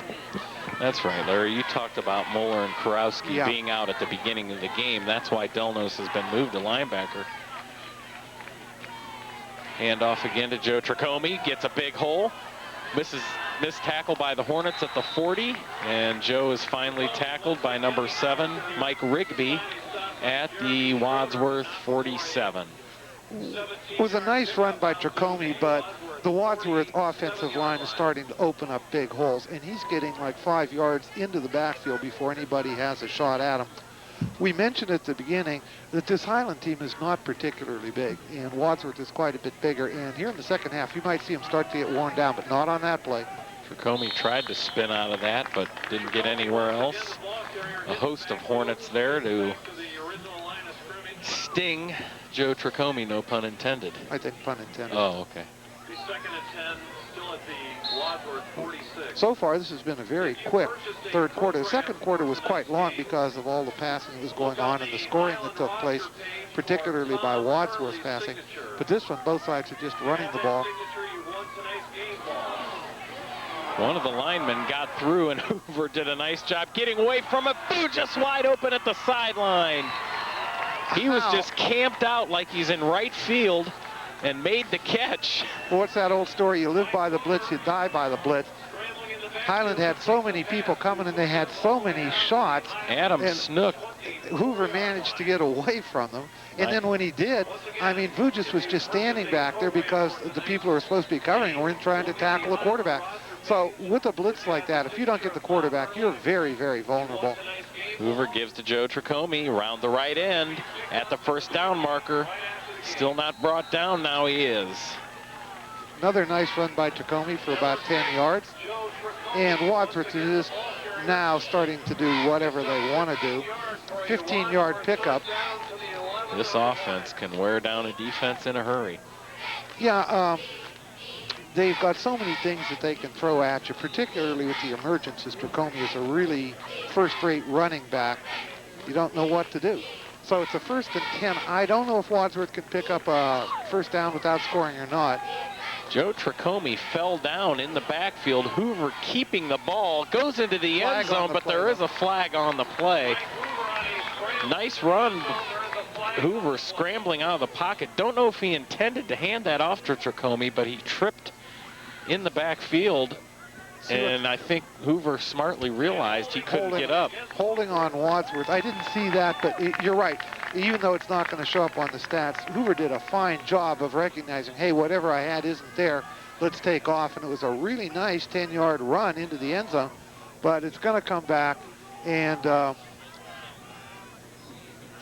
That's right, Larry. You talked about Moeller and Kurowski being out at the beginning of the game. That's why Delnos has been moved to linebacker. Hand off again to Joe Tricome. Gets a big hole. Missed tackle by the Hornets at the 40. And Joe is finally tackled by number 7, Mike Rigby, at the Wadsworth 47. It was a nice run by Tricome, but the Wadsworth offensive line is starting to open up big holes, and he's getting like 5 yards into the backfield before anybody has a shot at him. We mentioned at the beginning that this Highland team is not particularly big, and Wadsworth is quite a bit bigger. And here in the second half, you might see him start to get worn down, but not on that play. Tricome tried to spin out of that, but didn't get anywhere else. A host of Hornets there to sting Joe Tricome, no pun intended. I think pun intended. Oh, okay. So far, this has been a very quick third quarter. The second quarter was quite long because of all the passing that was going on and the scoring that took place, particularly by Wadsworth passing. But this one, both sides are just running the ball. One of the linemen got through, and Hoover did a nice job getting away from it. Boo, just wide open at the sideline. He was just camped out like he's in right field and made the catch. Well, what's that old story? You live by the blitz, you die by the blitz. Highland had so many people coming, and they had so many shots. Adam Snook. Hoover managed to get away from them. And then when he did, I mean, Vujis was just standing back there because the people who were supposed to be covering were trying to tackle the quarterback. So with a blitz like that, if you don't get the quarterback, you're very, very vulnerable. Hoover gives to Joe Tricome around the right end at the first down marker. Still not brought down, now he is. Another nice run by Tricome for about 10 yards. And Wadsworth is now starting to do whatever they want to do. 15-yard pickup. This offense can wear down a defense in a hurry. Yeah, they've got so many things that they can throw at you, particularly with the emergence as Tricome is a really first-rate running back. You don't know what to do. So it's a 1st and 10. I don't know if Wadsworth can pick up a first down without scoring or not. Joe Tricome fell down in the backfield. Hoover keeping the ball, goes into the end zone, but there is a flag on the play. Nice run. Hoover scrambling out of the pocket. Don't know if he intended to hand that off to Tricome, but he tripped in the backfield. And I think Hoover smartly realized he couldn't get up. Holding on Wadsworth. I didn't see that, but you're right. even though it's not going to show up on the stats, Hoover did a fine job of recognizing, hey, whatever I had isn't there. Let's take off. And it was a really nice 10-yard run into the end zone. But it's going to come back, and the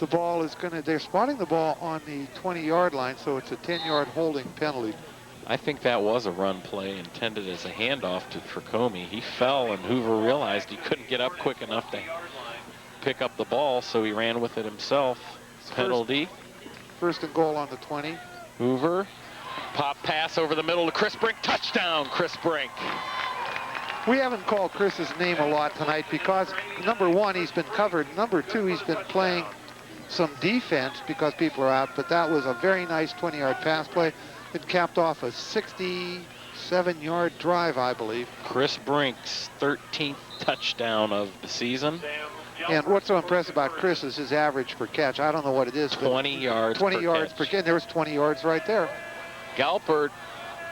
ball is going to, they're spotting the ball on the 20-yard line, so it's a 10-yard holding penalty. I think that was a run play intended as a handoff to Tricomie. He fell, and Hoover realized he couldn't get up quick enough to pick up the ball, so he ran with it himself. Penalty. First and goal on the 20. Hoover, pop pass over the middle to Chris Brink. Touchdown, Chris Brink. We haven't called Chris's name a lot tonight because, number one, he's been covered. Number two, he's been playing some defense because people are out, but that was a very nice 20-yard pass play. It capped off a 67-yard drive, I believe. Chris Brink's 13th touchdown of the season. And what's so impressive about Chris is his average per catch. I don't know what it is. 20 yards 20 per yards catch. per catch. There was 20 yards right there. Galpert,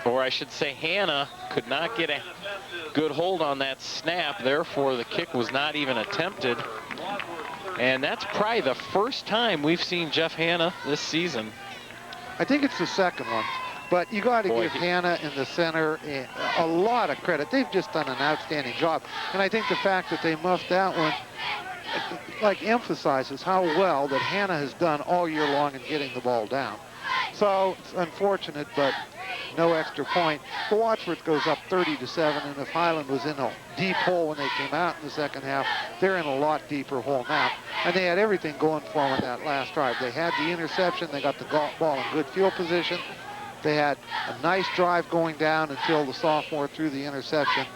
or I should say Hanna, could not get a good hold on that snap. Therefore, the kick was not even attempted. And that's probably the first time we've seen Jeff Hanna this season. I think it's the second one. But you got to give Hanna in the center a lot of credit. They've just done an outstanding job. And I think the fact that they muffed that one emphasizes how well that Hanna has done all year long in getting the ball down. So it's unfortunate, but no extra point. The Wadsworth goes up 30-7, and if Highland was in a deep hole when they came out in the second half, they're in a lot deeper hole now. And they had everything going for them in that last drive. They had the interception. They got the ball in good field position. They had a nice drive going down until the sophomore threw the interception.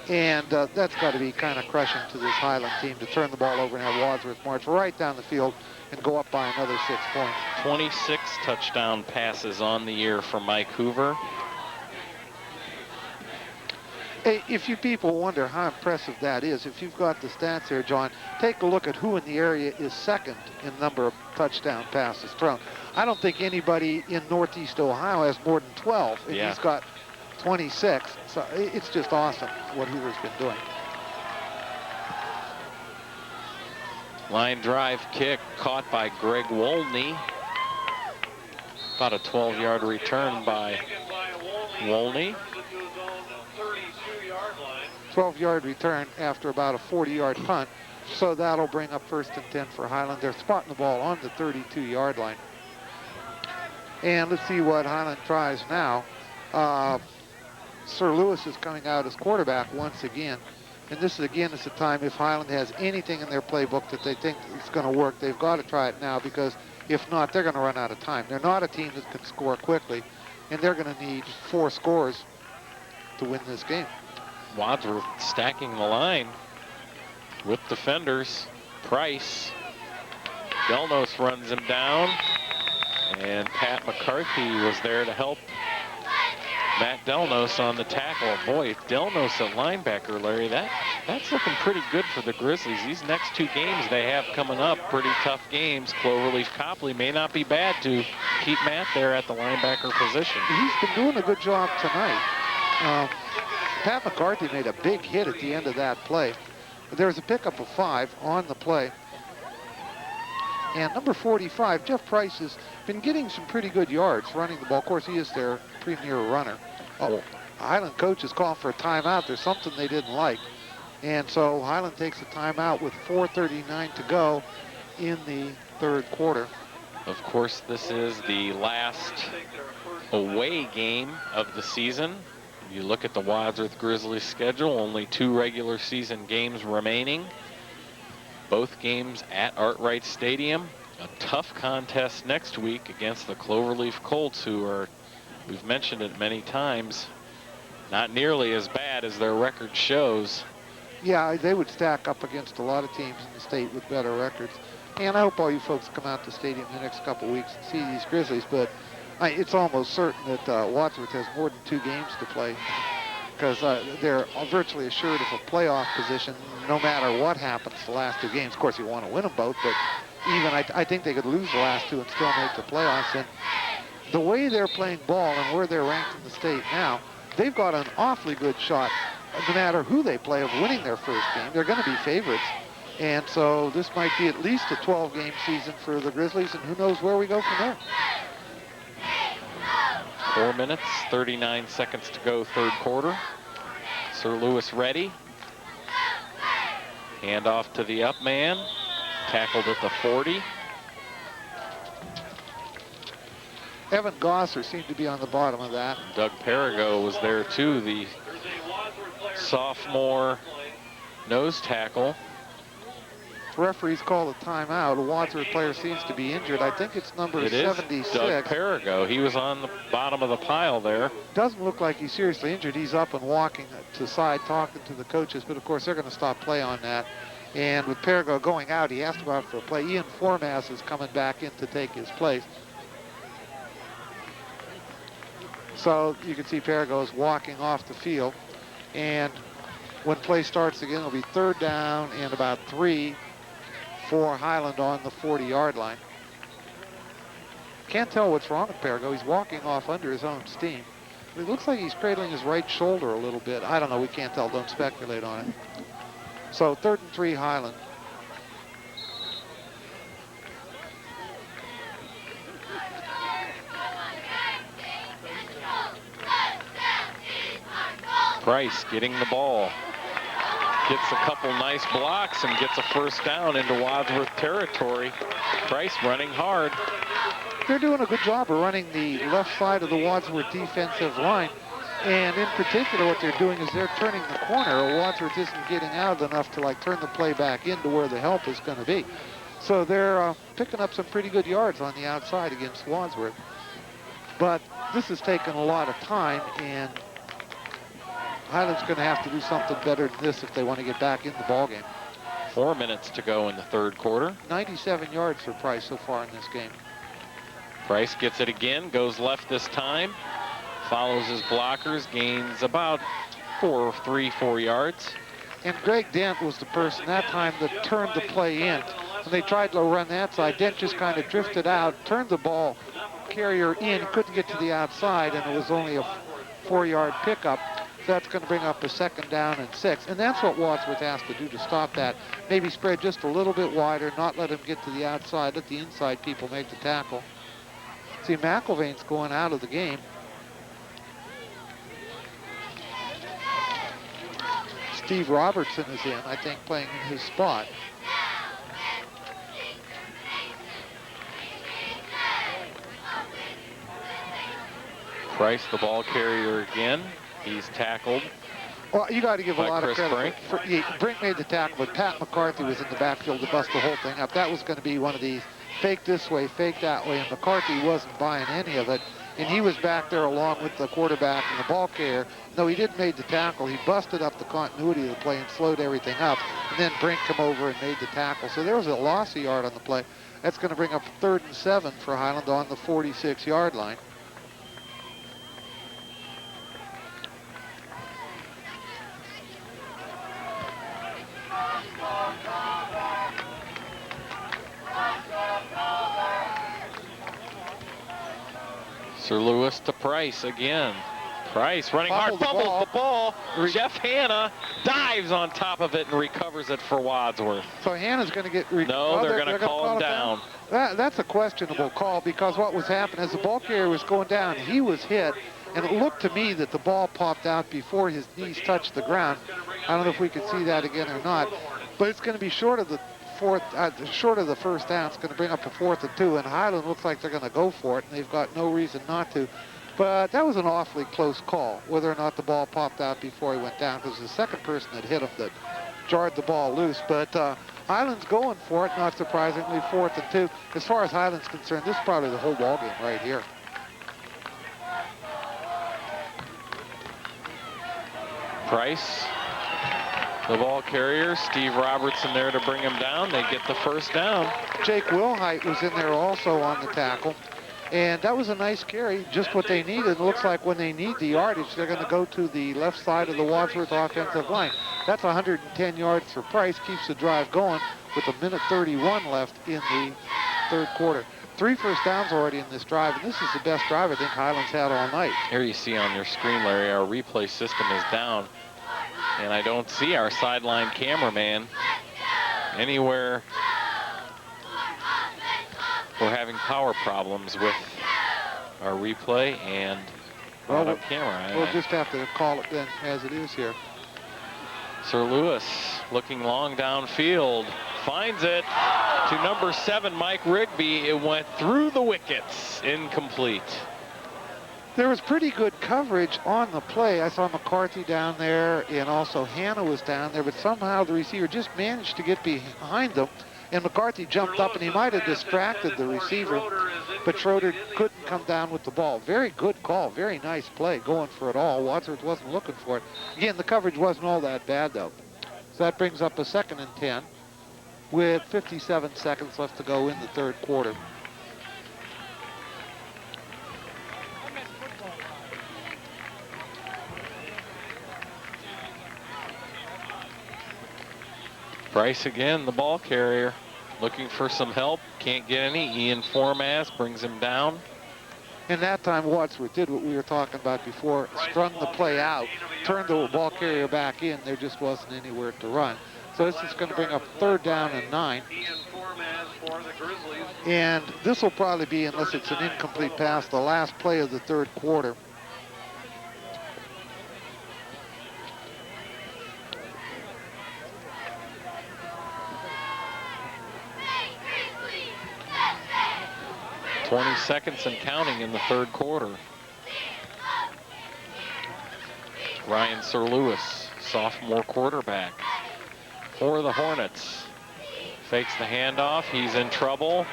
And that's got to be kind of crushing to this Highland team to turn the ball over and have Wadsworth march right down the field and go up by another 6 points. 26 touchdown passes on the year for Mike Hoover. Hey, if you people wonder how impressive that is, if you've got the stats here, John, take a look at who in the area is second in number of touchdown passes thrown. I don't think anybody in Northeast Ohio has more than 12, and he's got 26. So it's just awesome what Hoover's been doing. Line drive kick caught by Greg Wolney. About a 12-yard return by Wolney. 12-yard return after about a 40-yard punt. So that'll bring up 1st and 10 for Highland. They're spotting the ball on the 32-yard line. And let's see what Highland tries now. Sir Lewis is coming out as quarterback once again. And this is, again, it's a time if Highland has anything in their playbook that they think is going to work, they've got to try it now, because if not, they're going to run out of time. They're not a team that can score quickly, and they're going to need 4 scores to win this game. Wadsworth stacking the line with defenders. Price. Delnos runs him down, and Pat McCarthy was there to help Matt Delnos on the tackle. Boy, Delnos at linebacker, Larry, that's looking pretty good for the Grizzlies. These next 2 games they have coming up, pretty tough games. Cloverleaf Copley may not be bad to keep Matt there at the linebacker position. He's been doing a good job tonight. Pat McCarthy made a big hit at the end of that play. There was a pickup of 5 on the play. And number 45, Jeff Price, has been getting some pretty good yards running the ball. Of course, he is their premier runner. Oh, Highland coach is calling for a timeout. There's something they didn't like. And so Highland takes a timeout with 4:39 to go in the 3rd quarter. Of course, this is the last away game of the season. You look at the Wadsworth Grizzlies schedule, only 2 regular season games remaining. Both games at Artwright Stadium. A tough contest next week against the Cloverleaf Colts, who are, we've mentioned it many times, not nearly as bad as their record shows. Yeah, they would stack up against a lot of teams in the state with better records. And I hope all you folks come out to the stadium in the next couple weeks and see these Grizzlies. But it's almost certain that Wadsworth has more than 2 games to play, because they're virtually assured of a playoff position no matter what happens the last 2 games. Of course, you want to win them both, but even I think they could lose the last 2 and still make the playoffs. And the way they're playing ball and where they're ranked in the state now, they've got an awfully good shot, no matter who they play, of winning their first game. They're going to be favorites. And so this might be at least a 12-game season for the Grizzlies, and who knows where we go from there. 4 minutes, 39 seconds to go, third quarter. Sir Lewis ready. Hand off to the up man. Tackled at the 40. Evan Gosser seemed to be on the bottom of that. Doug Perigo was there too, the sophomore nose tackle. Referees call a timeout. A Wadsworth player seems to be injured. I think it's number It is 76. Doug Perigo. He was on the bottom of the pile there. Doesn't look like he's seriously injured. He's up and walking to the side, talking to the coaches, but of course they're going to stop play on that. And with Perigo going out, he has to go out for a play. Ian Formas is coming back in to take his place. So you can see Perigo is walking off the field. And when play starts again, it'll be third down and about 3 for Highland on the 40-yard line. Can't tell what's wrong with Perigo. He's walking off under his own steam. It looks like he's cradling his right shoulder a little bit. I don't know. We can't tell. Don't speculate on it. So 3rd and 3 Highland. Price getting the ball. Gets a couple nice blocks and gets a first down into Wadsworth territory. Price running hard. They're doing a good job of running the left side of the Wadsworth defensive line. And in particular, what they're doing is they're turning the corner. Wadsworth isn't getting out enough to turn the play back into where the help is going to be. So they're picking up some pretty good yards on the outside against Wadsworth. But this has taken a lot of time, and Highland's going to have to do something better than this if they want to get back in the ballgame. 4 minutes to go in the third quarter. 97 yards for Price so far in this game. Price gets it again, goes left this time, follows his blockers, gains about 4 yards. And Greg Dent was the person that time that turned the play in. When they tried to run that side, Dent just kind of drifted out, turned the ball carrier in, couldn't get to the outside, and it was only a 4-yard pickup. That's going to bring up a 2nd down and 6. And that's what Wadsworth has to do to stop that. Maybe spread just a little bit wider, not let him get to the outside, let the inside people make the tackle. See, McIlvain's going out of the game. Steve Robertson is in, I think, playing in his spot. Price, the ball carrier again. He's tackled. Well, you got to give a lot of Chris credit. Brink made the tackle, but Pat McCarthy was in the backfield to bust the whole thing up. That was going to be one of these fake this way, fake that way, and McCarthy wasn't buying any of it. And he was back there along with the quarterback and the ball carrier. No, he didn't make the tackle. He busted up the continuity of the play and slowed everything up. And then Brink come over and made the tackle. So there was a loss of yard on the play. That's going to bring up 3rd and 7 for Highland on the 46-yard line. Sir Lewis to Price again. Price running hard, fumbles the ball. Jeff Hanna dives on top of it and recovers it for Wadsworth. So Hanna's going to get... No, they're going to call him down. That's a questionable call, because what was happening as the ball carrier was going down, he was hit, and it looked to me that the ball popped out before his knees touched the ground. I don't know if we could see that again or not, but it's going to be short of the first down. It's going to bring up a 4th and 2, and Highland looks like they're going to go for it, and they've got no reason not to. But that was an awfully close call, whether or not the ball popped out before he went down, because the second person that hit him that jarred the ball loose. But Highland's going for it, not surprisingly, 4th and 2. As far as Highland's concerned, this is probably the whole ball game right here. Price, the ball carrier, Steve Robertson there to bring him down. They get the first down. Jake Wilhite was in there also on the tackle. And that was a nice carry, just what they needed. It looks like when they need the yardage, they're going to go to the left side of the Wadsworth offensive line. That's 110 yards for Price, keeps the drive going with 1:31 left in the third quarter. 3 first downs already in this drive, and this is the best drive I think Highland's had all night. Here you see on your screen, Larry, our replay system is down, and I don't see our sideline cameraman. anywhere we're having power problems with our replay and auto camera. We'll just have to call it then as it is here. Sir Lewis looking long downfield, finds it to number 7, Mike Rigby. It went through the wickets, incomplete. There was pretty good coverage on the play. I saw McCarthy down there, and also Hannah was down there, but somehow the receiver just managed to get behind them, and McCarthy jumped up, and he might have distracted the receiver, but Schroeder couldn't come down with the ball. Very good call, very nice play, going for it all. Wadsworth wasn't looking for it. Again, the coverage wasn't all that bad, though. So that brings up a 2nd and 10 with 57 seconds left to go in the 3rd quarter. Bryce again, the ball carrier, looking for some help. Can't get any. Ian Formas brings him down. And that time Wadsworth did what we were talking about before, strung the play out, turned the ball carrier back in. There just wasn't anywhere to run. So this is going to bring up 3rd down and 9. And this will probably be, unless it's an incomplete pass, the last play of the 3rd quarter. .20 seconds and counting in the 3rd quarter. Ryan Sir Lewis, sophomore quarterback for the Hornets. Fakes the handoff, he's in trouble.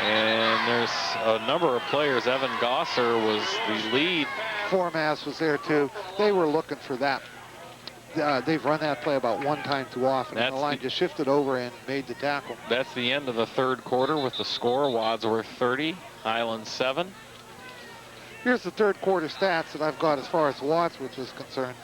And there's a number of players. Evan Gosser was the lead. Formas was there too. They were looking for that. They've run that play about 1 time too often. And the line just shifted over and made the tackle. That's the end of the 3rd quarter with the score, Wadsworth 30, Highland 7. Here's the 3rd quarter stats that I've got as far as Wadsworth is concerned.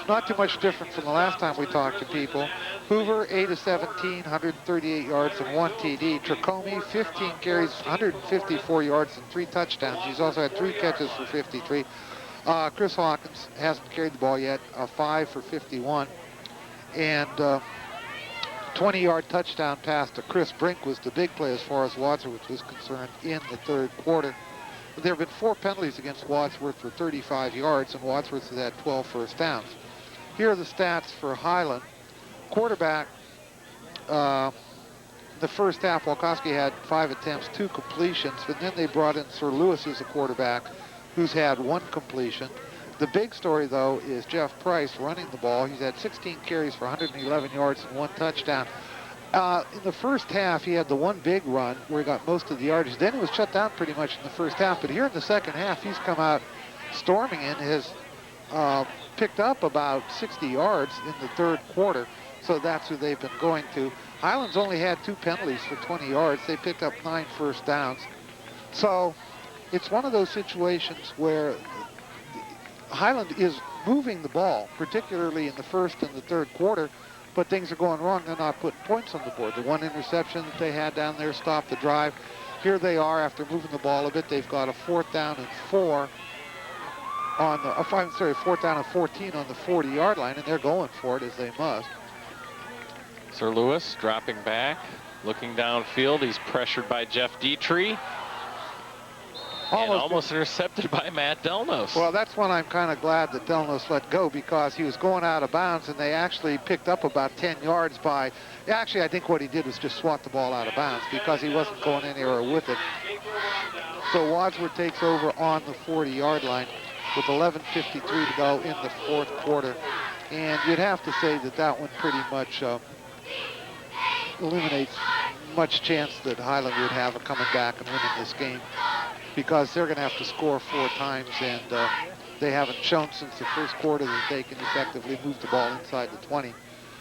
Not too much different from the last time we talked to people. Hoover, 8 of 17, 138 yards and 1 TD. Tracomie, 15 carries, 154 yards and 3 touchdowns. He's also had 3 catches for 53. Chris Hawkins hasn't carried the ball yet, 5 for 51. And 20-yard touchdown pass to Chris Brink was the big play as far as Wadsworth was concerned in the 3rd quarter. There have been 4 penalties against Wadsworth for 35 yards, and Wadsworth has had 12 first downs. Here are the stats for Highland. Quarterback, the first half, Walkowski had 5 attempts, 2 completions, but then they brought in Sir Lewis as a quarterback, who's had 1 completion. The big story, though, is Jeff Price running the ball. He's had 16 carries for 111 yards and 1 touchdown. In the first half, he had the 1 big run where he got most of the yardage. Then it was shut down pretty much in the first half. But here in the 2nd half, he's come out storming in, has picked up about 60 yards in the 3rd quarter. So that's who they've been going to. Highlands only had 2 penalties for 20 yards. They picked up 9 first downs. So it's one of those situations where Highland is moving the ball, particularly in the 1st and the 3rd quarter, but things are going wrong. They're not putting points on the board. The 1 interception that they had down there stopped the drive. Here they are after moving the ball a bit. They've got a 4th down and 4 on the, 4th down and 14 on the 40-yard line, and they're going for it as they must. Sir Lewis dropping back, looking downfield. He's pressured by Jeff Dietrich. Almost intercepted by Matt Delnos. Well, that's when I'm kind of glad that Delnos let go, because he was going out of bounds, and they actually picked up about 10 yards by... Actually, I think what he did was just swat the ball out of bounds because he wasn't going anywhere with it. So Wadsworth takes over on the 40-yard line with 11:53 to go in the 4th quarter. And you'd have to say that that one pretty much eliminates much chance that Highland would have of coming back and winning this game, because they're going to have to score 4 times, and they haven't shown since the 1st quarter that they can effectively move the ball inside the 20.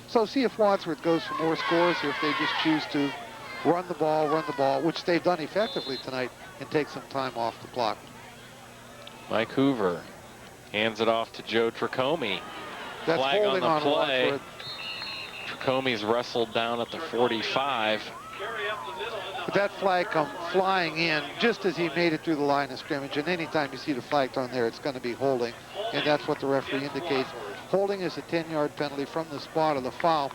So see if Wadsworth goes for more scores, or if they just choose to run the ball, which they've done effectively tonight, and take some time off the clock. Mike Hoover hands it off to Joe Tracomie. That's flag holding on the play. Wadsworth. Tracomie's wrestled down at the 45. But that flag come flying in just as he made it through the line of scrimmage. And anytime you see the flag on there, it's going to be holding. And that's what the referee indicates. Holding is a 10-yard penalty from the spot of the foul.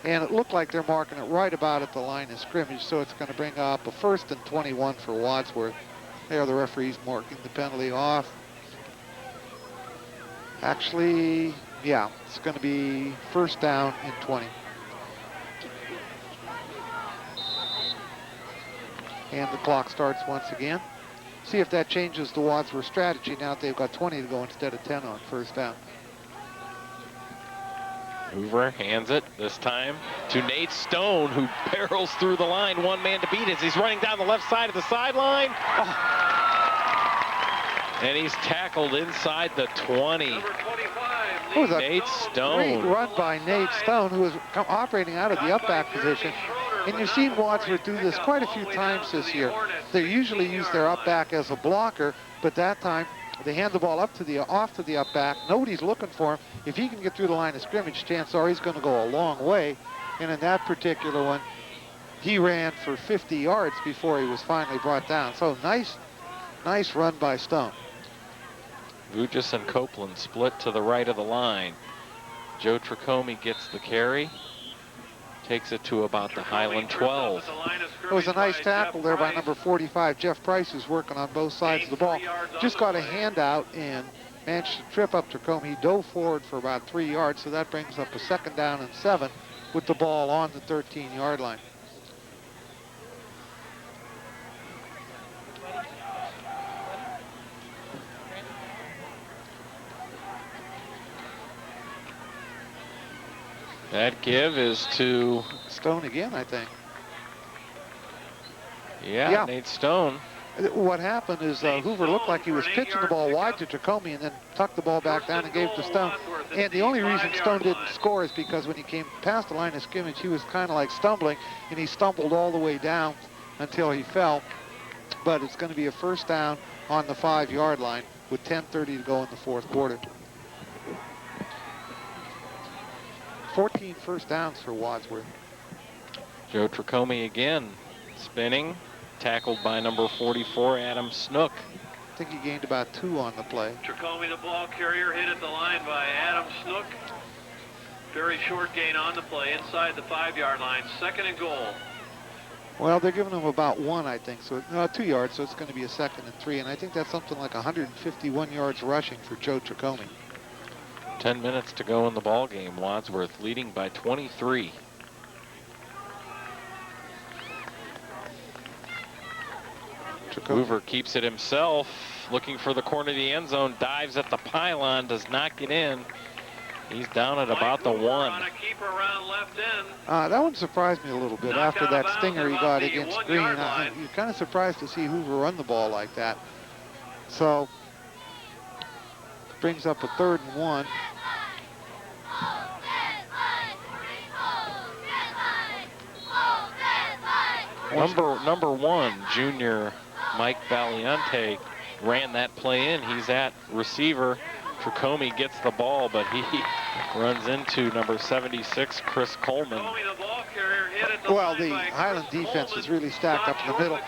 And it looked like they're marking it right about at the line of scrimmage, so it's going to bring up a 1st and 21 for Wadsworth. There, the referee's marking the penalty off. Actually, yeah, it's going to be 1st down and 20. And the clock starts once again. See if that changes the Wadsworth strategy now that they've got 20 to go instead of 10 on 1st down. Hoover hands it this time to Nate Stone, who barrels through the line. One man to beat as he's running down the left side of the sideline. Oh. And he's tackled inside the 20. It was a Nate Stone. Great run by Nate Stone, who was operating out of the up back position. And you've seen Wadsworth do this quite a few times this year. They usually use their up back as a blocker, but that time they hand the ball off to the up back. Nobody's looking for him. If he can get through the line of scrimmage, chances are he's going to go a long way. And in that particular one, he ran for 50 yards before he was finally brought down. So nice run by Stone. Vujis and Copeland split to the right of the line. Joe Tricome gets the carry. Takes it to about the Highland 12. It was a nice tackle there by number 45, Jeff Price, who's working on both sides of the ball. Just got a handout and managed to trip up Tricome. He dove forward for about 3 yards, so that brings up a 2nd down and 7 with the ball on the 13-yard line. That give is to Stone again, I think. Yeah, Nate Stone. What happened is Hoover looked like he was pitching the ball wide to Tricome and then tucked the ball back down and gave it to Stone. And the only reason Stone didn't score is because when he came past the line of scrimmage, he was kind of like stumbling, and he stumbled all the way down until he fell. But it's going to be a 1st down on the 5-yard line with 10:30 to go in the 4th quarter. 14 first downs for Wadsworth. Joe Tricome again, spinning, tackled by number 44, Adam Snook. I think he gained about 2 on the play. Tricome, the ball carrier, hit at the line by Adam Snook. Very short gain on the play, inside the 5-yard line, 2nd and goal. Well, they're giving him about 1, I think, so 2 yards, so it's going to be a 2nd and 3, and I think that's something like 151 yards rushing for Joe Tricome. 10 minutes to go in the ball game. Wadsworth leading by 23. Hoover keeps it himself, looking for the corner of the end zone, dives at the pylon, does not get in. He's down at about the 1. That one surprised me a little bit after that stinger he got against Green. You're kind of surprised to see Hoover run the ball like that. So, brings up a 3rd and 1. Number 1, junior Mike Valiante ran that play in. He's at receiver. Tricome gets the ball, but he runs into number 76, Chris Coleman. Well, the Highland defense is really stacked up in the middle.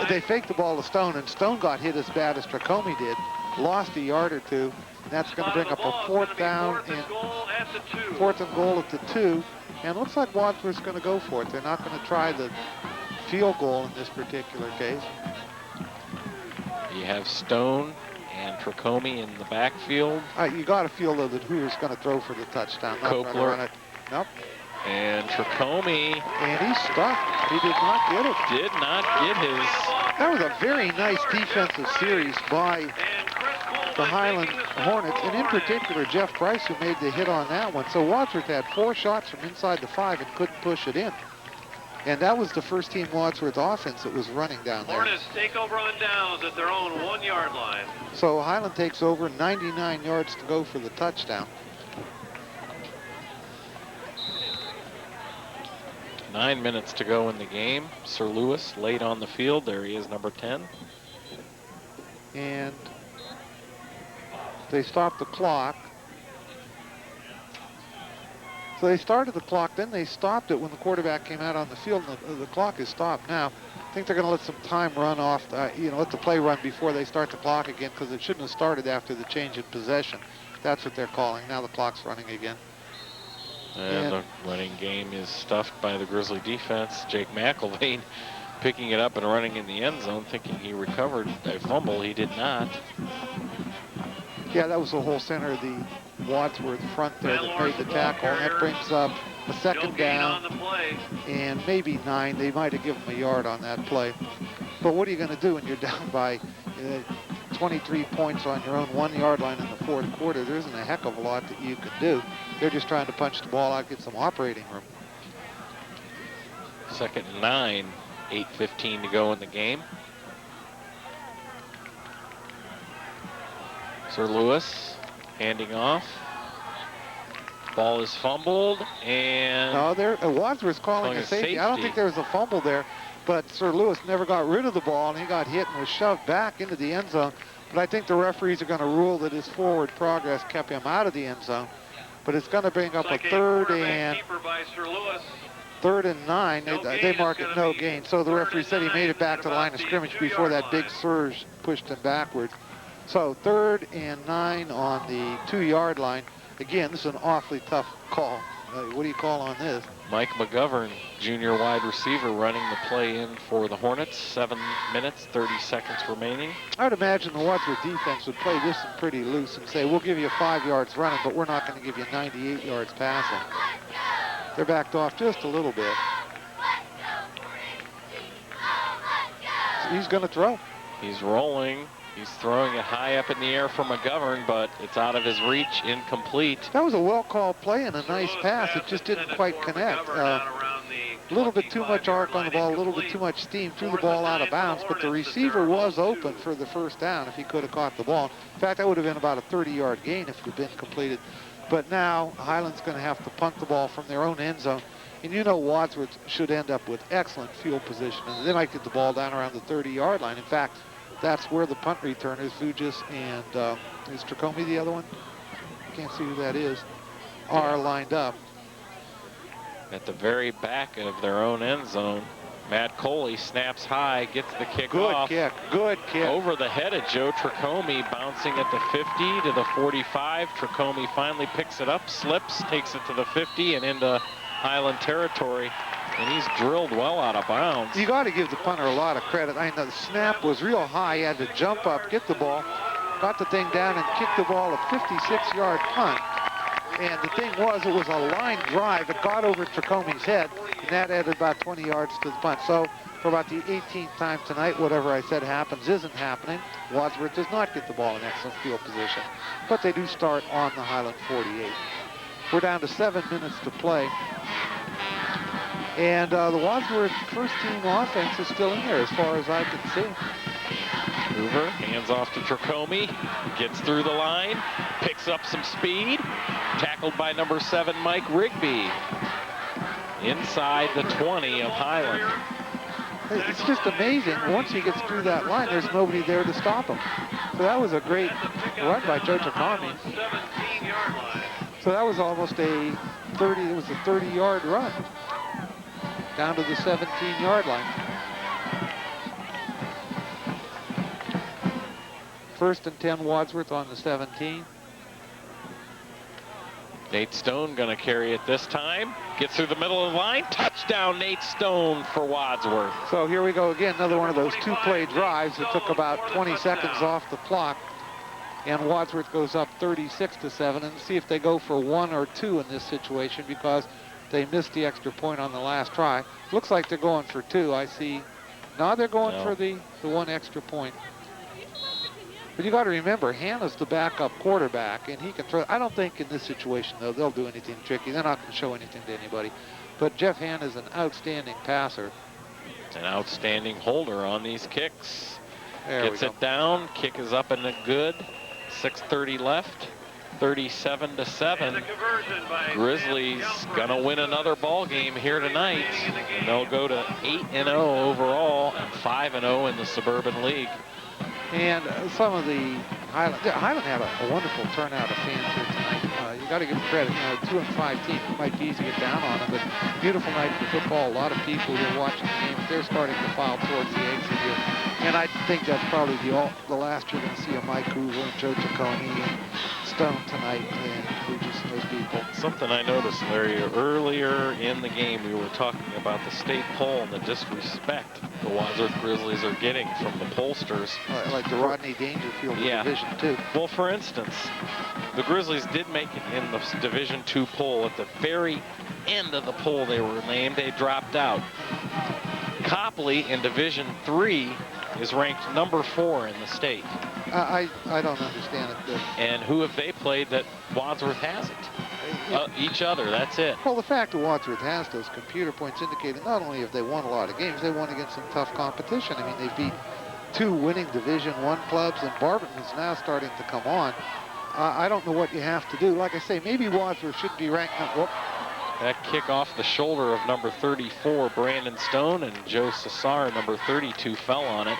They faked the ball to Stone, and Stone got hit as bad as Tricome did. Lost a yard or 2. And that's going to bring up a 4th down and 4th and goal at the 2. And it looks like Wadsworth's going to go for it. They're not going to try the field goal in this particular case. You have Stone and Tricome in the backfield. You got to feel, though, that Hoover's going to throw for the touchdown. Not Kopler. run it. Nope. And Tricome. And he's stuck. He did not get it. Did not get his. That was a very nice defensive series by the Highland Hornets, and in particular Jeff Price, who made the hit on that one. So Wadsworth had 4 shots from inside the 5 and couldn't push it in. And that was the first team Wadsworth offense that was running down there. Hornets take over on downs at their own 1-yard line. So Highland takes over, 99 yards to go for the touchdown. 9 minutes to go in the game. Sir Lewis late on the field. There he is, number 10. And they stopped the clock. So they started the clock, then they stopped it when the quarterback came out on the field, and the clock is stopped now. I think they're going to let some time run off, let the play run before they start the clock again, because it shouldn't have started after the change in possession. That's what they're calling. Now the clock's running again. And the running game is stuffed by the Grizzly defense. Jake McElvain picking it up and running in the end zone, thinking he recovered a fumble. He did not. Yeah, that was the whole center of the Wadsworth front there that made the tackle. And that brings up a second down and maybe 9. They might have given him a yard on that play. But what are you going to do when you're down by 23 points on your own 1-yard line in the fourth quarter? There isn't a heck of a lot that you can do. They're just trying to punch the ball out, get some operating room. 2nd and 9, 8:15 to go in the game. Sir Lewis handing off. Ball is fumbled, and no, Wadsworth's calling a safety. I don't think there was a fumble there, but Sir Lewis never got rid of the ball, and he got hit and was shoved back into the end zone. But I think the referees are going to rule that his forward progress kept him out of the end zone. But it's going to bring up a 3rd and 9. They mark it no gain. So the referee said he made it back to the line of scrimmage before that big surge pushed him backwards. So 3rd and 9 on the 2-yard line. Again, this is an awfully tough call. What do you call on this? Mike McGovern, junior wide receiver, running the play in for the Hornets. 7 minutes, 30 seconds remaining. I would imagine the Wadsworth defense would play this one pretty loose and say, we'll give you 5 yards running, but we're not going to give you 98 yards passing. They're backed off just a little bit. So he's going to throw. He's rolling. He's throwing it high up in the air for McGovern, but it's out of his reach, incomplete. That was a well-called play and a nice pass. It just didn't quite connect. A little bit too much arc on the ball, a little bit too much steam, threw the ball out of bounds, but the receiver was open for the first down if he could have caught the ball. In fact, that would have been about a 30-yard gain if it had been completed. But now Highland's going to have to punt the ball from their own end zone. And you know Wadsworth should end up with excellent field position. And they might get the ball down around the 30-yard line. In fact, that's where the punt returners, Vujis and is Tracomie the other one? Can't see who that is, are lined up. At the very back of their own end zone, Matt Coley snaps high, gets the kick off. Good kick. Over the head of Joe Tracomie, bouncing at the 50 to the 45. Tracomie finally picks it up, slips, takes it to the 50 and into Highland territory. And he's drilled well out of bounds. You got to give the punter a lot of credit. I know the snap was real high. He had to jump up, get the ball, got the thing down, and kicked the ball a 56-yard punt. And the thing was, it was a line drive. It got over Tracomie's head, and that added about 20 yards to the punt. So for about the 18th time tonight, whatever I said happens isn't happening. Wadsworth does not get the ball in excellent field position. But they do start on the Highland 48. We're down to 7 minutes to play. And the Wadsworth first-team offense is still in there as far as I can see. Hoover hands off to Tracomie, gets through the line, picks up some speed, tackled by number 7, Mike Rigby, inside the 20 of Highland. It's just amazing. Once he gets through that line, there's nobody there to stop him. So that was a great run by Joe Tracomie. So that was almost a 30-yard run down to the 17-yard line. First and 10 Wadsworth on the 17. Nate Stone going to carry it this time. Gets through the middle of the line. Touchdown, Nate Stone for Wadsworth. So here we go again, another one of those 2-play drives that took about 20 seconds off the clock. And Wadsworth goes up 36-7. And see if they go for 1 or 2 in this situation, because they missed the extra point on the last try. Looks like they're going for 2. I see. No, they're going for the 1 extra point. But you got to remember, Hannah's the backup quarterback, and he can throw. I don't think in this situation, though, they'll do anything tricky. They're not going to show anything to anybody. But Jeff Hannah is an outstanding passer. An outstanding holder on these kicks. Gets it down. Kick is up and good. 6:30 left. 37-7. Grizzlies gonna win another ball game here tonight. And they'll go to 8-0 overall and 5-0 in the Suburban League. And some of the Highland had a wonderful turnout of fans here tonight. You got to give them credit. You know, 2 and 5 team, it might be easy to get down on them, but beautiful night for football. A lot of people here watching the game. They're starting to file towards the exit here. And I think that's probably the last you're going to see of Mike Hoover and Joe Tracomie and Stone tonight. And Burgess and those people. Something I noticed, Larry, earlier in the game, we were talking about the state poll and the disrespect the Wadsworth Grizzlies are getting from the pollsters. Like the Rodney Dangerfield of Yeah. Division II. Well, for instance, the Grizzlies did make it in the Division II poll. At the very end of the poll, they were named. They dropped out. Copley in Division III is ranked number 4 in the state. I don't understand it. And who have they played that Wadsworth hasn't? Each other, that's it. Well, the fact that Wadsworth has those computer points indicated not only have they won a lot of games, they won against some tough competition. I mean, they beat 2 winning Division I clubs, and Barberton is now starting to come on. I don't know what you have to do. Like I say, maybe Wadsworth should be ranked. That kick off the shoulder of number 34, Brandon Stone, and Joe Cesar, number 32, fell on it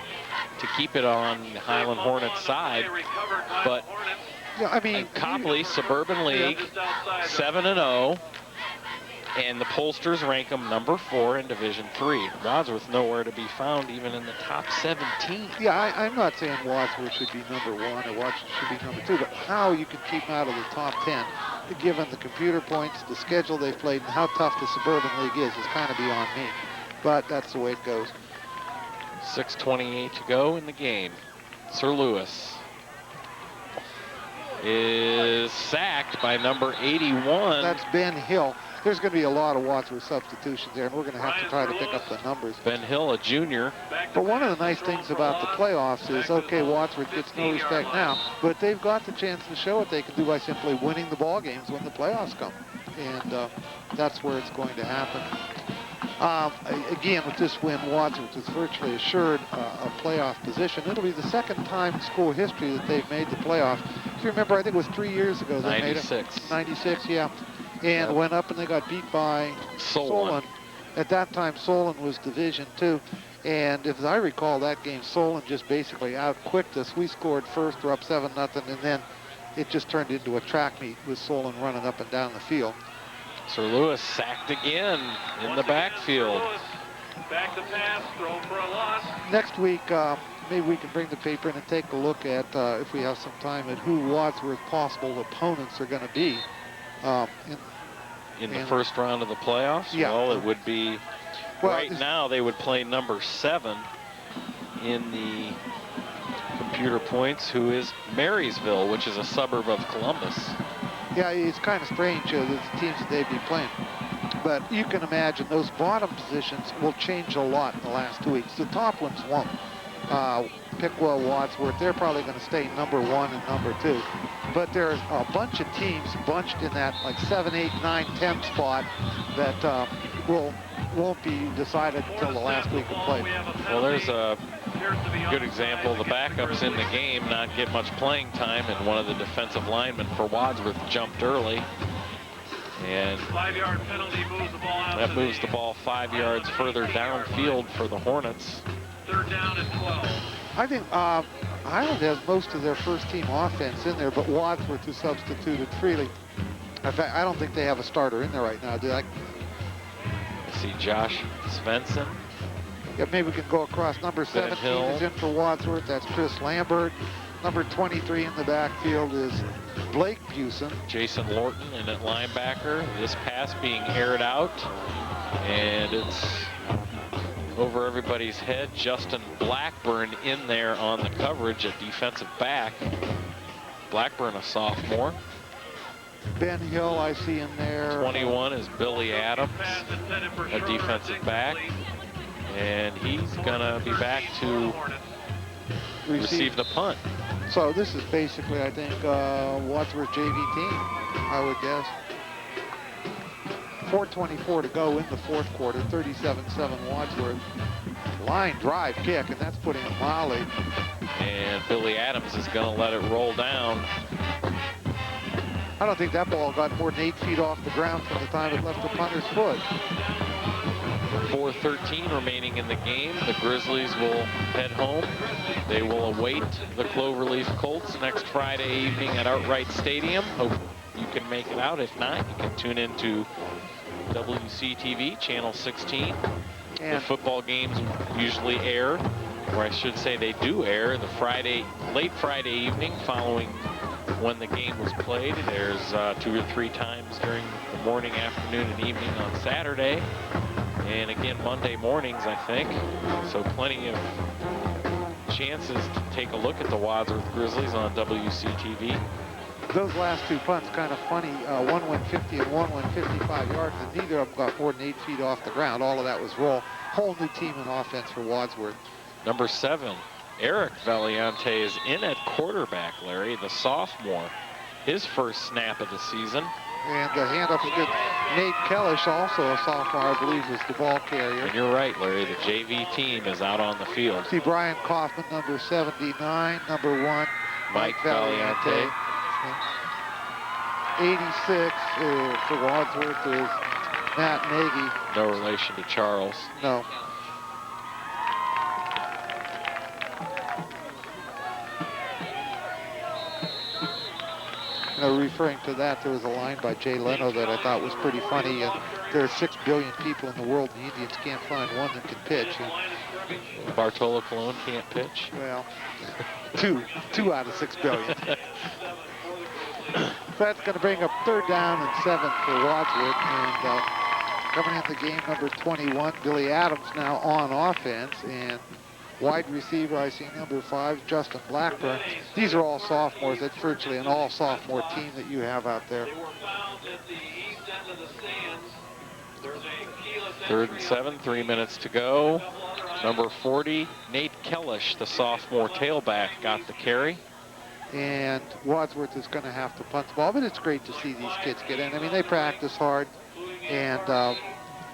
to keep it on the Highland Hornets side. But yeah, I mean, and Copley, Suburban League, 7-0, and the pollsters rank them number 4 in Division III. Wadsworth nowhere to be found, even in the top 17. Yeah, I'm not saying Wadsworth should be number 1 or Wadsworth should be number 2, but how you can keep them out of the top 10, given the computer points, the schedule they've played, and how tough the Suburban League is kind of beyond me. But that's the way it goes. 6:28 to go in the game. Sir Lewis is sacked by number 81. That's Ben Hill. There's going to be a lot of Wadsworth substitutions there, and we're going to have to try to pick up the numbers. Ben Hill, a junior. But one of the nice things about the playoffs is, okay, Wadsworth gets no respect now, but they've got the chance to show what they can do by simply winning the ball games when the playoffs come. And that's where it's going to happen. Again, with this win, Wadsworth is virtually assured a playoff position. It'll be the second time in school history that they've made the playoff. If you remember, I think it was 3 years ago they made it. 96, yeah. And went up and they got beat by Solon. At that time, Solon was Division II. And if I recall that game, Solon just basically outquicked us. We scored first, we're up 7-0, and then it just turned into a track meet with Solon running up and down the field. Sir Lewis sacked again in the backfield. Back to pass, throw for a loss. Next week, maybe we can bring the paper in and take a look at, if we have some time, at who Wadsworth's possible opponents are going to be. In the first round of the playoffs? Yeah. Well, it would be, right now they would play number 7 in the computer points, who is Marysville, which is a suburb of Columbus. Yeah, it's kind of strange, the teams that they'd be playing. But you can imagine those bottom positions will change a lot in the last 2 weeks. The top ones won't. Piqua, Wadsworth, they're probably going to stay number 1 and number 2. But there's a bunch of teams bunched in that like 7, 8, 9, 10 spot that won't be decided until the last week of play. Well, there's a good example. The backups in the game not get much playing time, and one of the defensive linemen for Wadsworth jumped early. And 5-yard penalty moves the ball out. That moves the ball 5 yards further downfield for the Hornets. 3rd down and 12. I think Highland has most of their first team offense in there, but Wadsworth is substituted freely. In fact, I don't think they have a starter in there right now, do I? I see Josh Svensson. Yeah, maybe we can go across. Number 17 is in for Wadsworth. That's Chris Lambert. Number 23 in the backfield is Blake Busen. Jason Lorton in at linebacker. This pass being aired out, and it's over everybody's head. Justin Blackburn in there on the coverage at defensive back. Blackburn, a sophomore. Ben Hill, I see in there. 21 is Billy Adams, a defensive back. And he's going to be back to receive the punt. So this is basically, I think, Wadsworth JV team, I would guess. 4:24 to go in the fourth quarter, 37-7 Wadsworth. Line drive kick, and that's putting it mildly. And Billy Adams is going to let it roll down. I don't think that ball got more than 8 feet off the ground from the time it left the punter's foot. 4:13 remaining in the game. The Grizzlies will head home. They will await the Cloverleaf Colts next Friday evening at Outright Stadium. Hope you can make it out. If not, you can tune into WCTV, Channel 16. And the football games usually air, or I should say they do air, the late Friday evening following when the game was played. There's 2 or 3 times during the morning, afternoon, and evening on Saturday. And again, Monday mornings, I think. So plenty of chances to take a look at the Wadsworth Grizzlies on WCTV. Those last 2 punts kind of funny. One went 50 and one went 55 yards, and neither of them got more than 8 feet off the ground. All of that was roll. Whole new team in offense for Wadsworth. Number 7, Eric Valiante is in at quarterback, Larry, the sophomore. His first snap of the season. And the handoff is good. Nate Kellish, also a sophomore, I believe, was the ball carrier. And you're right, Larry, the JV team is out on the field. See Brian Kaufman, number 79, number 1, Mike Valiante. 86 for Wadsworth is Matt Nagy. No relation to Charles. No. You know, referring to that, there was a line by Jay Leno that I thought was pretty funny. There are 6 billion people in the world. The Indians can't find one that can pitch. Bartolo Colon can't pitch. Well, two out of 6 billion. That's going to bring up 3rd down and 7 for Wadsworth. And coming in the game, number 21, Billy Adams now on offense. And wide receiver, I see number 5, Justin Blackburn. These are all sophomores. That's virtually an all-sophomore team that you have out there. 3rd and 7, 3 minutes to go. Number 40, Nate Kellish, the sophomore tailback, got the carry. And Wadsworth is going to have to punt the ball, but it's great to see these kids get in. I mean, they practice hard and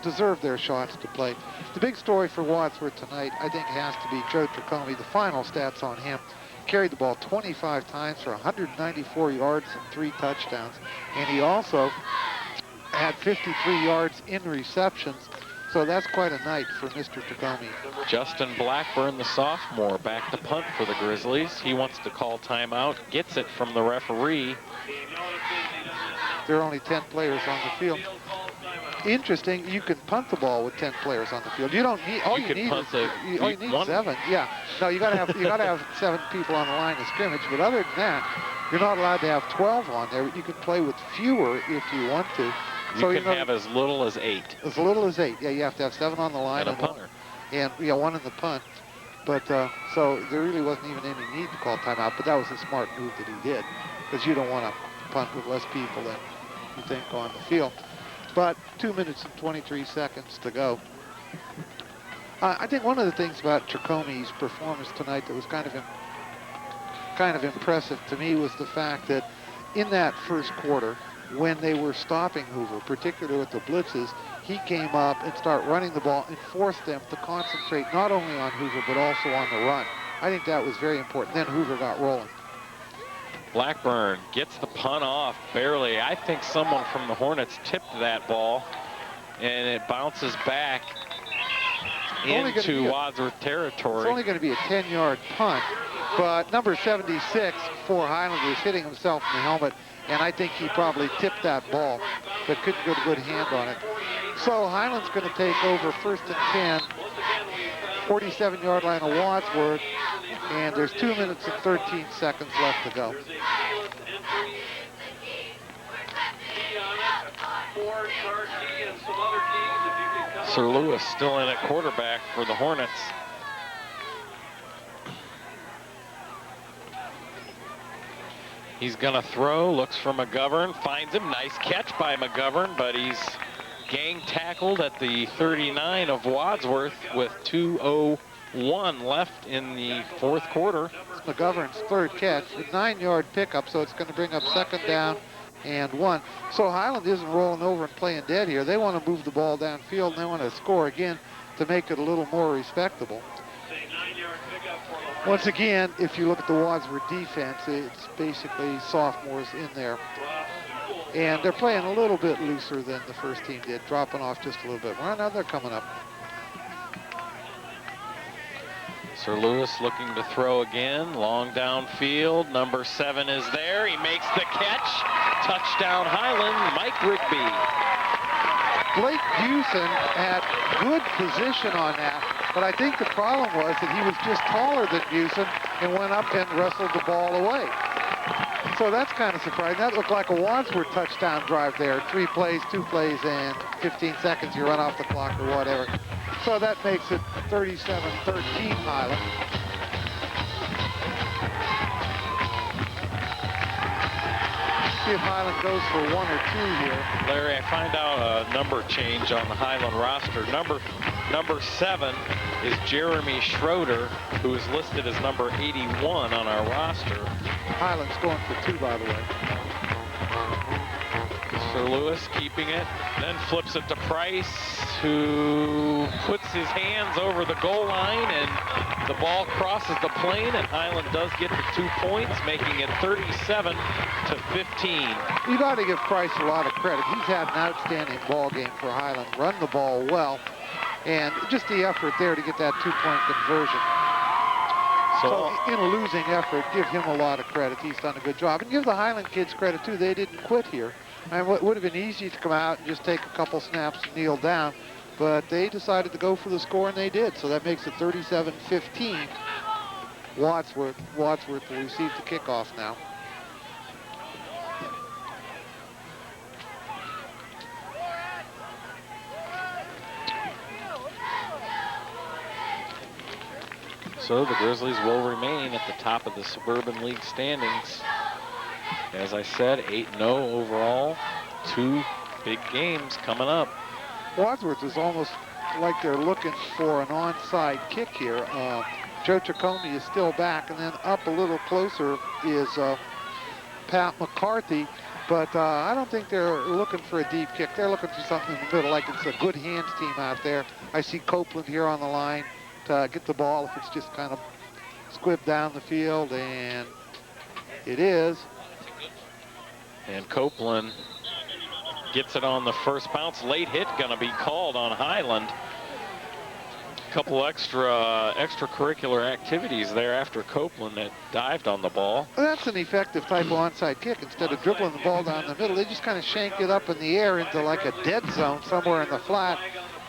deserve their shots to play. The big story for Wadsworth tonight, I think, has to be Joe Tricome. The final stats on him: carried the ball 25 times for 194 yards and 3 touchdowns. And he also had 53 yards in receptions. So that's quite a night for Mr. Tricome. Justin Blackburn, the sophomore, back to punt for the Grizzlies. He wants to call timeout, gets it from the referee. There are only 10 players on the field. Interesting, you can punt the ball with 10 players on the field. You don't need, all you need is 7. Yeah, no, you gotta have 7 people on the line of scrimmage. But other than that, you're not allowed to have 12 on there. You can play with fewer if you want to. So you can have as little as 8. As little as 8. Yeah, you have to have 7 on the line and a punter. And yeah, 1 in the punt. But so there really wasn't even any need to call timeout. But that was a smart move that he did, because you don't want to punt with less people than you think on the field. But 2 minutes and 23 seconds to go. I think one of the things about Tricome's performance tonight that was kind of impressive to me was the fact that in that first quarter, when they were stopping Hoover, particularly with the blitzes, he came up and started running the ball and forced them to concentrate not only on Hoover but also on the run. I think that was very important. Then Hoover got rolling. Blackburn gets the punt off barely. I think someone from the Hornets tipped that ball, and it bounces back into Wadsworth territory. It's only going to be a 10-yard punt, but number 76 for Highlanders hitting himself in the helmet, and I think he probably tipped that ball, but couldn't get a good hand on it. So Highland's going to take over 1st and 10, 47-yard line of Wadsworth, and there's 2 minutes and 13 seconds left to go. Sir Lewis still in at quarterback for the Hornets. He's going to throw, looks for McGovern, finds him. Nice catch by McGovern, but he's gang tackled at the 39 of Wadsworth with 2:01 left in the 4th quarter. It's McGovern's 3rd catch, a 9-yard pickup, so it's going to bring up 2nd down and 1. So Highland isn't rolling over and playing dead here. They want to move the ball downfield, and they want to score again to make it a little more respectable. Once again, if you look at the Wadsworth defense, it's basically sophomores in there. And they're playing a little bit looser than the first team did, dropping off just a little bit. Well, now they're coming up. Sir Lewis looking to throw again, long downfield. Number 7 is there. He makes the catch. Touchdown Highland, Mike Rigby. Blake Busen had good position on that, but I think the problem was that he was just taller than Busen and went up and wrestled the ball away. So that's kind of surprising. That looked like a Wadsworth touchdown drive there. 3 plays, 2 plays, and 15 seconds. You run off the clock or whatever. So that makes it 37-13 Highland. See if Highland goes for 1 or 2 here. Larry, I find out a number change on the Highland roster. Number 7 is Jeremy Schroeder, who is listed as number 81 on our roster. Highland's going for 2, by the way. Sir Lewis keeping it, then flips it to Price, who puts his hands over the goal line, and the ball crosses the plane, and Highland does get the 2 points, making it 37-15. You got to give Price a lot of credit. He's had an outstanding ball game for Highland, run the ball well, and just the effort there to get that 2-point conversion. So in a losing effort, give him a lot of credit. He's done a good job. And give the Highland kids credit, too. They didn't quit here. I mean, it would have been easy to come out and just take a couple snaps and kneel down, but they decided to go for the score, and they did. So that makes it 37-15. Wadsworth will receive the kickoff now. So the Grizzlies will remain at the top of the Suburban League standings. As I said, 8-0 overall. 2 big games coming up. Wadsworth is almost like they're looking for an onside kick here. Joe Tricome is still back, and then up a little closer is Pat McCarthy. But I don't think they're looking for a deep kick. They're looking for something in the middle, like it's a good hands team out there. I see Copeland here on the line to get the ball if it's just kind of squibbed down the field, and it is. And Copeland gets it on the first bounce. Late hit going to be called on Highland. Couple extracurricular activities there after Copeland that dived on the ball. Well, that's an effective type of onside kick. Instead of dribbling the ball down the middle, they just kind of shanked it up in the air into like a dead zone somewhere in the flat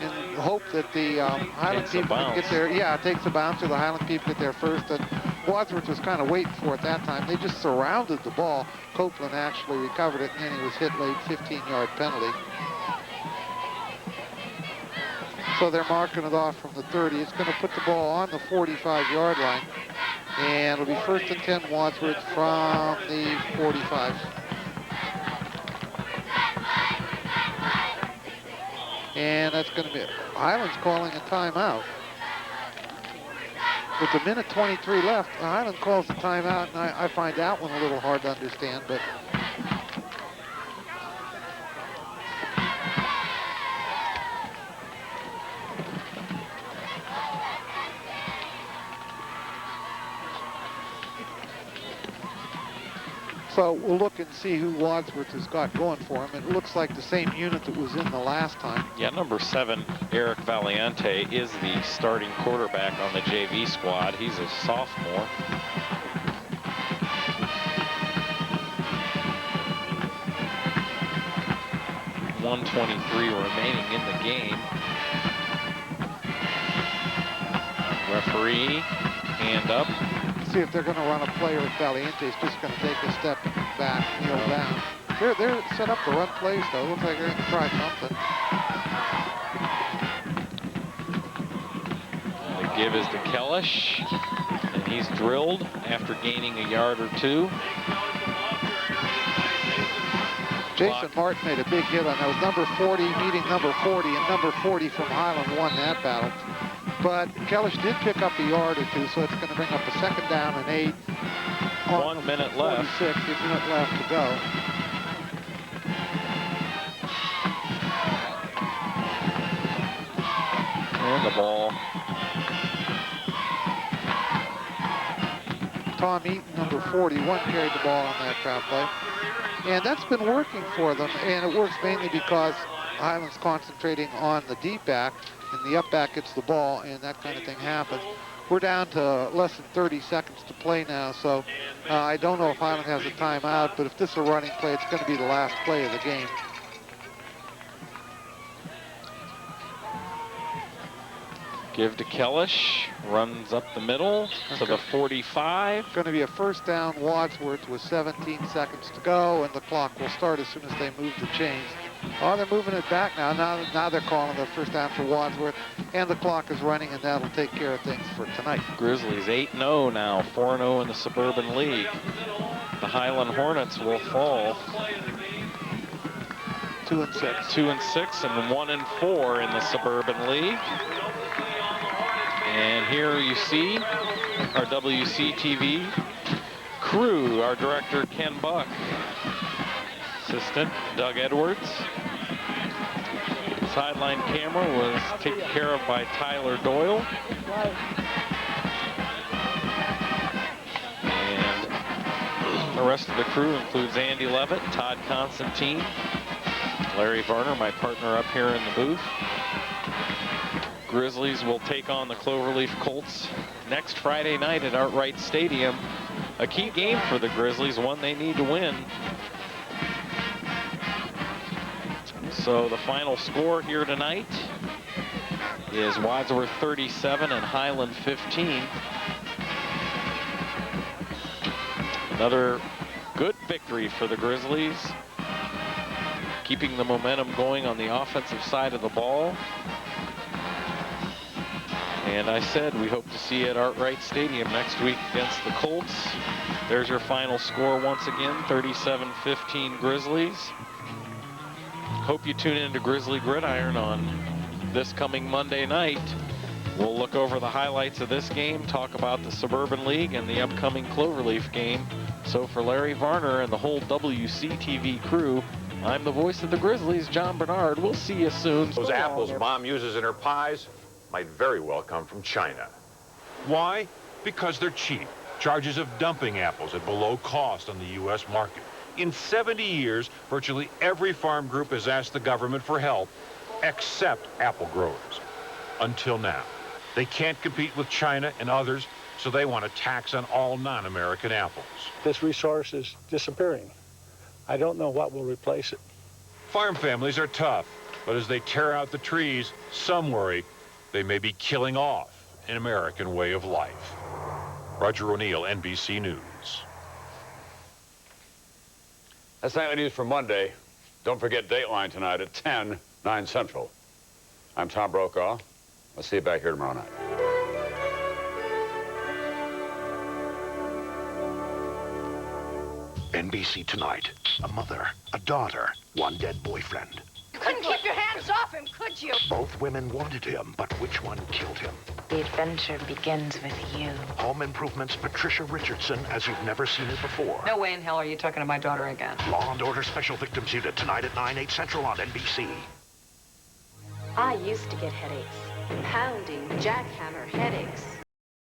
and hope that the Highland people can get there. Yeah, it takes a bounce, or the Highland people get there first. And Wadsworth was kind of waiting for it that time. They just surrounded the ball. Copeland actually recovered it, and then he was hit late, 15-yard penalty. So they're marking it off from the 30. It's going to put the ball on the 45-yard line. And it'll be 1st and 10 Wadsworth from the 45. And that's going to be Highland's calling a timeout. With a minute 23 left, Highland calls the timeout, and I find that one a little hard to understand, but so we'll look and see who Wadsworth has got going for him. It looks like the same unit that was in the last time. Yeah, number 7, Eric Valiente, is the starting quarterback on the JV squad. He's a sophomore. .123 remaining in the game. Referee, hand up. See if they're going to run a play with Valiente. He's just going to take a step back, kneel down. They're set up to run plays, though. Looks like they're going to try something. The give is to Kellish, and he's drilled after gaining a yard or 2. Jason Martin made a big hit on that. It was number 40 meeting number 40, and number 40 from Highland won that battle. But Kellish did pick up a yard or 2, so it's going to bring up a 2nd down and 8. 1 minute left. 46, a minute left to go. And the ball. Tom Eaton, number 41, carried the ball on that trap play. And that's been working for them, and it works mainly because Highland's concentrating on the deep back, and the up back gets the ball, and that kind of thing happens. We're down to less than 30 seconds to play now, so I don't know if Highland has a timeout, but if this is a running play, it's going to be the last play of the game. Give to Kellish, runs up the middle to the 45. Going to be a first down, Wadsworth, with 17 seconds to go, and the clock will start as soon as they move the chains. Oh, they're moving it back now. Now they're calling the first down for Wadsworth, and the clock is running, and that'll take care of things for tonight. Grizzlies 8-0 now, 4-0 in the Suburban League. The Highland Hornets will fall 2-6. 2-6 and 1-4 in the Suburban League. And here you see our WCTV crew, our director Ken Buck, assistant Doug Edwards. Sideline camera was taken care of by Tyler Doyle. And the rest of the crew includes Andy Levitt, Todd Constantine, Larry Varner, my partner up here in the booth. Grizzlies will take on the Cloverleaf Colts next Friday night at Artwright Stadium. A key game for the Grizzlies, one they need to win. So the final score here tonight is Wadsworth 37 and Highland 15. Another good victory for the Grizzlies, keeping the momentum going on the offensive side of the ball. And I said we hope to see you at Artwright Stadium next week against the Colts. There's your final score once again, 37-15 Grizzlies. Hope you tune in to Grizzly Gridiron on this coming Monday night. We'll look over the highlights of this game, talk about the Suburban League and the upcoming Cloverleaf game. So for Larry Varner and the whole WCTV crew, I'm the voice of the Grizzlies, John Bernard. We'll see you soon. Those apples Mom uses in her pies might very well come from China. Why? Because they're cheap. Charges of dumping apples at below cost on the U.S. market. In 70 years, virtually every farm group has asked the government for help, except apple growers. Until now. They can't compete with China and others, so they want a tax on all non-American apples. This resource is disappearing. I don't know what will replace it. Farm families are tough, but as they tear out the trees, some worry they may be killing off an American way of life. Roger O'Neill, NBC News. That's nightly news for Monday. Don't forget Dateline tonight at 10, 9 Central. I'm Tom Brokaw. I'll see you back here tomorrow night. NBC Tonight. A mother, a daughter, one dead boyfriend. You couldn't keep your hands off him, could you? Both women wanted him, but which one killed him? The adventure begins with you. Home Improvement's Patricia Richardson as you've never seen her before. No way in hell are you talking to my daughter again. Law and Order Special Victims Unit tonight at 9, 8 Central on NBC. I used to get headaches. Pounding, jackhammer headaches.